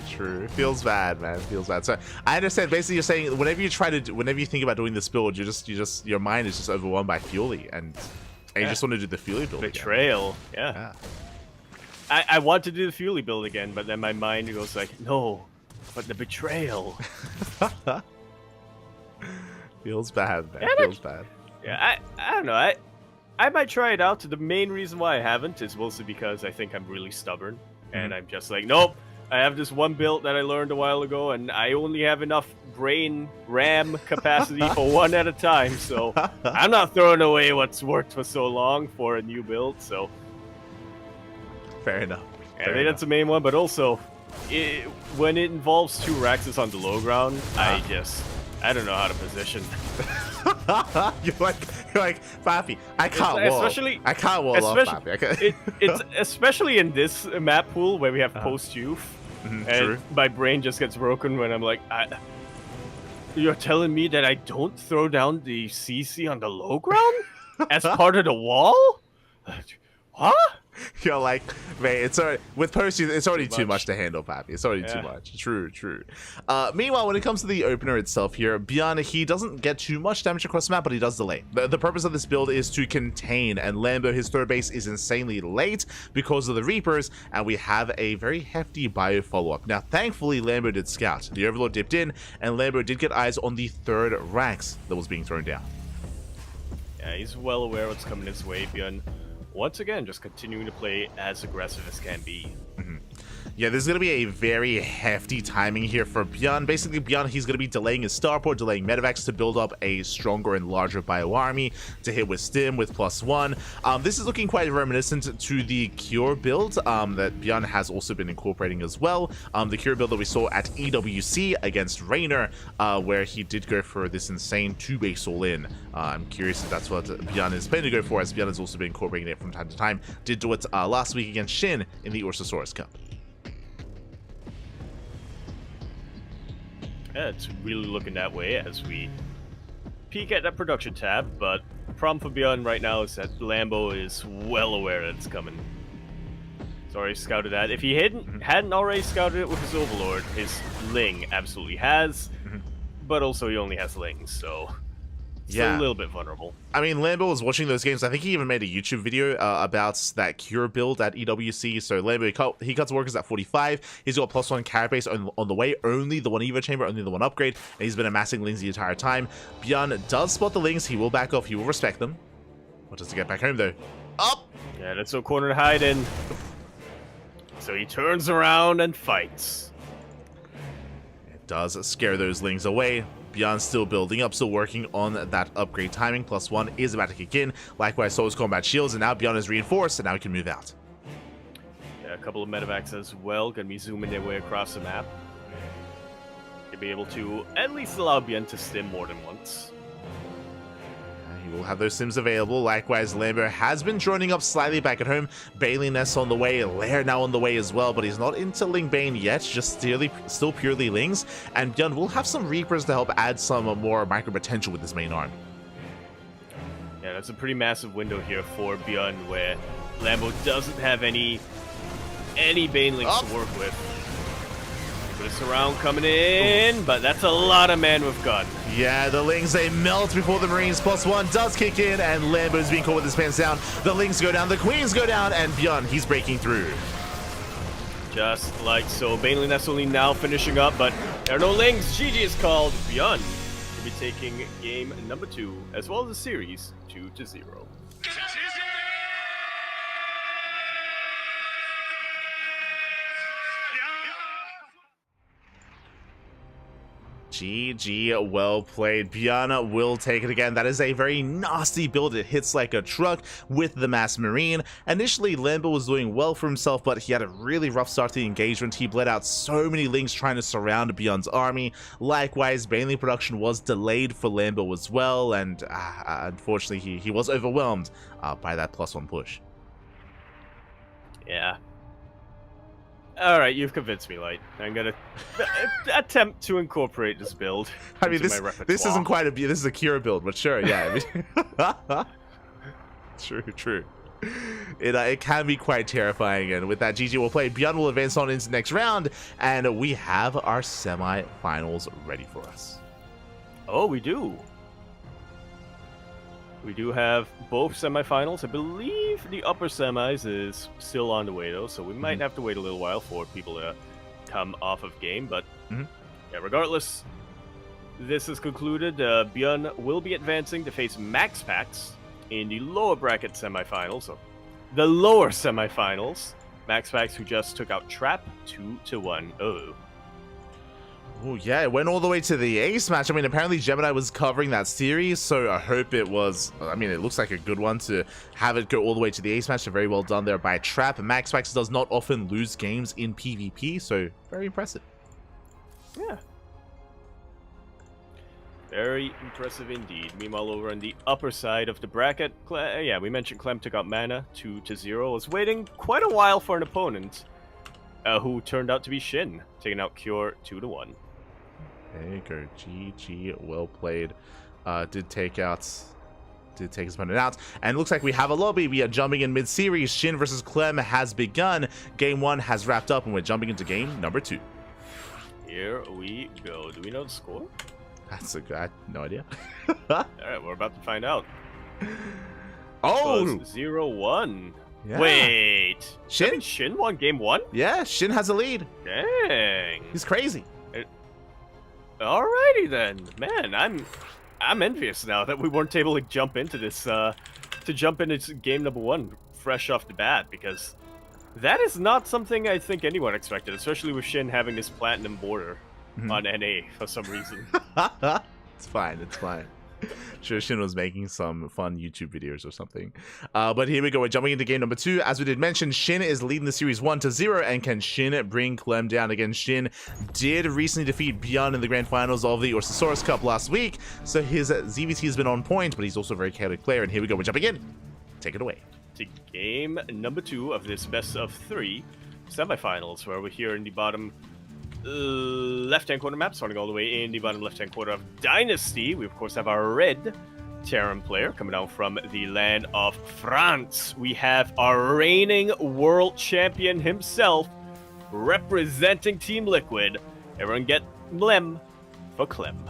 Feels bad, man. Feels bad. So I understand. Basically, you're saying whenever you think about doing this build, your mind is just overwhelmed by Fuely and you just want to do the Fuely build Betrayal, again. Yeah. I want to do the Fuely build again, but then my mind goes like, no, but the betrayal. Feels bad, man. Feels bad. Yeah, I don't know. I might try it out. The main reason why I haven't is mostly because I think I'm really stubborn. And I'm just like, nope, I have this one build that I learned a while ago, and I only have enough brain RAM capacity for one at a time, so I'm not throwing away what's worked for so long for a new build, so... Fair enough. I think that's the main one, but also, when it involves 2 racks on the low ground, I don't know how to position. you're like, Papi, I can't wall. I can't wall off, Papi. It's especially in this map pool where we have post-youth, and my brain just gets broken when I'm like, you're telling me that I don't throw down the CC on the low ground as part of the wall? Huh? You're like, mate, it's already, with post-youth, it's already too much to handle, Pappy. It's already too much. True. Meanwhile, when it comes to the opener itself here, Beyond, he doesn't get too much damage across the map, but he does delay. The purpose of this build is to contain, and Lambo, his third base, is insanely late because of the Reapers, and we have a very hefty bio follow-up. Now, thankfully, Lambo did scout. The Overlord dipped in, and Lambo did get eyes on the 3rd racks that was being thrown down. Yeah, he's well aware what's coming his way, Beyond. Once again, just continuing to play as aggressive as can be. Yeah, there's going to be a very hefty timing here for Beyond. Basically, Beyond, he's going to be delaying his starport, delaying medevacs to build up a stronger and larger bio army to hit with Stim with +1. This is looking quite reminiscent to the Cure build that Beyond has also been incorporating as well. The Cure build that we saw at EWC against Raynor, where he did go for this insane 2-base all-in. I'm curious if that's what Beyond is planning to go for, as Beyond has also been incorporating it from time to time. Did do it last week against Shin in the Ursasaurus Cup. Yeah, it's really looking that way as we peek at that production tab, but the problem for Beyond right now is that Lambo is well aware that it's coming. Sorry, scouted that. If he hadn't already scouted it with his Overlord, his Ling absolutely has, but also he only has Lings, so it's a little bit vulnerable. I mean, Lambo was watching those games. I think he even made a YouTube video about that Cure build at EWC. So Lambo, he cuts workers at 45. He's got +1 carapace on the way. Only the 1 Evo chamber, only the 1 upgrade. And he's been amassing Lings the entire time. Bjorn does spot the Lings. He will back off. He will respect them. What does he get back home, though? Up! Yeah, that's no corner to hide in. So he turns around and fights. It does scare those Lings away. Bjorn's still building up, still working on that upgrade timing. +1 is about to kick in. Likewise, so is combat shields, and now Bjorn is reinforced, and now he can move out. Yeah, a couple of medevacs as well, gonna be zooming their way across the map. To be able to at least allow Bjorn to stim more than once. He will have those sims available. Likewise, Lambert has been joining up slightly back at home. Bailey Ness on the way, Lair now on the way as well, but he's not into Ling Bane yet, just still purely Lings. And Bjorn will have some Reapers to help add some more micro potential with his main arm. Yeah, that's a pretty massive window here for Bjorn, where Lambo doesn't have any Banelings to work with. This round coming in, but that's a lot of man with gun. Yeah, the Lings, they melt before the Marines. +1 does kick in, and Lambo's being caught with his pants down. The Lings go down, the Queens go down, and Bjorn, he's breaking through. Just like so. Baneling that's only now finishing up, but there are no Lings. GG is called. Bjorn will be taking game number 2, as well as the series, 2-0. GG, well played. Bjorn will take it again. That is a very nasty build. It hits like a truck with the Mass Marine. Initially, Lambo was doing well for himself, but he had a really rough start to the engagement. He bled out so many Lings trying to surround Bjorn's army. Likewise, Baneling production was delayed for Lambo as well, and unfortunately, he was overwhelmed by that +1 push. Yeah. Alright, you've convinced me, Light. I'm gonna attempt to incorporate this build. I mean, this isn't quite a build, this is a Cure build, but sure, yeah. I mean, true. It can be quite terrifying, and with that, GG will play. Bjorn will advance on into the next round, and we have our semi-finals ready for us. Oh, we do. We do have both semifinals. I believe the upper semis is still on the way, though, so we might have to wait a little while for people to come off of game. But yeah, regardless, this is concluded. Bjorn will be advancing to face Max Pax in the lower bracket semifinals. So the lower semifinals. Max Pax, who just took out Trap 2-1. Oh, yeah, it went all the way to the ace match. I mean, apparently Gemini was covering that series, so I hope it was... I mean, it looks like a good one to have it go all the way to the ace match. So very well done there by Trap. Max Pax does not often lose games in PvP, so very impressive. Yeah. Very impressive indeed. Meanwhile, over on the upper side of the bracket, yeah, we mentioned Clem took out Mana 2-0. Was waiting quite a while for an opponent who turned out to be Shin, taking out Cure 2-1. There you go. GG, well played. Did take his opponent out. And it looks like we have a lobby. We are jumping in mid-series. Shin versus Clem has begun. Game 1 has wrapped up, and we're jumping into game number 2. Here we go. Do we know the score? That's a good... no idea. Alright, we're about to find out. Oh! 0-1. Yeah. Wait. Shin? Shin won game 1? Yeah, Shin has a lead. Dang. He's crazy. Alrighty then. Man, I'm envious now that we weren't able to jump into this, to jump into game number 1 fresh off the bat, because that is not something I think anyone expected, especially with Shin having this platinum border on NA for some reason. It's fine, it's fine. Sure, Shin was making some fun YouTube videos or something. But here we go, we're jumping into game number 2. As we did mention, Shin is leading the series 1-0, and can Shin bring Clem down again? Shin did recently defeat Bjorn in the grand finals of the Orsasaurus Cup last week, so his ZVT has been on point, but he's also a very chaotic player, and here we go, we're jumping in. Take it away. To game number 2 of this best of 3 semifinals, where we're here in the bottom left-hand corner map, starting all the way in the bottom left-hand corner of Dynasty. We, of course, have our red Terran player coming out from the land of France. We have our reigning world champion himself representing Team Liquid. Everyone get Mlem for Clem.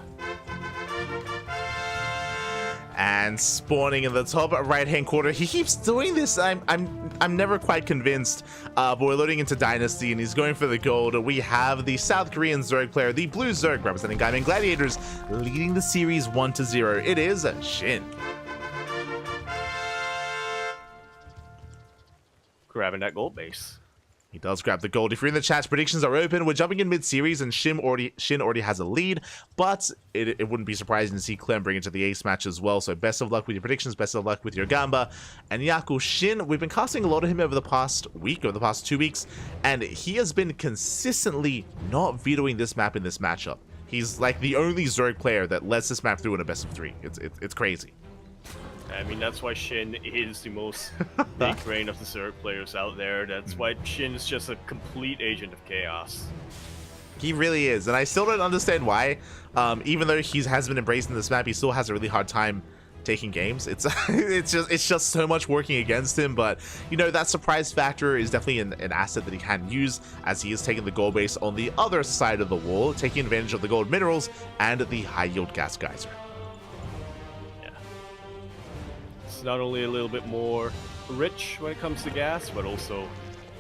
And spawning in the top right-hand corner, he keeps doing this. I'm never quite convinced. But we're loading into Dynasty, and he's going for the gold. We have the South Korean Zerg player, the Blue Zerg, representing Gaiman Gladiators, leading the series 1-0. It is Shin. Grabbing that gold base. He does grab the gold. If you're in the chat, predictions are open. We're jumping in mid-series, and Shin already has a lead, but it wouldn't be surprising to see Clem bring it to the ace match as well. So best of luck with your predictions, best of luck with your gamba. And Yaku Shin, we've been casting a lot of him over the past week, over the past 2 weeks, and he has been consistently not vetoing this map in this matchup. He's like the only Zerg player that lets this map through in a best of 3. It's crazy. I mean, that's why Shin is the most big brain of the Zerg players out there. That's why Shin is just a complete agent of chaos. He really is, and I still don't understand why. Even though he has been embracing this map, he still has a really hard time taking games. It's just so much working against him. But you know, that surprise factor is definitely an asset that he can use, as he is taking the gold base on the other side of the wall, taking advantage of the gold minerals and the high yield gas geyser. It's not only a little bit more rich when it comes to gas, but also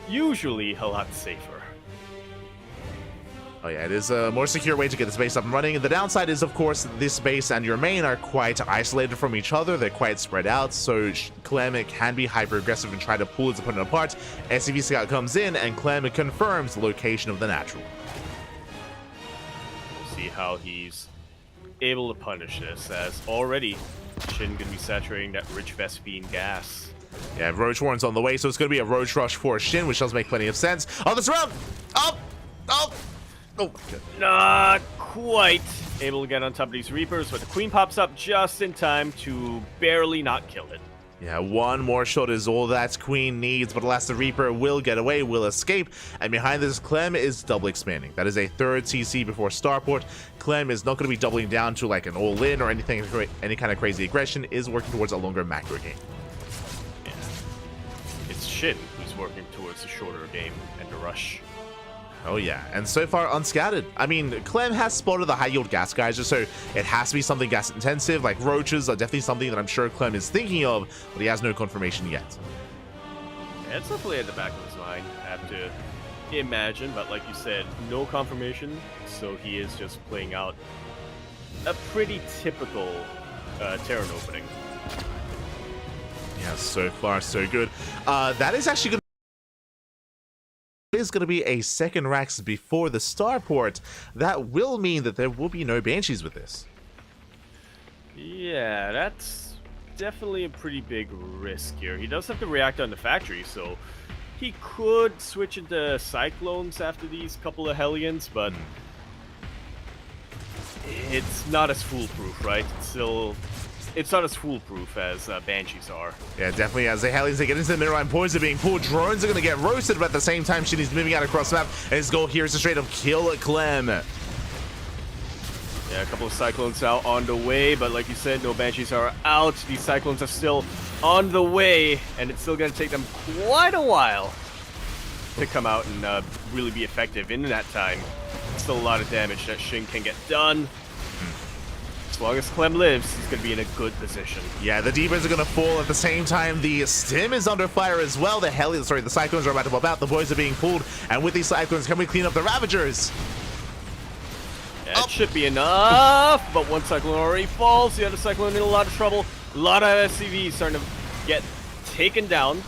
usually a lot safer. Oh yeah, it is a more secure way to get this base up and running. The downside is, of course, this base and your main are quite isolated from each other. They're quite spread out, so Clem can be hyper-aggressive and try to pull his opponent apart. SCV Scout comes in, and Clem confirms the location of the natural. We'll see how he's able to punish this, as already Shin gonna be saturating that rich Vespine gas. Yeah, Roach Warren's on the way, so it's gonna be a Roach Rush for Shin, which does make plenty of sense. Oh, this round! Oh! Oh! Oh, good. Not quite able to get on top of these Reapers, but the Queen pops up just in time to barely not kill it. Yeah, one more shot is all that Queen needs, but alas, the Reaper will get away, will escape, and behind this, Clem is double expanding. That is a third CC before Starport. Clem is not going to be doubling down to like an all-in or anything, any kind of crazy aggression, is working towards a longer macro game. Yeah. It's Shin who's working towards a shorter game and a rush. Oh yeah, and so far unscattered. I mean, Clem has spotted the high yield gas geyser, so it has to be something gas intensive. Like roaches are definitely something that I'm sure Clem is thinking of, but he has no confirmation yet. Yeah, it's definitely at the back of his mind, I have to imagine, but like you said, no confirmation, so he is just playing out a pretty typical Terran opening. Yeah, so far so good. That is actually going to be a second Rax before the Starport. That will mean that there will be no Banshees with this. Yeah, that's definitely a pretty big risk here. He does have to react on the factory, so he could switch into Cyclones after these couple of Hellions, but it's not as foolproof, right? It's not as foolproof as Banshees are. Yeah, definitely. As the Hellions, they get into the middle line, points are being pulled, drones are going to get roasted, but at the same time, Shinny's moving out across the map, and his goal here is to straight up kill Clem. Yeah, a couple of Cyclones now on the way, but like you said, no Banshees are out. These Cyclones are still on the way, and it's still going to take them quite a while to come out and really be effective in that time. Still a lot of damage that Shin can get done. As long as Clem lives, he's going to be in a good position. Yeah, the Demons are going to fall at the same time. The Stim is under fire as well. The Cyclones are about to pop out. The boys are being pulled. And with these Cyclones, can we clean up the Ravagers? Yeah, it should be enough. But one Cyclone already falls. The other Cyclone in a lot of trouble. A lot of SCVs starting to get taken down.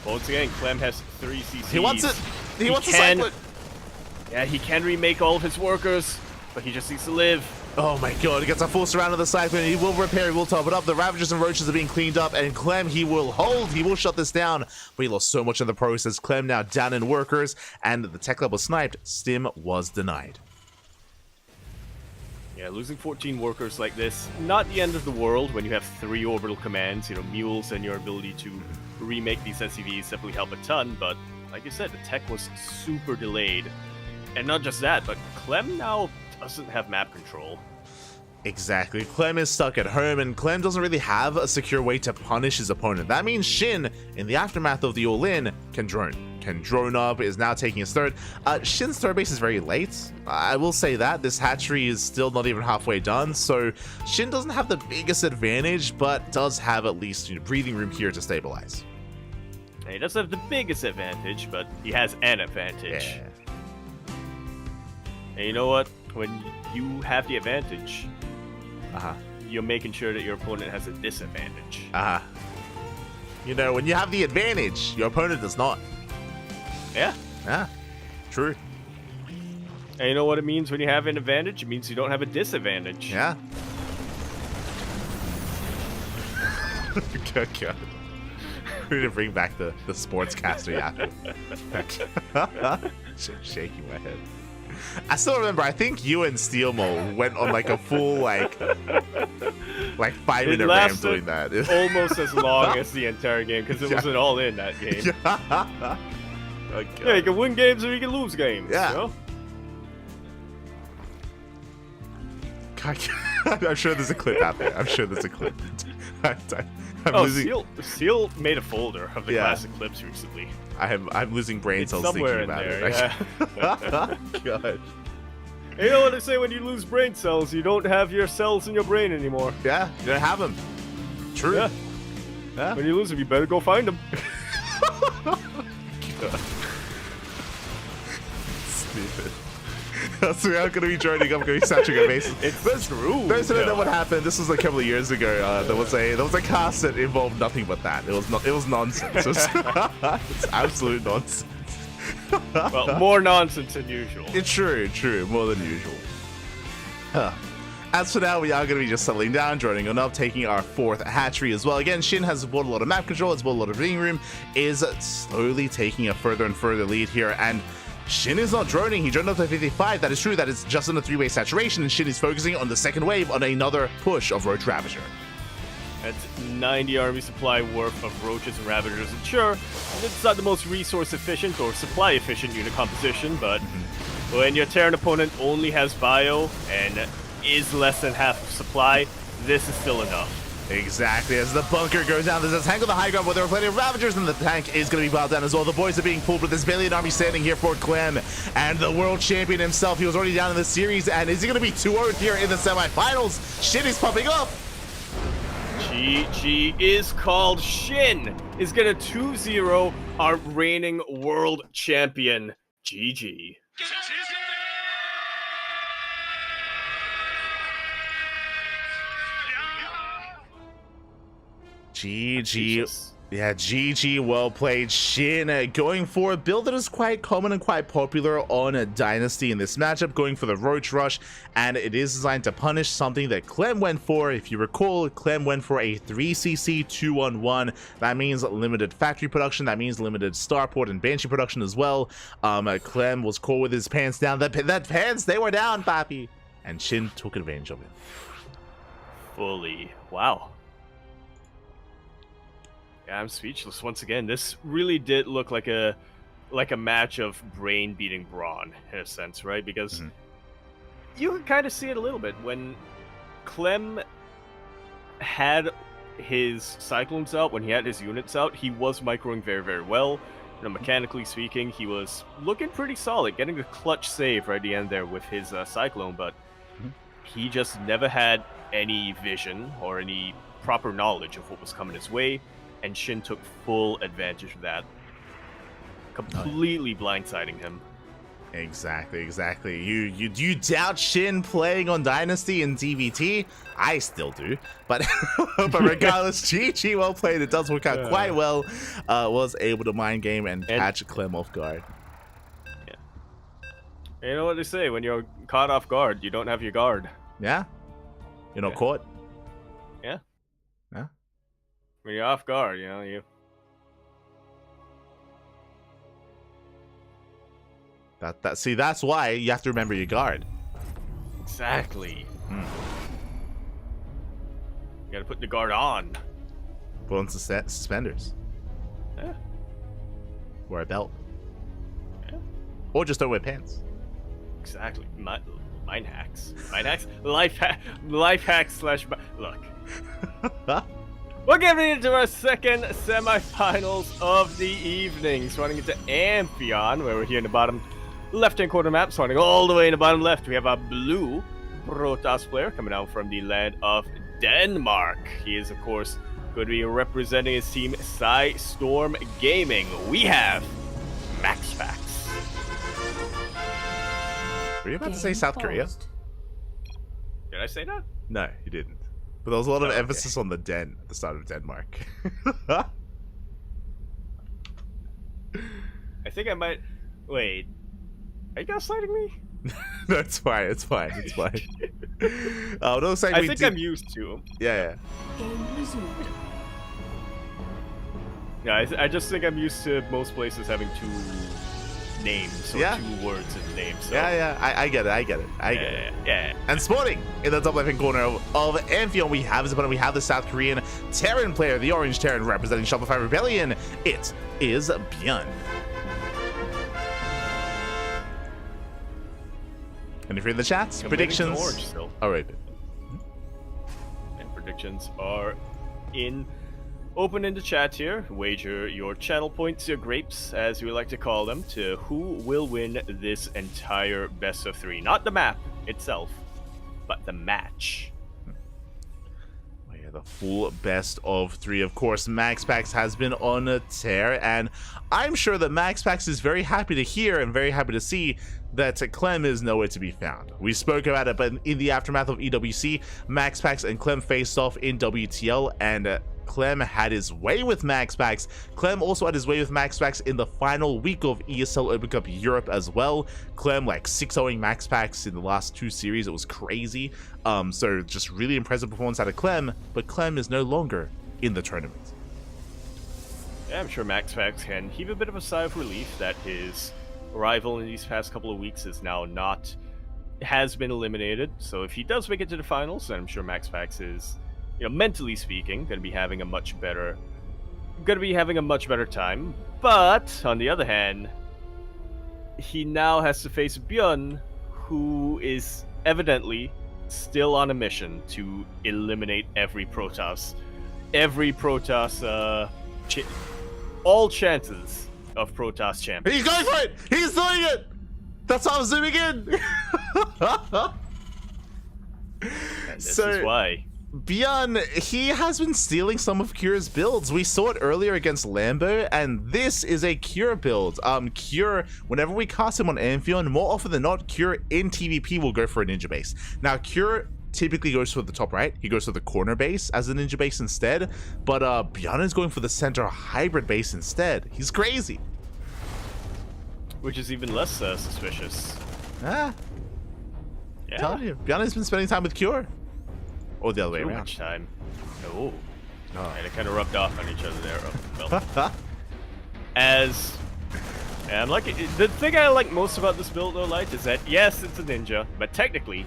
Once again, Clem has 3 CCs. He wants it. He wants a Cyclone. Yeah, he can remake all of his workers, but he just needs to live. Oh my god, he gets a full surround of the Cyclone. He will repair, he will top it up. The Ravagers and Roaches are being cleaned up, and Clem, he will hold, he will shut this down. But he lost so much in the process. Clem now down in workers, and the tech lab was sniped. Stim was denied. Yeah, losing 14 workers like this, not the end of the world when you have 3 orbital commands, you know, mules, and your ability to remake these SCVs definitely help a ton, but like I said, the tech was super delayed. And not just that, but Clem now doesn't have map control. Exactly. Clem is stuck at home, and Clem doesn't really have a secure way to punish his opponent. That means Shin, in the aftermath of the all-in, can drone. Can drone up, is now taking his third. Shin's third base is very late. I will say that. This hatchery is still not even halfway done, so Shin doesn't have the biggest advantage, but does have at least breathing room here to stabilize. He doesn't have the biggest advantage, but he has an advantage. Yeah. And you know what? When you have the advantage, you're making sure that your opponent has a disadvantage. When you have the advantage, your opponent does not. Yeah. Yeah, true. And you know what it means when you have an advantage? It means you don't have a disadvantage. Yeah. Good God. We need to bring back the sportscaster yapper. Shaking my head. I still remember, I think you and Steelmo went on like a full like 5-minute rant doing that. Almost as long as the entire game, because it wasn't all in that game. Yeah, you can win games or you can lose games. Yeah. You know? I'm sure there's a clip out there. I'm sure there's a clip. I'm losing... Seal made a folder of the classic clips recently. I'm losing brain cells thinking about there, it. Yeah. God. You know what they say when you lose brain cells? You don't have your cells in your brain anymore. Yeah, you don't have them. True. Yeah. When you lose them, you better go find them. Stupid. So we are going to be joining up, going to be satching a base. It's true. Those who don't know what happened, this was a couple of years ago. There was a cast that involved nothing but that. It was nonsense. It's absolute nonsense. Well, more nonsense than usual. It's true, more than usual. As for now, we are going to be just settling down, joining on up, taking our fourth hatchery as well. Again, Shin has bought a lot of map control, has bought a lot of breathing room, is slowly taking a further and further lead here, and Shin is not droning. He droned up to 55. That is true. That is just on a 3-way saturation, and Shin is focusing on the second wave on another push of Roach Ravager. That's 90 army supply worth of Roaches and Ravagers, and sure, it's not the most resource efficient or supply efficient unit composition, but when your Terran opponent only has bio and is less than half of supply, this is still enough. Exactly. As the bunker goes down, there's a tank on the high ground where there are plenty of Ravagers, and the tank is going to be piled down as well. The boys are being pulled, but there's barely an army standing here for Clem. And the world champion himself, he was already down in the series, and is he going to be 2-0 here in the semifinals? Shin is popping up. GG is called. Shin is going to 2-0 our reigning world champion. GG. GG. Yeah, GG, well played, Shin. Going for a build that is quite common and quite popular on Dynasty in this matchup, going for the Roach Rush, and it is designed to punish something that Clem went for. If you recall, Clem went for a 3cc 2-on-1. That means limited factory production, that means limited starport and Banshee production as well. Clem was caught with his pants down. That pants, they were down, papi. And Shin took advantage of it. Fully. Wow. Yeah, I'm speechless once again. This really did look like a match of brain beating brawn in a sense, right? Because you can kind of see it a little bit when Clem had his cyclones out, when he had his units out, he was microing very, very well. You know, mechanically speaking, he was looking pretty solid, getting a clutch save right at the end there with his cyclone, but he just never had any vision or any proper knowledge of what was coming his way. And Shin took full advantage of that, completely blindsiding him. Exactly. You doubt Shin playing on Dynasty and DVT? I still do, but regardless, GG, well played. It does work out quite well. Was able to mind game and catch Clem off guard. Yeah. You know what they say: when you're caught off guard, you don't have your guard. Yeah. You're not caught. Yeah. Yeah. When you're off guard, you know, you... See, that's why you have to remember your guard. Exactly. You gotta put the guard on. Put on suspenders. Yeah. Wear a belt. Yeah. Or just don't wear pants. Exactly. Mine hacks. Mine hacks? Life hacks slash... Look. We're getting into our second semifinals of the evening. Running into Amphion, where we're here in the bottom left-hand corner map. Running all the way in the bottom left, we have a blue Protoss player coming out from the land of Denmark. He is, of course, going to be representing his team, Storm Gaming. We have MaxPax. Were you about to say South Korea? Did I say that? No, you didn't. But there was a lot of emphasis on the Den at the start of Denmark. I think I might... Wait. Are you gaslighting me? No, it's fine. It's fine. It's fine. It looks like I think I'm used to him. Yeah. Yeah, I just think I'm used to most places having two names or two words in the name. So. Yeah. I get it. I get it. Yeah. And sporting in the top left-hand corner of Amphion, we have his opponent. We have the South Korean Terran player, the Orange Terran, representing Shopify Rebellion. It is Björn. And if you're in the chats, predictions. Orange still. All right. And predictions are open in the chat here. Wager your channel points, your grapes, as we like to call them, to who will win this entire best of 3. Not the map itself, but the match. The full best of 3. Of course, MaxPax has been on a tear, and I'm sure that MaxPax is very happy to hear and very happy to see that Clem is nowhere to be found. We spoke about it, but in the aftermath of EWC, MaxPax and Clem faced off in WTL, and Clem had his way with MaxPax. Clem also had his way with MaxPax in the final week of ESL Open Cup Europe as well. Clem like 6-0ing MaxPax in the last 2 series. It was crazy. So just really impressive performance out of Clem, but Clem is no longer in the tournament. Yeah, I'm sure MaxPax can heave a bit of a sigh of relief that his rival in these past couple of weeks has been eliminated. So if he does make it to the finals, then I'm sure MaxPax is, mentally speaking, going to be having a much better time. But on the other hand, he now has to face Björn, who is evidently still on a mission to eliminate every Protoss, all chances of Protoss champion. He's going for it! He's doing it! That's how I'm zooming in! And this is why. Björn, he has been stealing some of Cure's builds. We saw it earlier against Lambo, and this is a Cure build. Cure, whenever we cast him on Amphion, more often than not, Cure in TVP will go for a ninja base. Now, Cure typically goes for the top right. He goes for the corner base as a ninja base instead, but Björn is going for the center hybrid base instead. He's crazy. Which is even less suspicious. Yeah. Telling you, Björn has been spending time with Cure. Or the other way around. Much time. Oh. And it kind of rubbed off on each other there. Oh, well. And like the thing I like most about this build though, Light, is that yes, it's a ninja, but technically,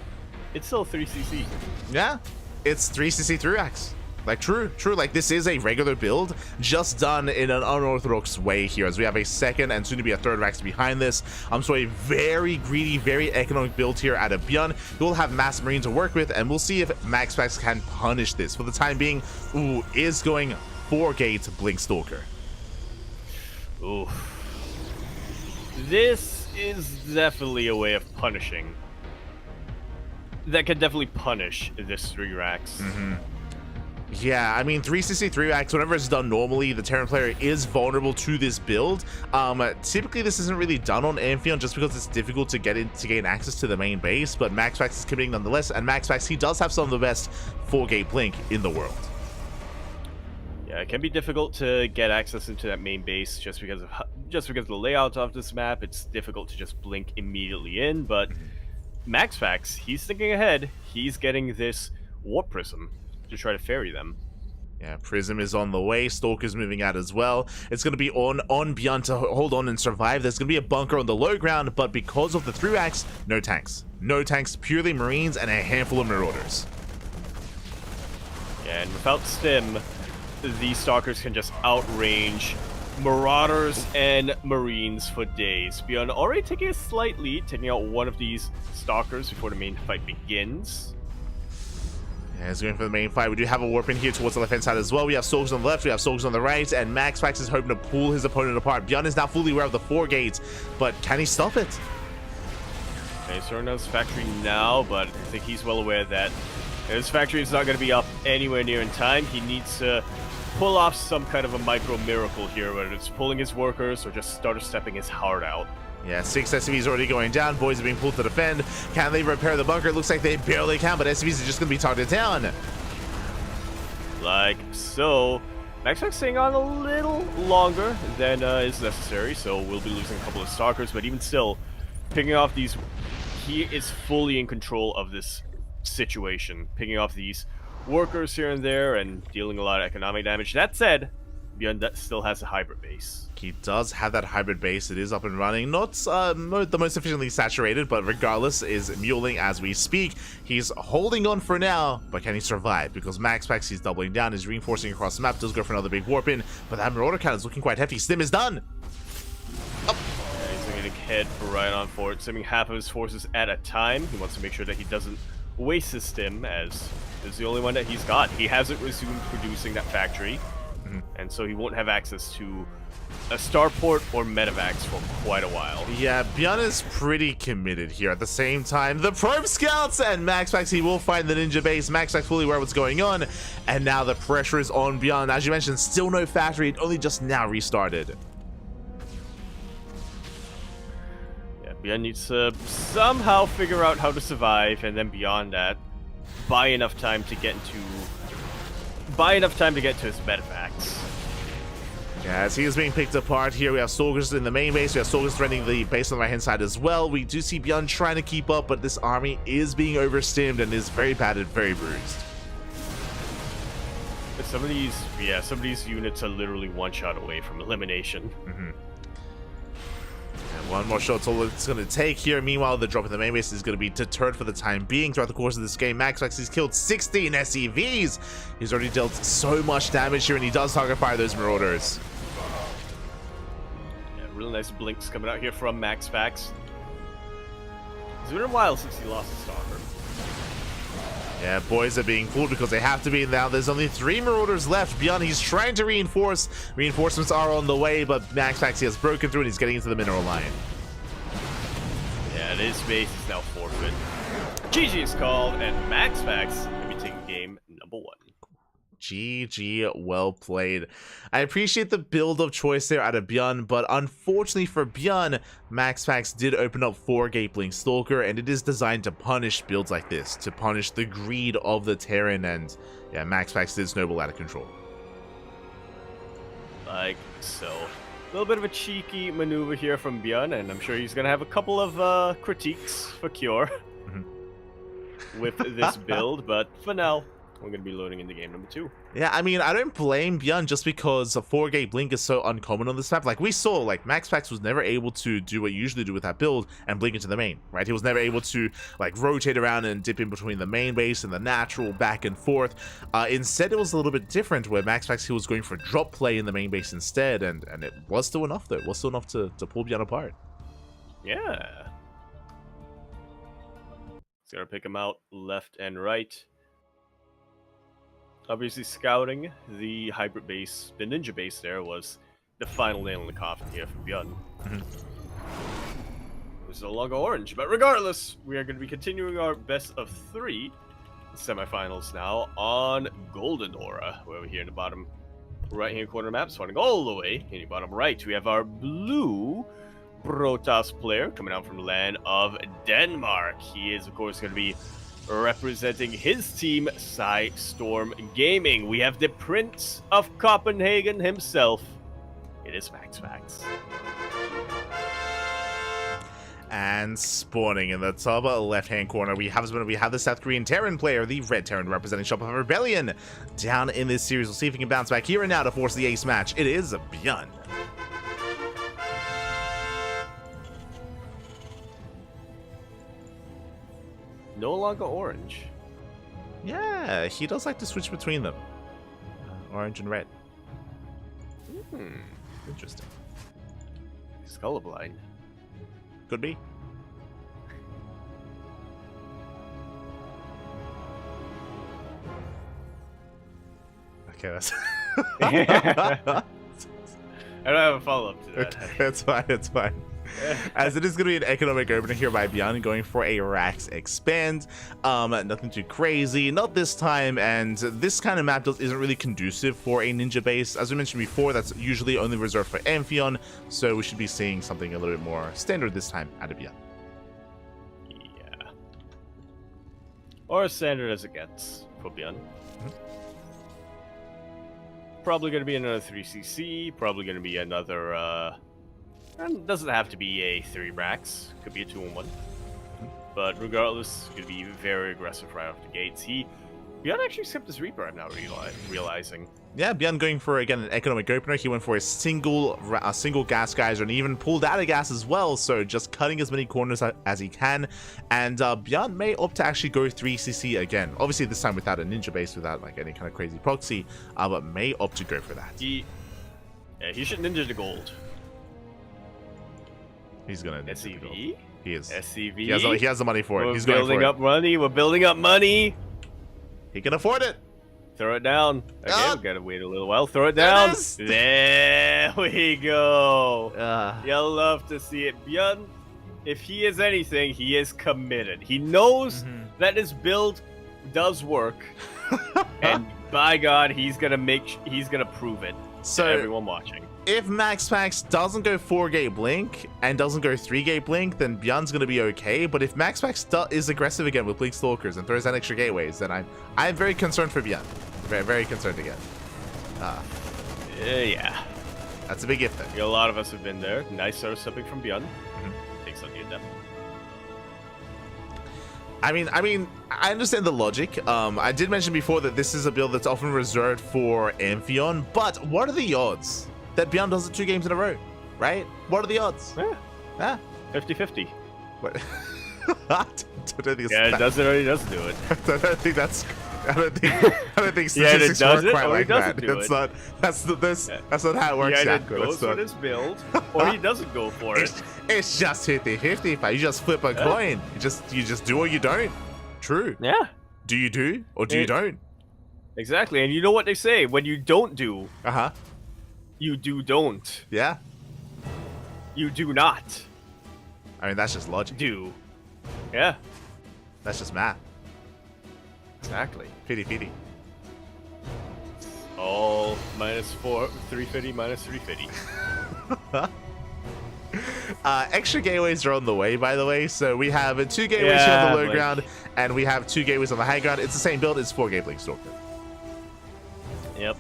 it's still 3cc. Yeah, it's 3cc 3-axe. Like true. Like this is a regular build, just done in an unorthodox way here, as we have a second and soon to be a third Rax behind this. So a very greedy, very economic build here out of Björn. He'll have Mass Marine to work with, and we'll see if MaxPax can punish this. For the time being, is going 4-gate Blink Stalker. Ooh. This is definitely a way of punishing. That can definitely punish this 3-Rax. Yeah, I mean, 3cc 3-axe, whenever it's done normally, the Terran player is vulnerable to this build. Typically, this isn't really done on Amphion just because it's difficult to gain access to the main base, but MaxPax is committing nonetheless, and MaxPax, he does have some of the best 4-gate blink in the world. Yeah, it can be difficult to get access into that main base just because of the layout of this map. It's difficult to just blink immediately in, but MaxPax, he's thinking ahead. He's getting this Warp Prism to try to ferry them. Yeah, Prism is on the way. Stalker's moving out as well. It's going to be on Björn to hold on and survive. There's going to be a bunker on the low ground, but because of the 3-axe, no tanks. No tanks, purely Marines and a handful of Marauders. Yeah, and without Stim, these Stalkers can just outrange Marauders and Marines for days. Beyond already taking a slight lead, taking out one of these Stalkers before the main fight begins. Yeah, he's going for the main fight. We do have a warp in here towards the left-hand side as well. We have soldiers on the left, we have soldiers on the right, and MaxPax is hoping to pull his opponent apart. Beyond is now fully aware of the 4 gates, but can he stop it? He's throwing out his factory now, but I think he's well aware that his factory is not going to be up anywhere near in time. He needs to pull off some kind of a micro miracle here, whether it's pulling his workers or just starter stepping his heart out. Yeah, 6 SCVs already going down. Boys are being pulled to defend. Can they repair the bunker? It looks like they barely can, but SCVs are just going to be targeted down. Like so. MaxPax staying on a little longer than is necessary, so we'll be losing a couple of Stalkers, but even still, picking off these... He is fully in control of this situation, picking off these workers here and there and dealing a lot of economic damage. That said, Beyond that still has a hybrid base. He does have that hybrid base. It is up and running. Not the most efficiently saturated, but regardless is muling as we speak. He's holding on for now, but can he survive? Because MaxPax, he's doubling down, is reinforcing across the map, does go for another big warp in, but that Marauder count is looking quite hefty. Stim is done! Yeah, he's going to head right on for it, simming half of his forces at a time. He wants to make sure that he doesn't waste his stim, as it's the only one that he's got. He hasn't resumed producing that factory, and so he won't have access to a starport or medevacs for quite a while. Yeah, Beyond is pretty committed here. At the same time, the probe scouts and MaxPax, he will find the ninja base. MaxPax fully aware of what's going on, and now the pressure is on Beyond. As you mentioned, still no factory. It only just now restarted. Yeah, Beyond needs to somehow figure out how to survive, and then beyond that, buy enough time to get to his medevacs. Yeah, as he is being picked apart here, we have soldiers in the main base, we have soldiers threatening the base on the right hand side as well. We do see Beyond trying to keep up, but this army is being overstimmed and is very battered, very bruised. Some of these units are literally one shot away from elimination. And one more shot's all it's going to take here. Meanwhile, the drop in the main base is going to be deterred for the time being. Throughout the course of this game, MaxPax has killed 16 SCVs. He's already dealt so much damage here, and he does target fire those Marauders. Yeah, really nice blinks coming out here from MaxPax. It's been a while since he lost a Stalker. Yeah, boys are being fooled because they have to be now. There's only 3 Marauders left. Beyond, he's trying to reinforce. Reinforcements are on the way, but MaxPax, he has broken through and he's getting into the mineral line. Yeah, his base is now forfeit. GG is called, and MaxPax will be taking game number 1. GG, well played. I appreciate the build of choice there out of Beyond, but unfortunately for Beyond, MaxPax did open up 4 Gateling Stalker, and it is designed to punish builds like this, to punish the greed of the Terran, and yeah, MaxPax did snowball out of control. Like so. A little bit of a cheeky maneuver here from Beyond, and I'm sure he's going to have a couple of critiques for Cure with this build, but for now, we're going to be loading into game number 2. Yeah, I mean, I don't blame Beyond just because a 4-gate blink is so uncommon on this map. Like, we saw, like, MaxPax was never able to do what you usually do with that build and blink into the main, right? He was never able to, like, rotate around and dip in between the main base and the natural back and forth. Instead, it was a little bit different where MaxPax, he was going for drop play in the main base instead, and it was still enough, though. It was still enough to pull Beyond apart. Yeah. He's got to pick him out left and right. Obviously, scouting the hybrid base, the ninja base there, was the final nail in the coffin here for Beyond. It was no longer orange, but regardless, we are going to be continuing our best of 3 semifinals now on Golden Aura, where we're here in the bottom right-hand corner of the map, starting all the way in the bottom right. We have our blue Protoss player coming out from the land of Denmark. He is, of course, going to be representing his team, Storm Gaming. We have the Prince of Copenhagen himself. It is MaxPax. And spawning in the top left-hand corner, we have the South Korean Terran player, the Red Terran representing Shop of Rebellion. Down in this series, we'll see if he can bounce back here and now to force the ace match. It is Beyond. No longer orange. Yeah, he does like to switch between them. Orange and red. Interesting. He's colorblind. Could be. Okay, that's. I don't have a follow-up to that. It's fine. It's fine. As it is going to be an economic opener here by Beyond, going for a Rax Expand. Nothing too crazy, not this time, and this kind of map isn't really conducive for a ninja base. As we mentioned before, that's usually only reserved for Amphion, so we should be seeing something a little bit more standard this time out of Beyond. Yeah. Or as standard as it gets for Beyond. Probably going to be another 3cc, probably going to be another, and doesn't have to be a 3 Rax, could be a 2-on-1. But regardless, it's going to be very aggressive right off the gates. Beyond actually skipped his Reaper, I'm now realizing. Yeah, Beyond going for, again, an economic opener. He went for a single gas geyser and even pulled out a gas as well, so just cutting as many corners as he can. And Beyond may opt to actually go 3cc again. Obviously, this time without a ninja base, without like any kind of crazy proxy, but may opt to go for that. He should ninja the gold. He's gonna ninja the gold. SCV? He is. SCV? He has the money for it. He's building going for up money. We're building up money. He can afford it. Throw it down. Okay, we gotta wait a little while. Throw it down. There we go. You'll love to see it. Beyond, if he is anything, he is committed. He knows that his build does work, and by God, he's gonna prove it to everyone watching. If Max doesn't go 4-gate blink and doesn't go 3-gate blink, then Beyond's gonna be okay. But if Max is aggressive again with Blink Stalkers and throws out extra gateways, then I'm very concerned for Beyond. Very, very concerned again. Yeah. That's a big if then. A lot of us have been there. Nice sort of stepping from Beyond. Takes on the adept. I mean, I understand the logic. I did mention before that this is a build that's often reserved for Amphion, but what are the odds that Beyond does it 2 games in a row, right? What are the odds? Yeah. 50-50. What? Yeah, it does it or he doesn't do it. I don't think statistics work quite like that. That's not how it works. He either goes for his build, or he doesn't go for it. It's just 50-50, but you just flip a coin. You just do or you don't. True. Yeah. Do you do or do you don't? Exactly, and you know what they say: when you don't do, you don't. Yeah. You do not. I mean, that's just logic. Do. Yeah. That's just math. Exactly. 50-50. All -4, 350 minus 350. Extra gateways are on the way, by the way. So we have 2 gateways here on the low ground, and we have 2 gateways on the high ground. It's the same build. It's 4-gate Blink Stalker. Yep.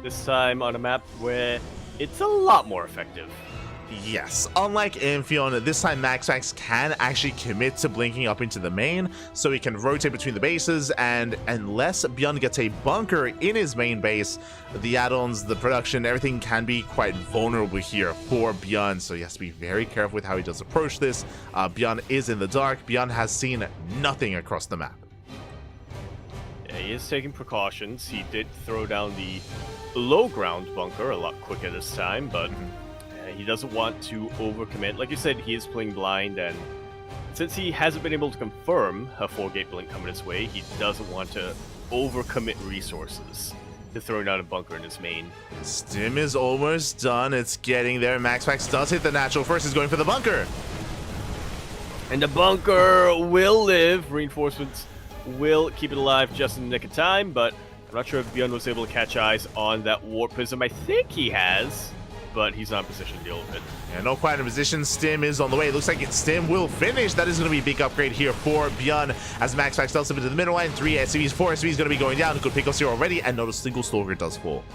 This time on a map where it's a lot more effective. Yes, unlike Amphion, this time Max can actually commit to blinking up into the main, so he can rotate between the bases, and unless Beyond gets a bunker in his main base, the add-ons, the production, everything can be quite vulnerable here for Beyond, so he has to be very careful with how he does approach this. Beyond is in the dark. Beyond has seen nothing across the map. Yeah, he is taking precautions. He did throw down the low ground bunker a lot quicker this time, but he doesn't want to overcommit. Like you said, he is playing blind, and since he hasn't been able to confirm a 4-gate blink coming his way, he doesn't want to overcommit resources to throwing down a bunker in his main. Stim is almost done. It's getting there. Max does hit the natural first. He's going for the bunker. And the bunker will live. Reinforcements will keep it alive just in the nick of time, but I'm not sure if Beyond was able to catch eyes on that warp prism. I think he has, but he's not in position to deal with it. Yeah, not quite in position. Stim is on the way. It looks like Stim will finish. That is going to be a big upgrade here for Beyond as Max does into the middle line. 3 SCVs, 4 SCVs going to be going down. Good pickups here already, and not a single Stalker does fall.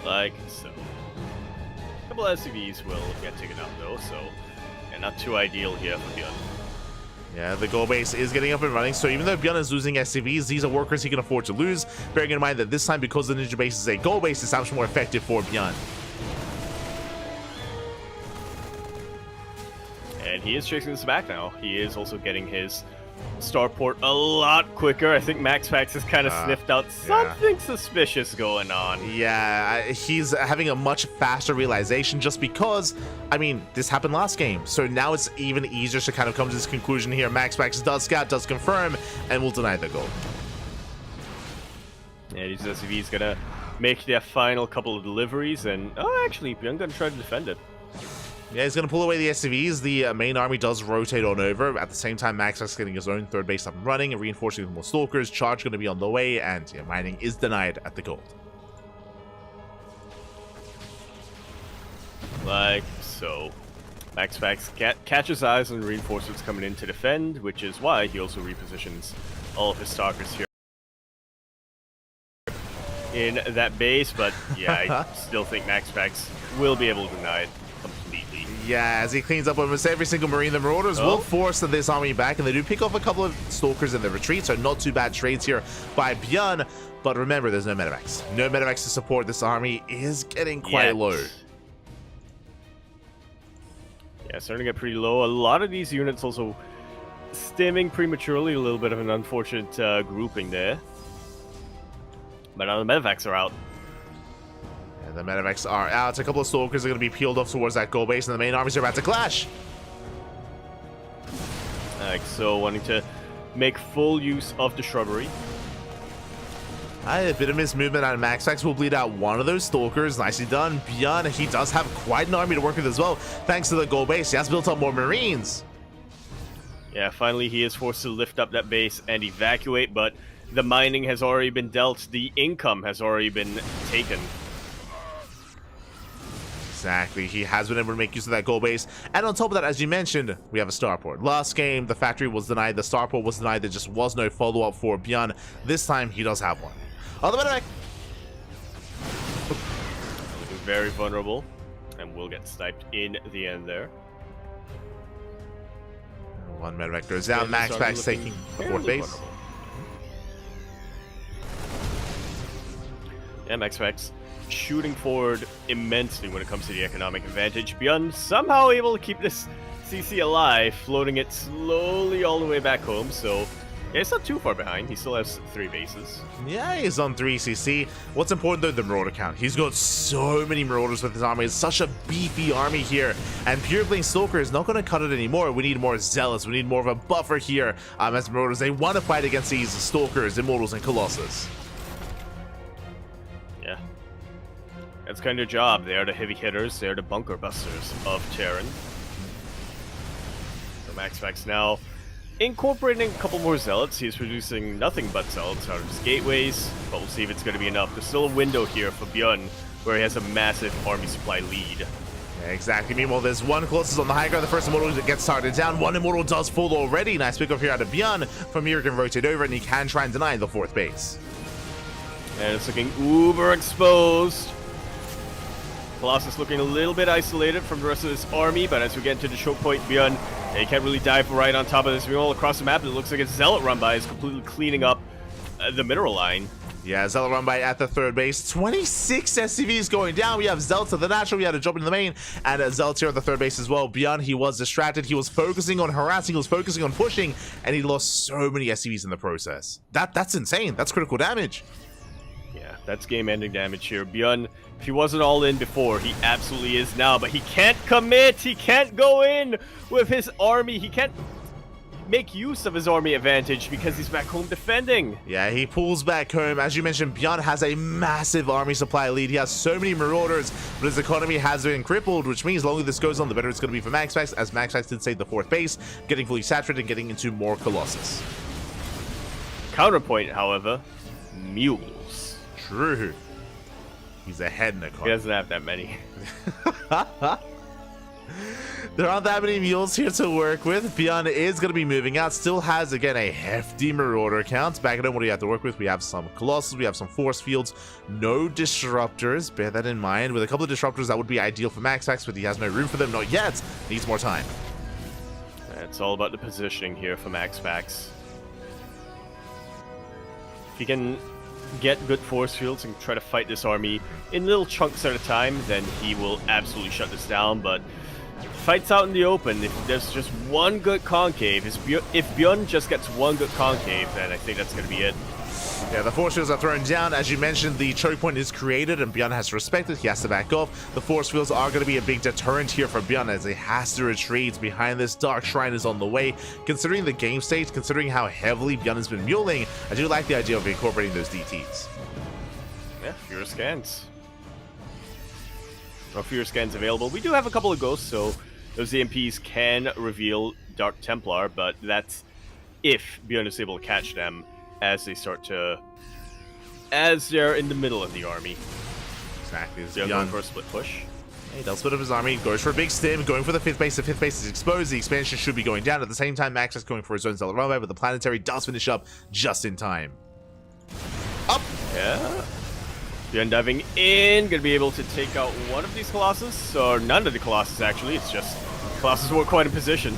Like so. A couple SCVs will get taken out though, so not too ideal here for Beyond. Yeah, the goal base is getting up and running, so even though Beyond is losing SCVs, these are workers he can afford to lose. Bearing in mind that this time, because the ninja base is a goal base, it's much more effective for Beyond. And he is chasing this back now. He is also getting his starport a lot quicker. I think MaxPax has kind of sniffed out something suspicious going on. Yeah, he's having a much faster realization just because, I mean, this happened last game. So now it's even easier to kind of come to this conclusion here. MaxPax does scout, does confirm, and will deny the goal. Yeah, these SCVs gonna make their final couple of deliveries, and actually, I'm gonna try to defend it. Yeah, he's going to pull away the SCVs. The main army does rotate on over. At the same time, MaxPax getting his own third base up and running, and reinforcing with more Stalkers. Charge going to be on the way, and yeah, mining is denied at the gold. Like so. MaxPax catches eyes on reinforcements coming in to defend, which is why he also repositions all of his Stalkers here in that base. But yeah, I still think MaxPax will be able to deny it completely. Yeah, as he cleans up almost every single Marine, the Marauders will force this army back, and they do pick off a couple of Stalkers in the retreat, so not too bad trades here by Björn. But remember, there's no Medivacs. No Medivacs to support. This army is getting quite low. Yeah, starting to get pretty low. A lot of these units also stimming prematurely. A little bit of an unfortunate grouping there. But now the Medivacs are out. The Medivacs are out. A couple of Stalkers are going to be peeled off towards that goal base, and the main armies are about to clash. Like so, wanting to make full use of the shrubbery. A bit of mismovement on MaxPax will bleed out one of those Stalkers. Nicely done. Björn, he does have quite an army to work with as well, thanks to the goal base. He has built up more Marines. Yeah, finally he is forced to lift up that base and evacuate, but the mining has already been dealt. The income has already been taken. Exactly, he has been able to make use of that goal base, and on top of that, as you mentioned, we have a starport. Last game, the factory was denied, the starport was denied, there just was no follow-up for Björn. This time, he does have one. On the medivac! Looking very vulnerable, and will get sniped in the end there. One medivac goes down, MaxPax taking the fourth base. Vulnerable. Yeah, MaxPax shooting forward immensely when it comes to the economic advantage. Björn somehow able to keep this CC alive, floating it slowly all the way back home, so yeah, it's not too far behind. He still has 3 bases. Yeah, he's on 3 CC. What's important though, the Marauder count. He's got so many Marauders with his army. It's such a beefy army here, and pure playing Stalker is not going to cut it anymore. We need more Zealots. We need more of a buffer here as Marauders. They want to fight against these Stalkers, Immortals, and Colossus. Yeah. That's kind of their job. They are the heavy hitters. They are the bunker busters of Terran. So MaxPax now incorporating a couple more Zealots. He's producing nothing but Zealots out of his gateways, but we'll see if it's going to be enough. There's still a window here for Björn, where he has a massive army supply lead. Yeah, exactly. Meanwhile, there's one Colossus on the high ground. The first Immortal gets started down. One Immortal does fall already. Nice pick up here out of Björn. From here, he can rotate over, and he can try and deny the 4th base. And it's looking uber exposed. Colossus looking a little bit isolated from the rest of his army, but as we get into the choke point, Björn, he can't really dive right on top of this. All across the map, it looks like a Zealot run by is completely cleaning up the mineral line. Yeah, Zealot run by at the 3rd base. 26 SCVs going down. We have Zealots at the natural. We had to jump into the main, and Zealots here at the 3rd base as well. Björn, he was distracted. He was focusing on harassing. He was focusing on pushing, and he lost so many SCVs in the process. That's insane. That's critical damage. Yeah, that's game-ending damage here. Björn, if he wasn't all in before, he absolutely is now, but he can't commit. He can't go in with his army. He can't make use of his army advantage because he's back home defending. Yeah, he pulls back home. As you mentioned, Björn has a massive army supply lead. He has so many Marauders, but his economy has been crippled, which means the longer this goes on, the better it's going to be for MaxPax, as MaxPax did save the 4th base, getting fully saturated and getting into more Colossus. Counterpoint, however, mules. True. He's ahead in the economy. He doesn't have that many. There aren't that many mules here to work with. Björn is going to be moving out. Still has, again, a hefty Marauder count. Back at home, what do you have to work with? We have some Colossus. We have some Force Fields. No Disruptors. Bear that in mind. With a couple of Disruptors, that would be ideal for MaxPax, but he has no room for them. Not yet. Needs more time. It's all about the positioning here for MaxPax. If he can get good force fields and try to fight this army in little chunks at a time, then he will absolutely shut this down. But fight's out in the open. If there's just one good concave, if Bjorn just gets one good concave, then I think that's going to be it. Yeah, the force fields are thrown down. As you mentioned, the choke point is created and Bjorn has to respect it. He has to back off. The force fields are going to be a big deterrent here for Bjorn as he has to retreat behind this Dark Shrine is on the way. Considering the game state, considering how heavily Bjorn has been muling, I do like the idea of incorporating those DTs. Yeah, fewer scans. No fewer scans available. We do have a couple of ghosts, so those EMPs can reveal Dark Templar, but that's if Bjorn is able to catch them as they're in the middle of the army. Exactly. Bjorn going for a split push. He does split up his army, goes for a big stim, going for the fifth base. The fifth base is exposed. The expansion should be going down. At the same time, Max is going for his own stellar runway, but the planetary does finish up just in time. Up! Yeah. Bjorn diving in, gonna be able to take out one of these Colossus, or none of the Colossus actually, it's just Colossus weren't quite in position.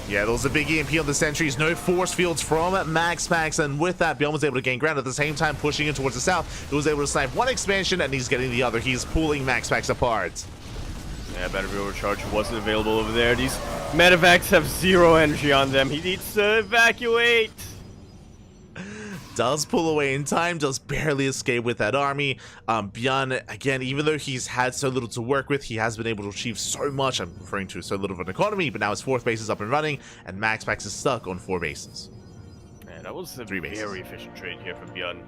Yeah, there was a big EMP on the sentries, no force fields from Max, and with that, Bjorn was able to gain ground. At the same time, pushing in towards the south, he was able to snipe one expansion, and he's getting the other. He's pulling Max apart. Yeah, battery overcharge wasn't available over there. These medevacs have zero energy on them. He needs to evacuate. Does pull away in time, does barely escape with that army. Bjorn, again, even though he's had so little to work with, he has been able to achieve so much. I'm referring to so little of an economy, but now his fourth base is up and running, and Max is stuck on 4 bases. Yeah, that was a 3 bases. Very efficient trade here from Bjorn.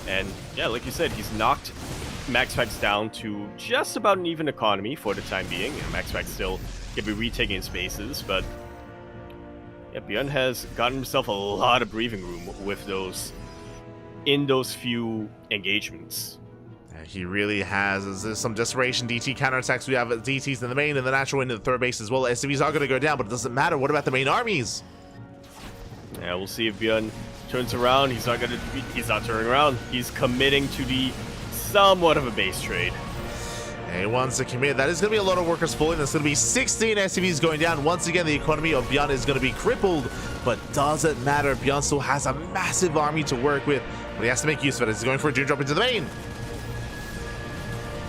And yeah, like you said, he's knocked Max down to just about an even economy for the time being. You know, Max still can be retaking his bases, but yeah, Bjorn has gotten himself a lot of breathing room with those few engagements. He really has. There's some desperation DT counterattacks. We have DTs in the main and the natural into the third base as well. SCVs are going to go down, but it doesn't matter. What about the main armies? Yeah, we'll see if Bjorn turns around. He's not turning around. He's committing to the somewhat of a base trade. And he wants to commit. That is going to be a lot of workers falling. There's going to be 16 SCVs going down. Once again, the economy of Bjorn is going to be crippled, but doesn't matter. Bjorn still has a massive army to work with, but he has to make use of it. He's going for a Doom Drop into the main.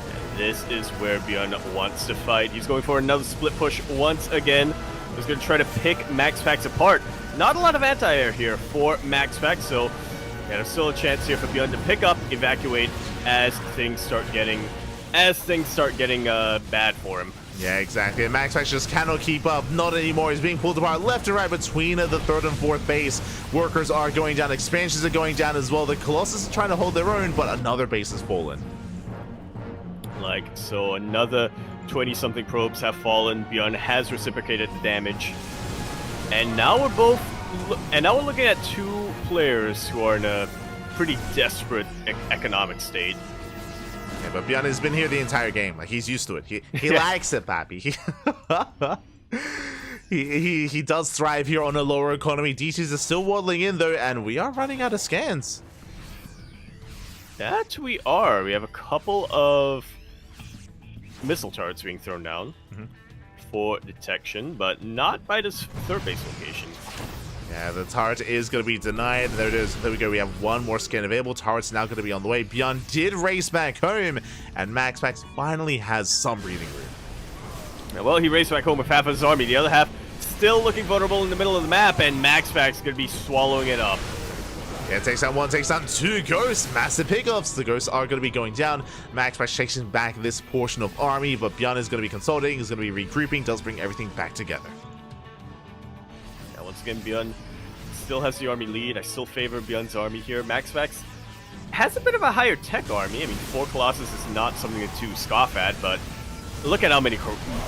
And this is where Bjorn wants to fight. He's going for another split push once again. He's going to try to pick Max apart. Not a lot of anti-air here for Max, so yeah, there's still a chance here for Bjorn to pick up, evacuate as things start getting bad for him. Yeah, exactly. And Max just cannot keep up. Not anymore. He's being pulled apart left and right between the third and fourth base. Workers are going down. Expansions are going down as well. The Colossus is trying to hold their own, but another base has fallen. So another 20-something probes have fallen. Bjorn has reciprocated the damage. And now we're looking at 2 players who are in a pretty desperate economic state. Yeah, but Bjorn has been here the entire game. Like, he's used to it. He likes it, Pappy. He does thrive here on a lower economy. DTs are still waddling in though, and we are running out of scans. That we are. We have a couple of missile turrets being thrown down for detection, but not by this third base location. Yeah, the turret is going to be denied. There it is. There we go. We have one more scan available. Turret's now going to be on the way. Bjorn did race back home, and Max finally has some breathing room. Yeah, well, he raced back home with half of his army. The other half still looking vulnerable in the middle of the map, and Max is going to be swallowing it up. Yeah, takes down 1, takes down 2 ghosts. Massive pickups. The ghosts are going to be going down. Max chasing back this portion of army, but Bjorn is going to be consolidating. He's going to be regrouping. Does bring everything back together. Yeah, once again, Bjorn still has the army lead. I still favor Bjorn's army here. Max has a bit of a higher tech army. I mean, 4 Colossus is not something to scoff at, but look at how many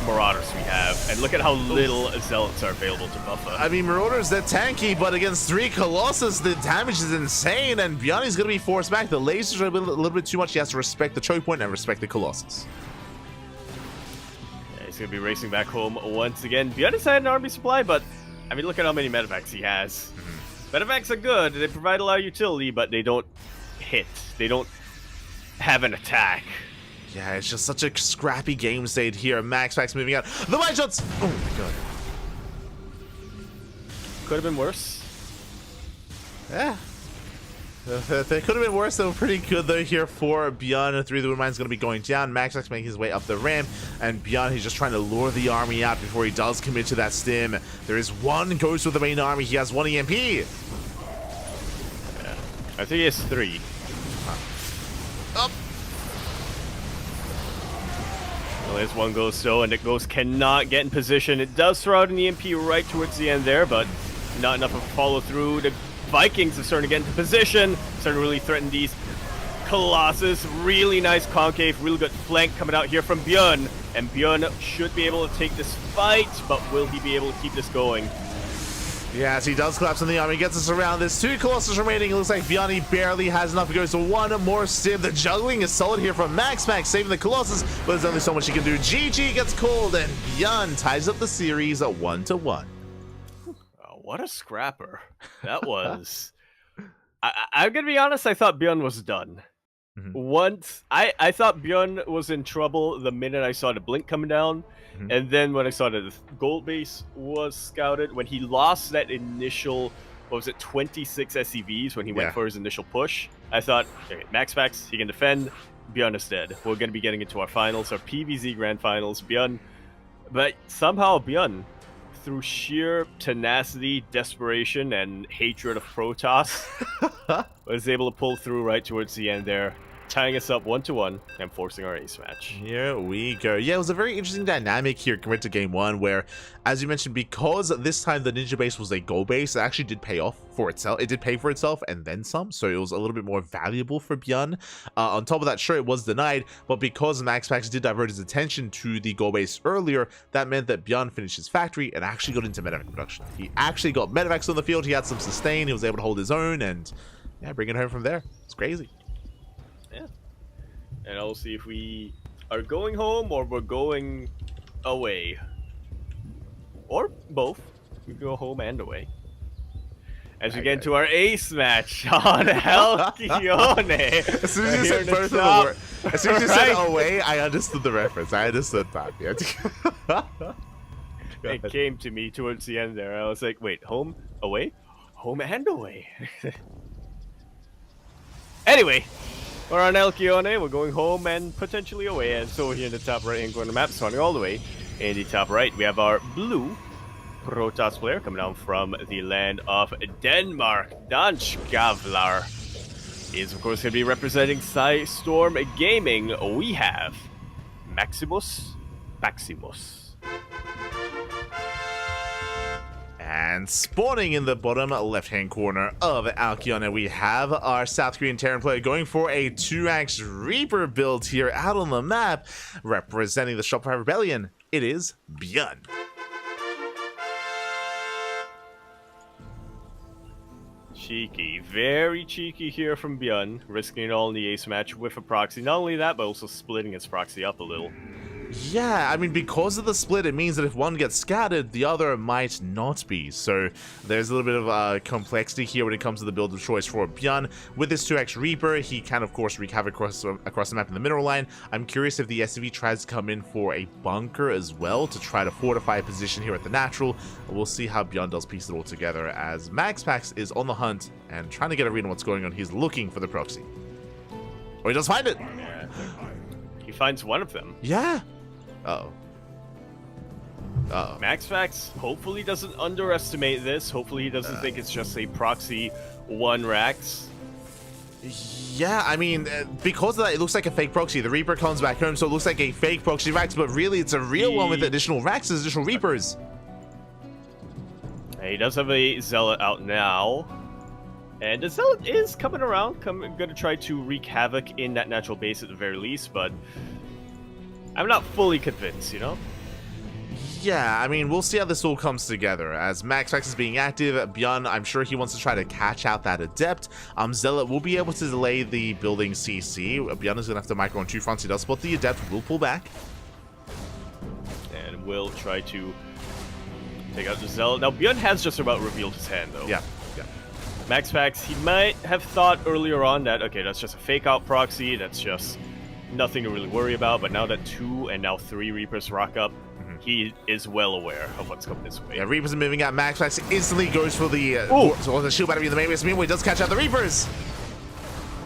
Marauders we have, and look at how little Zealots are available to buffer. I mean, Marauders, they're tanky, but against 3 Colossus, the damage is insane, and Bjorn is going to be forced back. The lasers are a little bit too much. He has to respect the choke point and respect the Colossus. Yeah, he's going to be racing back home once again. Bjorn has had an army supply, but I mean, look at how many medevacs he has. Medevacs are good. They provide a lot of utility, but they don't hit. They don't have an attack. Yeah, it's just such a scrappy game state here. Max moving out. The wide shots! Oh my god. Could have been worse. Yeah. They could have been worse. They were pretty good though here for Bjorn. 3 of the Windmine's going to be going down. Maxax making his way up the ramp, and Bjorn, he's just trying to lure the army out before he does commit to that stim. There is one ghost with the main army. He has 1 EMP. Yeah. I think he has 3. Up. Well, there's 1 ghost though, and the ghost cannot get in position. It does throw out an EMP right towards the end there, but not enough of a follow through. The Vikings are starting to get into position, starting to really threaten these Colossus. Really nice concave, really good flank coming out here from Bjorn. And Bjorn should be able to take this fight, but will he be able to keep this going? Yes, he does collapse on the army, gets us around. There's 2 Colossus remaining. It looks like Bjorn barely has enough. He goes to 1 more stim. The juggling is solid here from Max saving the Colossus, but there's only so much he can do. GG gets called, and Bjorn ties up the series at 1-1. What a scrapper that was. I'm gonna be honest, I thought Bjorn was done. Once I thought Bjorn was in trouble the minute I saw the blink coming down, and then when I saw that the gold base was scouted, when he lost that initial, what was it, 26 SCVs when he went for his initial push, I thought, okay, Max, he can defend, Bjorn is dead. We're gonna be getting into our finals, our PVZ Grand Finals, Bjorn. But somehow Bjorn, through sheer tenacity, desperation, and hatred of Protoss, was able to pull through right towards the end there, tying us up 1-1 and forcing our ace match. Here we go. Yeah, it was a very interesting dynamic here compared to game 1, where, as you mentioned, because this time the ninja base was a gold base, it actually did pay off for itself. It did pay for itself and then some, so it was a little bit more valuable for Bjorn. On top of that, sure, it was denied, but because Max did divert his attention to the gold base earlier, that meant that Bjorn finished his factory and actually got into medevac production. He actually got medevacs on the field. He had some sustain. He was able to hold his own, and yeah, bring it home from there. It's crazy. Yeah. And I'll see if we are going home or we're going away. Or both. We go home and away. As we get into our ace match on Halcyon. As soon as you said both of the words, as soon as you said away, I understood the reference. I understood that. Yeah. It came to me towards the end there. I was like, wait, home, away? Home and away. Anyway, we're on Alcyone. We're going home and potentially away. And so here in the top right hand corner of the map, starting all the way in the top right, we have our blue Protoss player coming down from the land of Denmark. Dansk Gavlar is, of course, going to be representing Storm Gaming. We have Maximus. And spawning in the bottom left-hand corner of Alcyone, we have our South Korean Terran player going for a 2-axe Reaper build here out on the map, representing the Shopify Rebellion. It is Bjorn. Cheeky, very cheeky here from Bjorn, risking it all in the ace match with a proxy. Not only that, but also splitting his proxy up a little. Yeah, I mean, because of the split, it means that if one gets scattered, the other might not be. So there's a little bit of complexity here when it comes to the build of choice for Bjorn. With this 2x Reaper, he can, of course, wreak havoc across the map in the mineral line. I'm curious if the SCV tries to come in for a bunker as well to try to fortify a position here at the natural. We'll see how Bjorn does piece it all together, as Maxpax is on the hunt and trying to get a read on what's going on. He's looking for the proxy. Oh, he does find it! Yeah. He finds one of them. Yeah. Uh-oh. Uh-oh. Maxfax hopefully doesn't underestimate this. Hopefully he doesn't think it's just a proxy 1 Rax. Yeah, I mean, because of that, it looks like a fake proxy. The Reaper comes back home, so it looks like a fake proxy Rax, but really it's a real one with additional Raxes, additional Reapers. He does have a Zealot out now. And the Zealot is coming around, gonna try to wreak havoc in that natural base at the very least, but I'm not fully convinced, you know? Yeah, I mean, we'll see how this all comes together. As Maxfax is being active, Bjorn, I'm sure he wants to try to catch out that Adept. Zealot will be able to delay the building CC. Bjorn is going to have to micro on 2 fronts. He does spot the Adept, will pull back. And will try to take out the Zealot. Now, Bjorn has just about revealed his hand, though. Yeah. Maxfax, he might have thought earlier on that, okay, that's just a fake-out proxy, that's just nothing to really worry about, but now that 2 and now 3 Reapers rock up, he is well aware of what's coming this way. Yeah, Reapers are moving out. Maxfax instantly goes for the shield battery in the main base. Meanwhile, he does catch out the Reapers.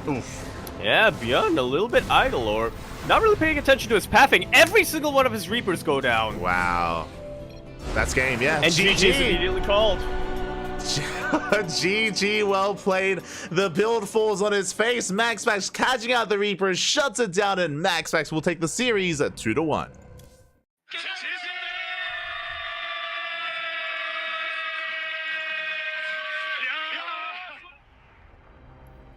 Oof. Yeah, Bjorn a little bit idle, or not really paying attention to his pathing. Every single one of his Reapers go down. Wow. That's game, yeah. And GG is immediately called. GG, well played. The build falls on his face. MaxMax catching out the Reapers, shuts it down, and MaxMax will take the series at 2-1.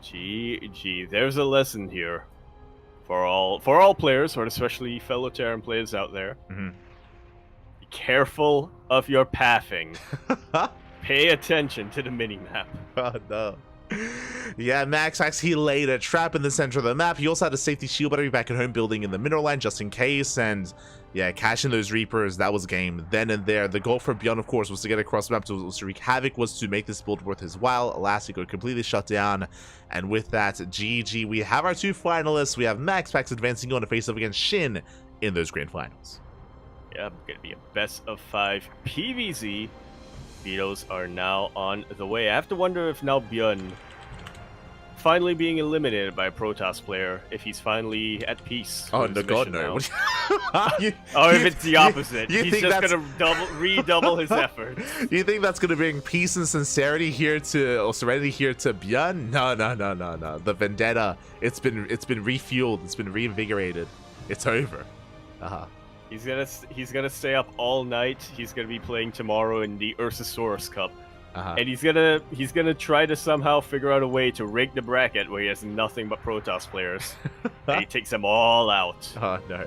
GG. There's a lesson here for all players, or especially fellow Terran players out there. Be careful of your pathing. Pay attention to the mini-map. Oh no. Yeah, MaxMax, he laid a trap in the center of the map. He also had a safety shield battery back at home building in the mineral line just in case, and yeah, catching those Reapers, that was game then and there. The goal for Beyond, of course, was to get across the map to wreak havoc, was to make this build worth his while. Alas, he got completely shut down, and with that, GG, we have our 2 finalists. We have MaxMax advancing on to face off against Shin in those grand finals. Yeah, gonna be a best of 5 PvZ. Vetoes are now on the way. I have to wonder if now Bjorn, finally being eliminated by a Protoss player, if he's finally at peace. Oh, no, God, no. If it's the opposite. He's just gonna redouble his efforts. You think that's gonna bring peace and sincerity here to, or serenity here to Bjorn? No. The vendetta, it's been refueled, it's been reinvigorated. It's over. He's gonna stay up all night. He's gonna be playing tomorrow in the Ursasaurus Cup, and he's gonna try to somehow figure out a way to rig the bracket where he has nothing but Protoss players, and he takes them all out. Oh no!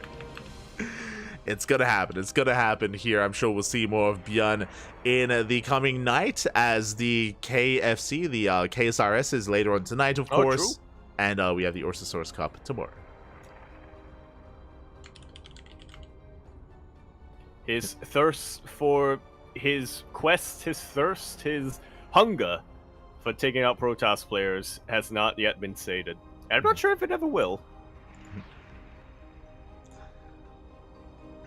It's gonna happen. It's gonna happen here. I'm sure we'll see more of Bjorn in the coming night as the KFC, the KSRS, is later on tonight, of course, true. And we have the Ursasaurus Cup tomorrow. His thirst for his quest, his thirst, his hunger for taking out Protoss players has not yet been sated. And I'm not sure if it ever will.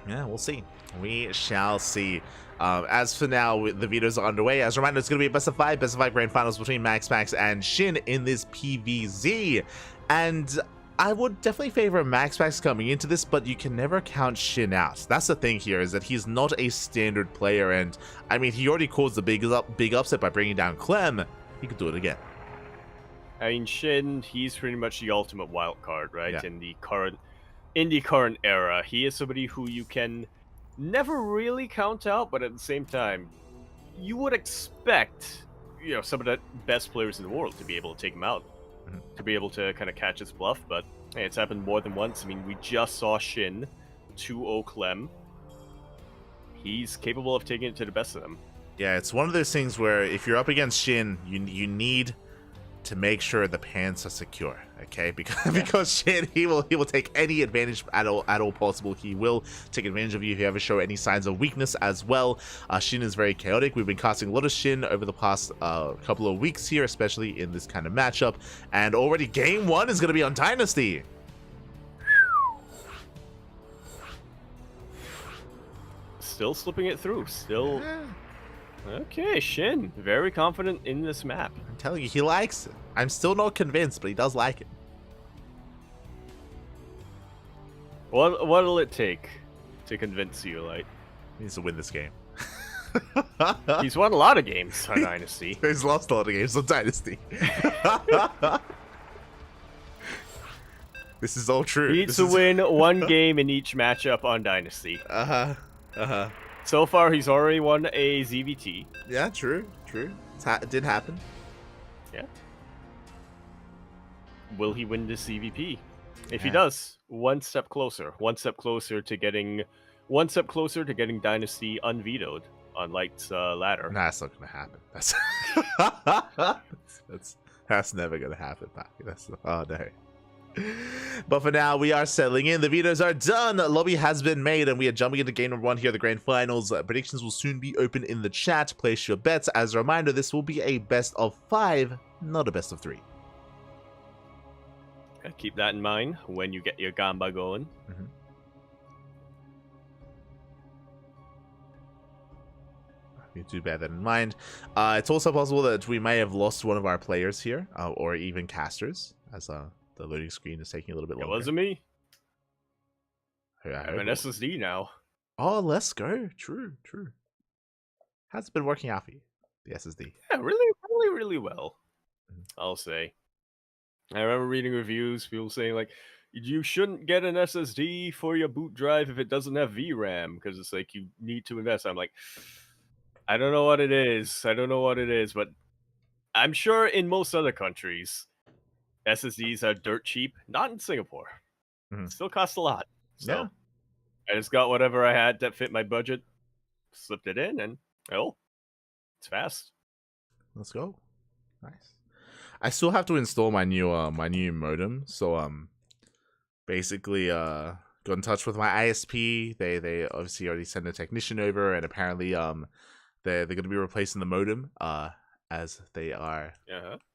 Yeah, we'll see. We shall see. As for now, the vetoes are underway. As a reminder, it's going to be a best of 5 grand finals between MaxMax and Shin in this PvZ. And I would definitely favor MaxMax coming into this, but you can never count Shin out. That's the thing here, is that he's not a standard player, and I mean, he already caused the big upset by bringing down Clem. He could do it again. I mean, Shin, he's pretty much the ultimate wild card, right? Yeah. In the current era, he is somebody who you can never really count out, but at the same time, you would expect, some of the best players in the world to be able to take him out. To be able to kind of catch his bluff, but hey, it's happened more than once. I mean, we just saw Shin 2-0 Clem. He's capable of taking it to the best of them. Yeah, it's one of those things where if you're up against Shin, you need to make sure the pants are secure, okay? Because Shin, he will take any advantage at all possible. He will take advantage of you if you ever show any signs of weakness as well. Shin is very chaotic. We've been casting a lot of Shin over the past couple of weeks here, especially in this kind of matchup. And already game 1 is going to be on Dynasty. Still slipping it through. Still. Okay, Shin, very confident in this map. I'm telling you, he likes it. I'm still not convinced, but he does like it. What'll it take to convince you, Light? He needs to win this game. He's won a lot of games on Dynasty. He's lost a lot of games on Dynasty. This is all true. He needs to win 1 game in each matchup on Dynasty. So far, he's already won a ZVT. Yeah, true. It did happen. Yeah. Will he win this CVP? If he does, one step closer to getting Dynasty unvetoed on Light's ladder. Nah, that's not gonna happen. That's never gonna happen. Oh no. But for now, we are settling in. The vetoes are done. Lobby has been made, and we are jumping into game number 1 here, the grand finals. Predictions will soon be open in the chat. Place your bets. As a reminder, this will be a best of 5, not a best of 3. Keep that in mind when you get your Gamba going. You do bear that in mind. It's also possible that we may have lost one of our players here, or even casters. as the loading screen is taking a little bit It longer. wasn't me. Yeah, I have an SSD now. Oh, let's go. True. How's it been working out for you, the SSD? Yeah, really well. I'll say. I remember reading reviews, people saying like, you shouldn't get an SSD for your boot drive if it doesn't have VRAM because it's like you need to invest. I'm like, I don't know what it is. But I'm sure in most other countries, SSDs are dirt cheap. Not in Singapore. Mhm. Still costs a lot. So Yeah. I just got whatever I had that fit my budget, slipped it in, and it's fast. Let's go. Nice. I still have to install my new modem. So basically got in touch with my ISP. They obviously already sent a technician over, and apparently they're going to be replacing the modem as they are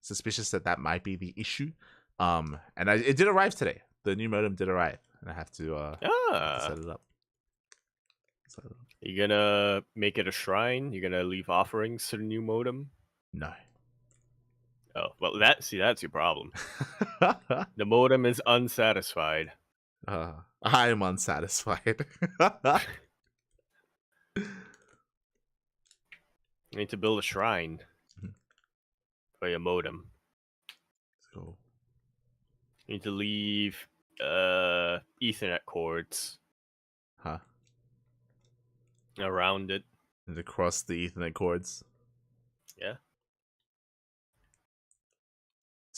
suspicious that might be the issue. And it did arrive today. The new modem did arrive, and I have to set it up. You gonna make it a shrine? You gonna leave offerings to the new modem? No. Oh, well, that's your problem. The modem is unsatisfied. I am unsatisfied. You need to build a shrine for your modem. Cool. You need to leave Ethernet cords around it. And across the Ethernet cords. Yeah.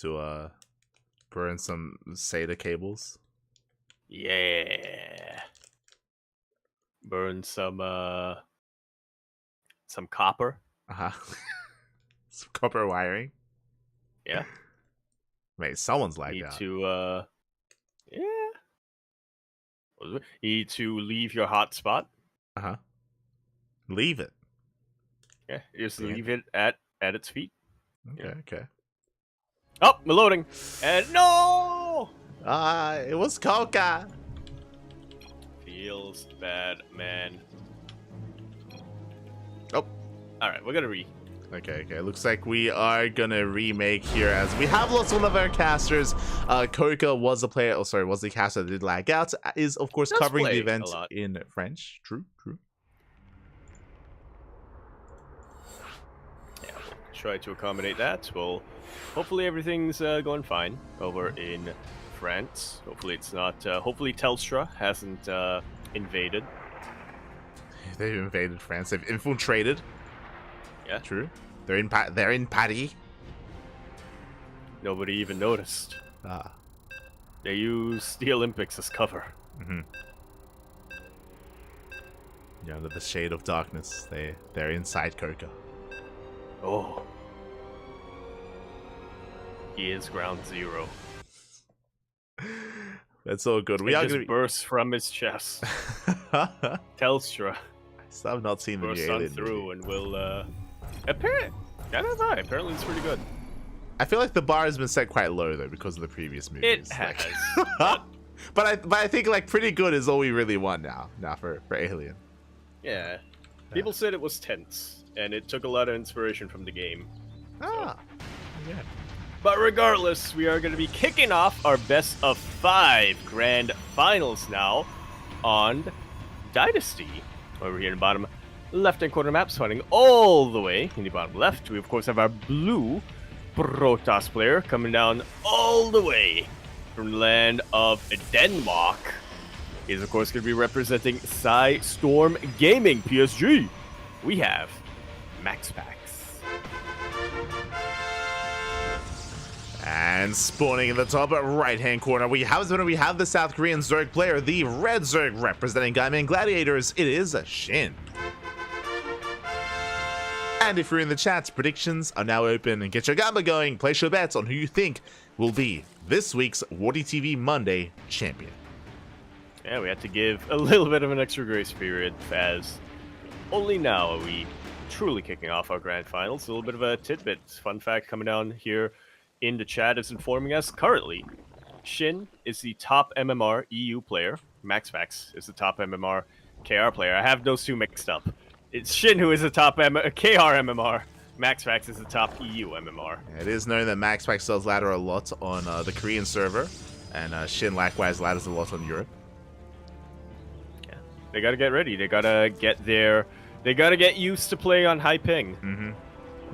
To burn some SATA cables. Yeah. Burn some copper. Some copper wiring. Yeah. Mate, someone's like Need that. to yeah. You need to leave your hotspot. Leave it. Yeah, just leave it at its feet. Okay. Oh, we're loading. And no! It was Coca. Feels bad, man. Oh. Alright, we're gonna Okay. Looks like we are gonna remake here as we have lost one of our casters. Coca was the player, was the caster that did lag out. Is of course covering the event in French. True. Yeah, we'll try to accommodate that. Well, hopefully everything's going fine over in France. Hopefully it's not. Hopefully Telstra hasn't invaded. They've invaded France. They've infiltrated. Yeah, true. They're in Paris. Nobody even noticed. They used the Olympics as cover. Yeah, under the shade of darkness, they're inside Coca. Oh, he is ground zero. That's all good. We just burst from his chest. Telstra. I still have not seen the new Alien through, movie. and we'll apparently, I don't know. Apparently, it's pretty good. I feel like the bar has been set quite low though because of the previous movies. It has. But I think like pretty good is all we really want now for Alien. Yeah. People said it was tense, and it took a lot of inspiration from the game. Yeah. But regardless, we are going to be kicking off our best of 5 grand finals now on Dynasty. Over here in the bottom left-hand corner map, spawning all the way in the bottom left. We, of course, have our blue Protoss player coming down all the way from the land of Denmark. He's, of course, going to be representing Psy Storm Gaming, PSG. We have MaxPax. And spawning in the top right-hand corner, we have the South Korean Zerg player, the Red Zerg representing Gaiman Gladiators. It is Shin. And if you're in the chat, predictions are now open. And get your gamba going. Place your bets on who you think will be this week's WardiTV Monday champion. Yeah, we had to give a little bit of an extra grace period, as only now are we truly kicking off our grand finals. A little bit of a tidbit, fun fact coming down here in the chat is informing us currently Shin is the top MMR EU player. MaxPax is the top MMR KR player. I have those two mixed up. It's Shin who is the top KR MMR. MaxFax is the top EU MMR. It is known that MaxPack sells ladder a lot on the Korean server, and Shin likewise ladders a lot on Europe. Yeah, they gotta get ready. They gotta get there. They gotta get used to playing on high ping. Mm-hmm.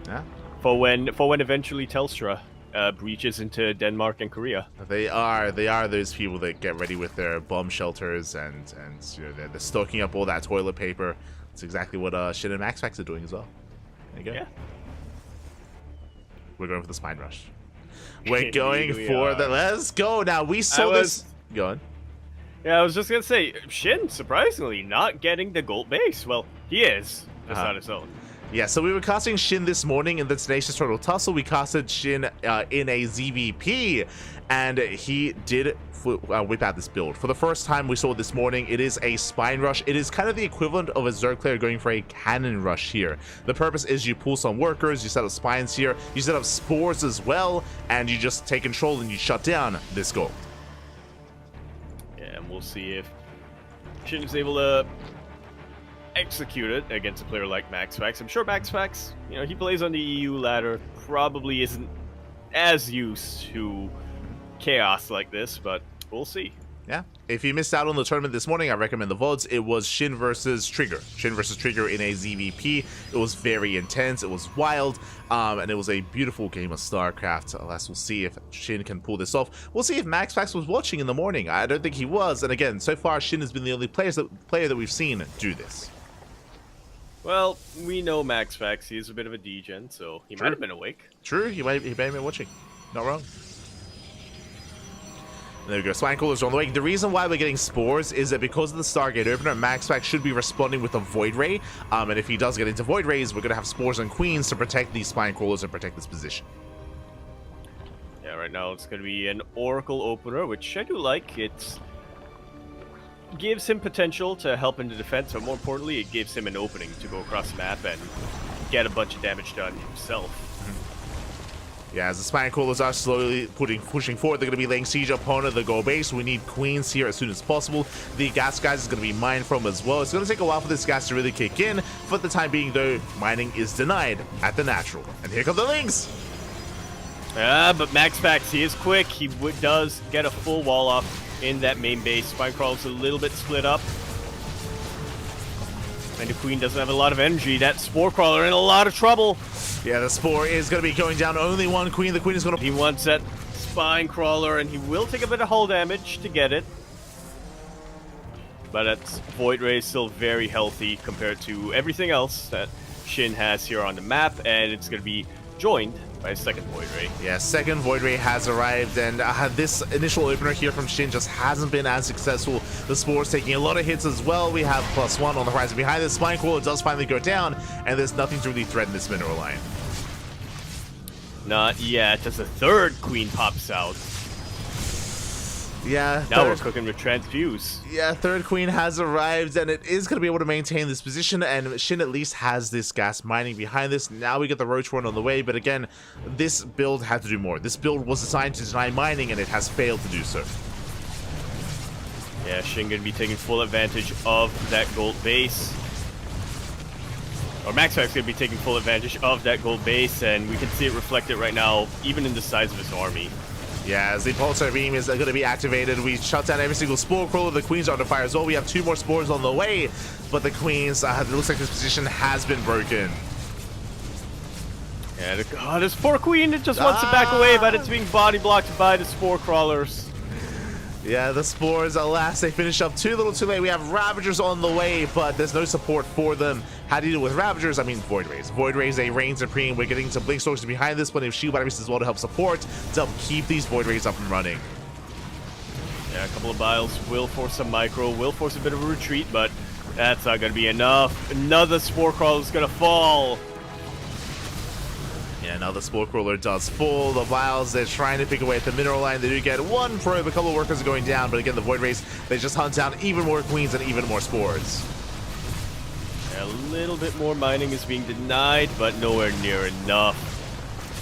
Yeah. For when eventually Telstra breaches into Denmark and Korea. They are those people that get ready with their bomb shelters and you know they're stocking up all that toilet paper. It's exactly what Shin and MaxPax are doing as well. There you go. Yeah. We're going for the spine rush. We're going for the... Let's go. Now, we saw this... Go on. Yeah, I was just going to say, Shin, surprisingly, not getting the gold base. Well, he is, just on his own. Yeah, so we were casting Shin this morning in the Tenacious Turtle Tussle. We casted Shin in a ZVP, and he did whip out this build. For the first time we saw this morning, it is a spine rush. It is kind of the equivalent of a Zerg player going for a cannon rush here. The purpose is you pull some workers, you set up spines here, you set up spores as well, and you just take control and you shut down this gold. Yeah, and we'll see if Shin is able to execute it against a player like MaxFax. I'm sure MaxFax, you know, he plays on the EU ladder, probably isn't as used to chaos like this, but we'll see. Yeah. If you missed out on the tournament this morning, I recommend the VODs. It was Shin versus Trigger. Shin versus Trigger in a ZVP. It was very intense. It was wild. And it was a beautiful game of StarCraft. Alas, we'll see if Shin can pull this off. We'll see if MaxFax was watching in the morning. I don't think he was. And again, so far, Shin has been the only player that we've seen do this. Well, we know MaxFax. He is a bit of a degen, so he might have been awake. True. He may have been watching. Not wrong. There we go, Spine Crawlers on the way. The reason why we're getting spores is that because of the Stargate opener, MaxFax should be responding with a Void Ray. And if he does get into Void Rays, we're going to have spores and queens to protect these Spine Crawlers and protect this position. Yeah, right now it's going to be an Oracle opener, which I do like. It gives him potential to help in the defense, but more importantly, it gives him an opening to go across the map and get a bunch of damage done himself. Yeah, as the Spine Crawlers are slowly pushing forward, they're going to be laying siege upon the goal base. We need queens here as soon as possible. The gas guys is going to be mined from as well. It's going to take a while for this gas to really kick in. For the time being, though, mining is denied at the natural. And here come the Lings! But MaxFax, he is quick. He does get a full wall off in that main base. Spine Crawler's a little bit split up. And the Queen doesn't have a lot of energy. That Spore Crawler in a lot of trouble. Yeah, the Spore is going to be going down. Only one Queen. The Queen is going to... He wants that Spine Crawler, and he will take a bit of hull damage to get it. But that Void Ray is still very healthy compared to everything else that Shin has here on the map, and it's going to be joined by a second Void Ray. Yeah, second Void Ray has arrived, and this initial opener here from Shin just hasn't been as successful. The Spore's taking a lot of hits as well. We have +1 on the horizon behind this. Spine Crawler does finally go down, and there's nothing to really threaten this mineral line. Not yet, as the third Queen pops out. Yeah, now we're cooking with Transfuse. Yeah, third Queen has arrived, and it is going to be able to maintain this position, and Shin at least has this gas mining behind this. Now we get the Roach Run on the way, but again, this build had to do more. This build was designed to deny mining, and it has failed to do so. Yeah, Shin going to be taking full advantage of that gold base. Or MaxFax going to be taking full advantage of that gold base, and we can see it reflected right now, even in the size of his army. Yeah, as the Pulsar Beam is going to be activated, we shut down every single Spore Crawler. The Queens are under fire as well. We have 2 more Spores on the way, but the Queens, it looks like this position has been broken. Yeah, the Spore Queen, it just wants to back away, but it's being body blocked by the Spore Crawlers. Yeah, the Spores, alas, they finish up too little too late. We have Ravagers on the way, but there's no support for them. How do you deal with Ravagers? I mean, Void Rays. Void Rays, they reign supreme. We're getting some Blink Storms behind this, but if Shield Batteries as well to help support, to keep these Void Rays up and running. Yeah, a couple of Biles will force some micro, will force a bit of a retreat, but that's not going to be enough. Another Spore Crawler is going to fall. Yeah, now the Spore Crawler does fall. The Vials, they're trying to pick away at the mineral line. They do get 1 probe. A couple of workers are going down, but again, the Void Rays, they just hunt down even more Queens and even more Spores. Yeah, a little bit more mining is being denied, but nowhere near enough.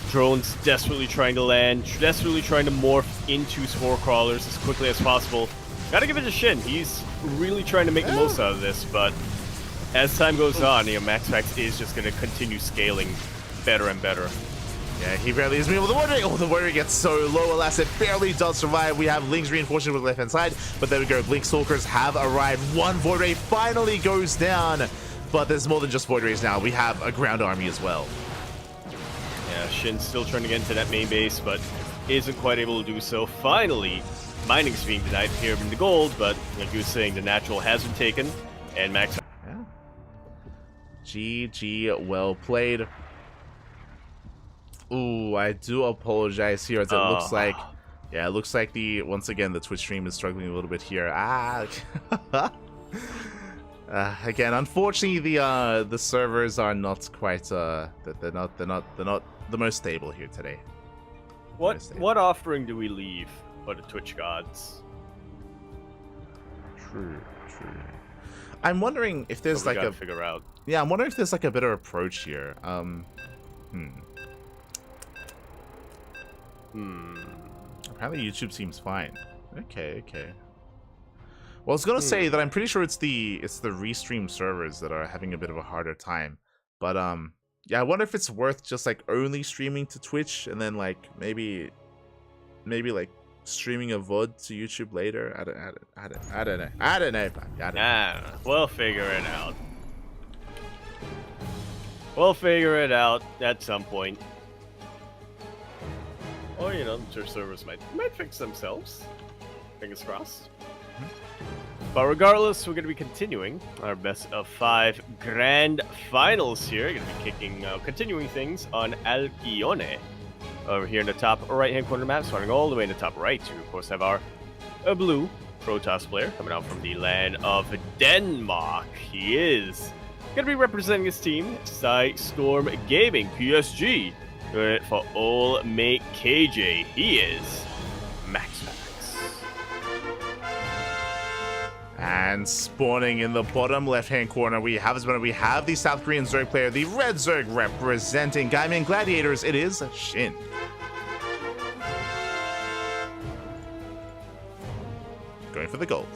Drones desperately trying to land, desperately trying to morph into Spore Crawlers as quickly as possible. Gotta give it to Shin. He's really trying to make the most out of this, but as time goes on, you know, MaxFax is just going to continue scaling better and better. Yeah, he barely is able to Warder. Oh, the Warder gets so low, alas, it barely does survive. We have Ling's reinforcement with the left-hand side, but there we go. Blink Stalkers have arrived. One Void Ray finally goes down, but there's more than just Void Rays now. We have a ground army as well. Yeah, Shin's still trying to get into that main base, but isn't quite able to do so. Finally, mining's being denied here in the gold, but like you were saying, the natural has been taken, and Max... Yeah. GG, well played. Ooh, I do apologize here as it looks like, yeah, it looks like once again, the Twitch stream is struggling a little bit here. Again, unfortunately, the servers are not quite, they're not the most stable here today. What offering do we leave for the Twitch gods? True. I'm wondering if there's like a figure out. Yeah, I'm wondering if there's like a better approach here. Apparently YouTube seems fine. Okay. Well, I was gonna say that I'm pretty sure it's the restream servers that are having a bit of a harder time. But yeah, I wonder if it's worth just like only streaming to Twitch and then like maybe like streaming a VOD to YouTube later. I don't know. We'll figure it out. We'll figure it out at some point. Or, you know, I'm sure servers might fix themselves. Fingers crossed. But regardless, we're going to be continuing our best of 5 grand finals here. Going to be continuing things on Alcione. Over here in the top right-hand corner map, starting all the way in the top right. We, of course, have our blue Protoss player coming out from the land of Denmark. He is going to be representing his team, Storm Gaming, PSG. Doing it for All Mate KJ. He is Max. And spawning in the bottom left-hand corner, we have the South Korean Zerg player, the Red Zerg representing Gaiman Gladiators. It is Shin. Going for the gold.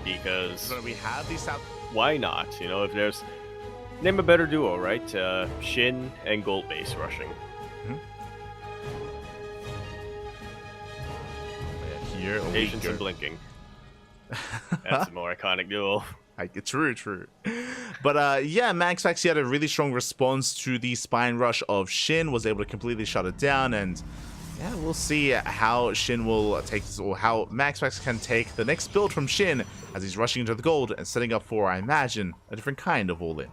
Because we have the South. Why not? You know, if there's name a better duo, right? Shin and gold base rushing. Here, Patience and blinking. That's a more iconic duo. True. But yeah, MaxFax, he had a really strong response to the spine rush of Shin, was able to completely shut it down, and yeah, we'll see how Shin will take this, or how MaxFax can take the next build from Shin as he's rushing into the gold and setting up for, I imagine, a different kind of all-in.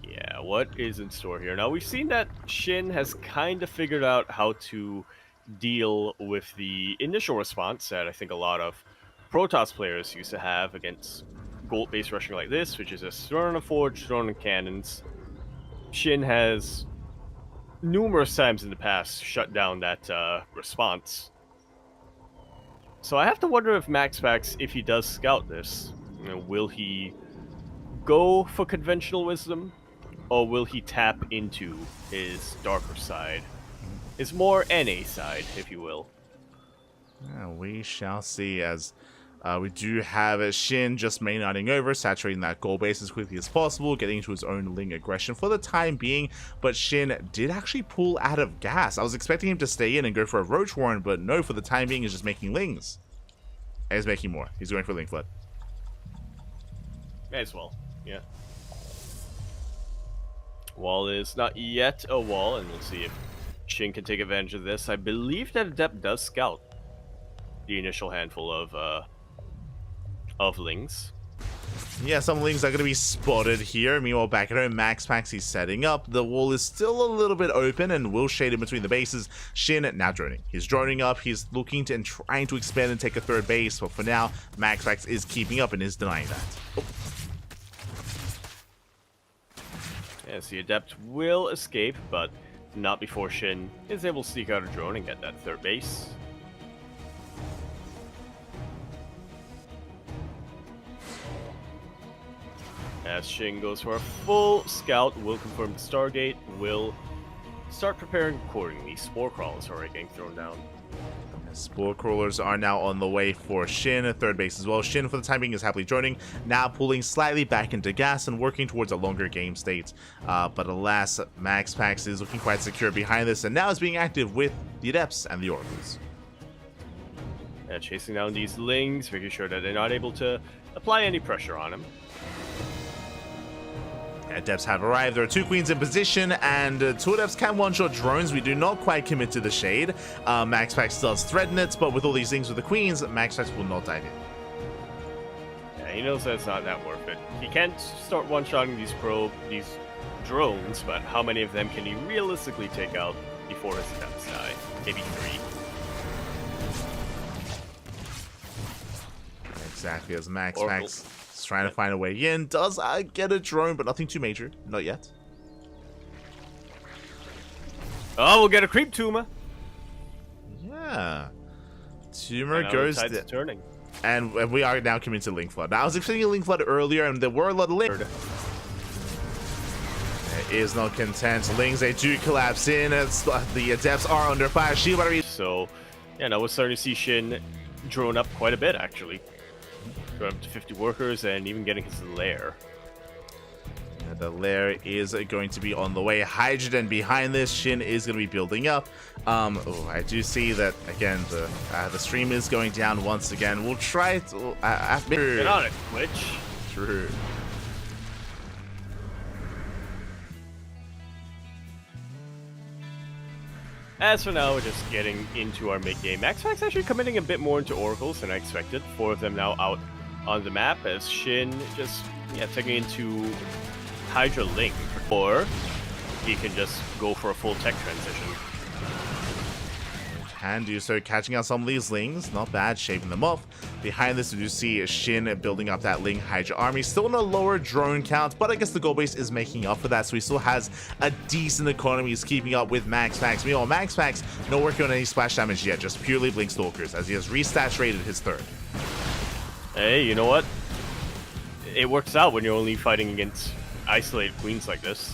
Yeah, what is in store here? Now, we've seen that Shin has kind of figured out how to deal with the initial response that I think a lot of Protoss players used to have against gold-based rushing like this, which is just throwing a forge, throwing cannons. Shin has numerous times in the past shut down that response. So I have to wonder if MaxFax, if he does scout this, you know, will he go for conventional wisdom? Or will he tap into his darker side? His more NA side, if you will. Yeah, we shall see, as we do have Shin just main knighting over, saturating that gold base as quickly as possible, getting into his own Ling aggression for the time being, but Shin did actually pull out of gas. I was expecting him to stay in and go for a Roach Warren, but no, for the time being, he's just making Lings. And he's making more. He's going for Ling Flood. May as well, yeah. Wall is not yet a wall, and we'll see if Shin can take advantage of this. I believe that Adept does scout the initial handful of Lings. Yeah, some Lings are going to be spotted here. Meanwhile, back at home, MaxFax, he's setting up. The wall is still a little bit open and will shade in between the bases. Shin now droning. He's droning up. He's looking to and trying to expand and take a third base, but for now, MaxFax is keeping up and is denying that. Oh. Yes, the Adept will escape, but not before Shin is able to sneak out a drone and get that third base. As Shin goes for a full scout, will confirm the Stargate, will start preparing accordingly. Spore Crawl is already getting thrown down. Spore Crawlers are now on the way for Shin at third base as well. Shin, for the time being, is happily joining, now pulling slightly back into gas and working towards a longer game state. But alas, MaxPax is looking quite secure behind this, and now is being active with the Adepts and the Oracles. Chasing down these Lings, making sure that they're not able to apply any pressure on him. Adepts have arrived. There are 2 queens in position, and 2 Adepts can one-shot drones. We do not quite commit to the shade. MaxPax does threaten it, but with all these things with the queens, MaxPax will not dive in. Yeah, he knows that it's not that worth it. He can't start one-shotting these drones, but how many of them can he realistically take out before his Adepts die? Maybe 3. Exactly, as MaxPax is trying to find a way in. Does get a drone, but nothing too major. Not yet. Oh, we'll get a creep tumor. Yeah. Tumor goes... turning. And we are now coming to Link Flood. Now, I was expecting a Link Flood earlier, and there were a lot of Link. There is no content. Lings, they do collapse in. The Adepts are under fire. Shield battery. So, yeah, now we're starting to see Shin drone up quite a bit, actually. Going up to 50 workers and even getting his lair. The lair is going to be on the way. Hydrogen behind this. Shin is going to be building up. Oh, I do see that, again, the stream is going down once again. We'll try to... Get on it, Twitch. True. As for now, we're just getting into our mid-game. MaxPax actually committing a bit more into Oracles than I expected. 4 of them now out on the map as Shin just, taking into Hydra Link. Or he can just go for a full tech transition. Can do so, catching out some of these Lings. Not bad, shaving them off. Behind this, we do see Shin building up that Ling Hydra army. Still in a lower drone count, but I guess the gold base is making up for that, so he still has a decent economy. He's keeping up with MaxPax. Meanwhile, MaxPax not working on any splash damage yet, just purely Blink Stalkers, as he has resaturated his third. Hey, you know what? It works out when you're only fighting against isolated queens like this.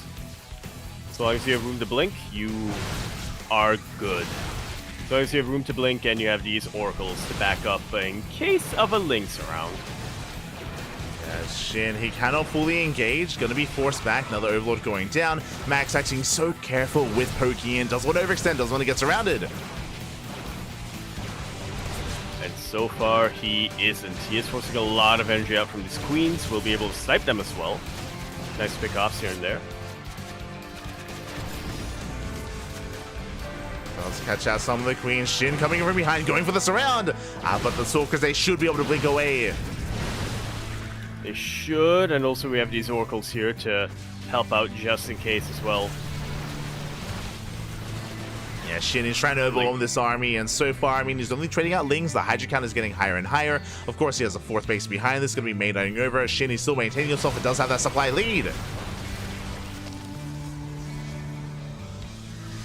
As long as you have room to blink, you are good. As long as you have room to blink and you have these oracles to back up in case of a Lynx around. As Shin, he cannot fully engage, gonna be forced back, another Overlord going down. Max acting so careful with poking in, doesn't want to overextend, doesn't want to get surrounded. And so far, he isn't. He is forcing a lot of energy out from these queens. We'll be able to snipe them as well. Nice pick-offs here and there. Let's catch out some of the queens. Shin coming from behind, going for the surround. But the Stalkers, they should be able to blink away. They should, and also we have these oracles here to help out just in case as well. Yeah, Shin is trying to overwhelm this army, and so far, I mean, he's only trading out Lings. The Hydra count is getting higher and higher. Of course, he has a fourth base behind this, going to be made over. Shin is still maintaining himself. It does have that supply lead.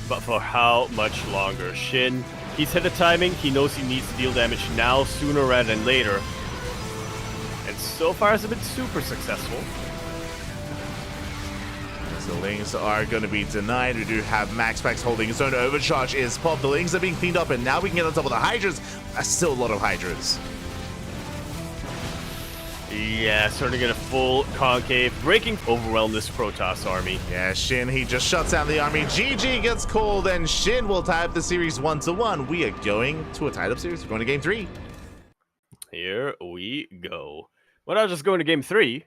But for how much longer? Shin, he's hit the timing. He knows he needs to deal damage now, sooner rather than later. And so far, has been super successful. The Lings are going to be denied. We do have MaxPax holding his own. Overcharge is popped. The Lings are being cleaned up, and now we can get on top of the Hydras. Still a lot of Hydras. Yeah, starting to get a full concave, breaking, overwhelm this Protoss army. Yeah, Shin, he just shuts down the army. GG gets called, and Shin will tie up the series 1-1. We are going to a tied up series. We're going to game 3. Here we go. We're not just going to game 3.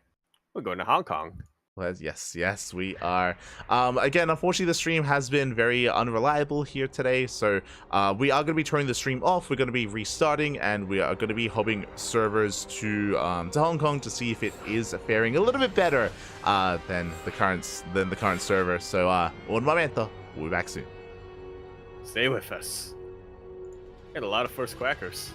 We're going to Hong Kong. Well, yes, we are. Again, unfortunately, the stream has been very unreliable here today, so we are going to be turning the stream off. We're going to be restarting, and we are going to be hopping servers to Hong Kong to see if it is faring a little bit better than the current server. So, un momento, we'll be back soon. Stay with us. Got a lot of first quackers.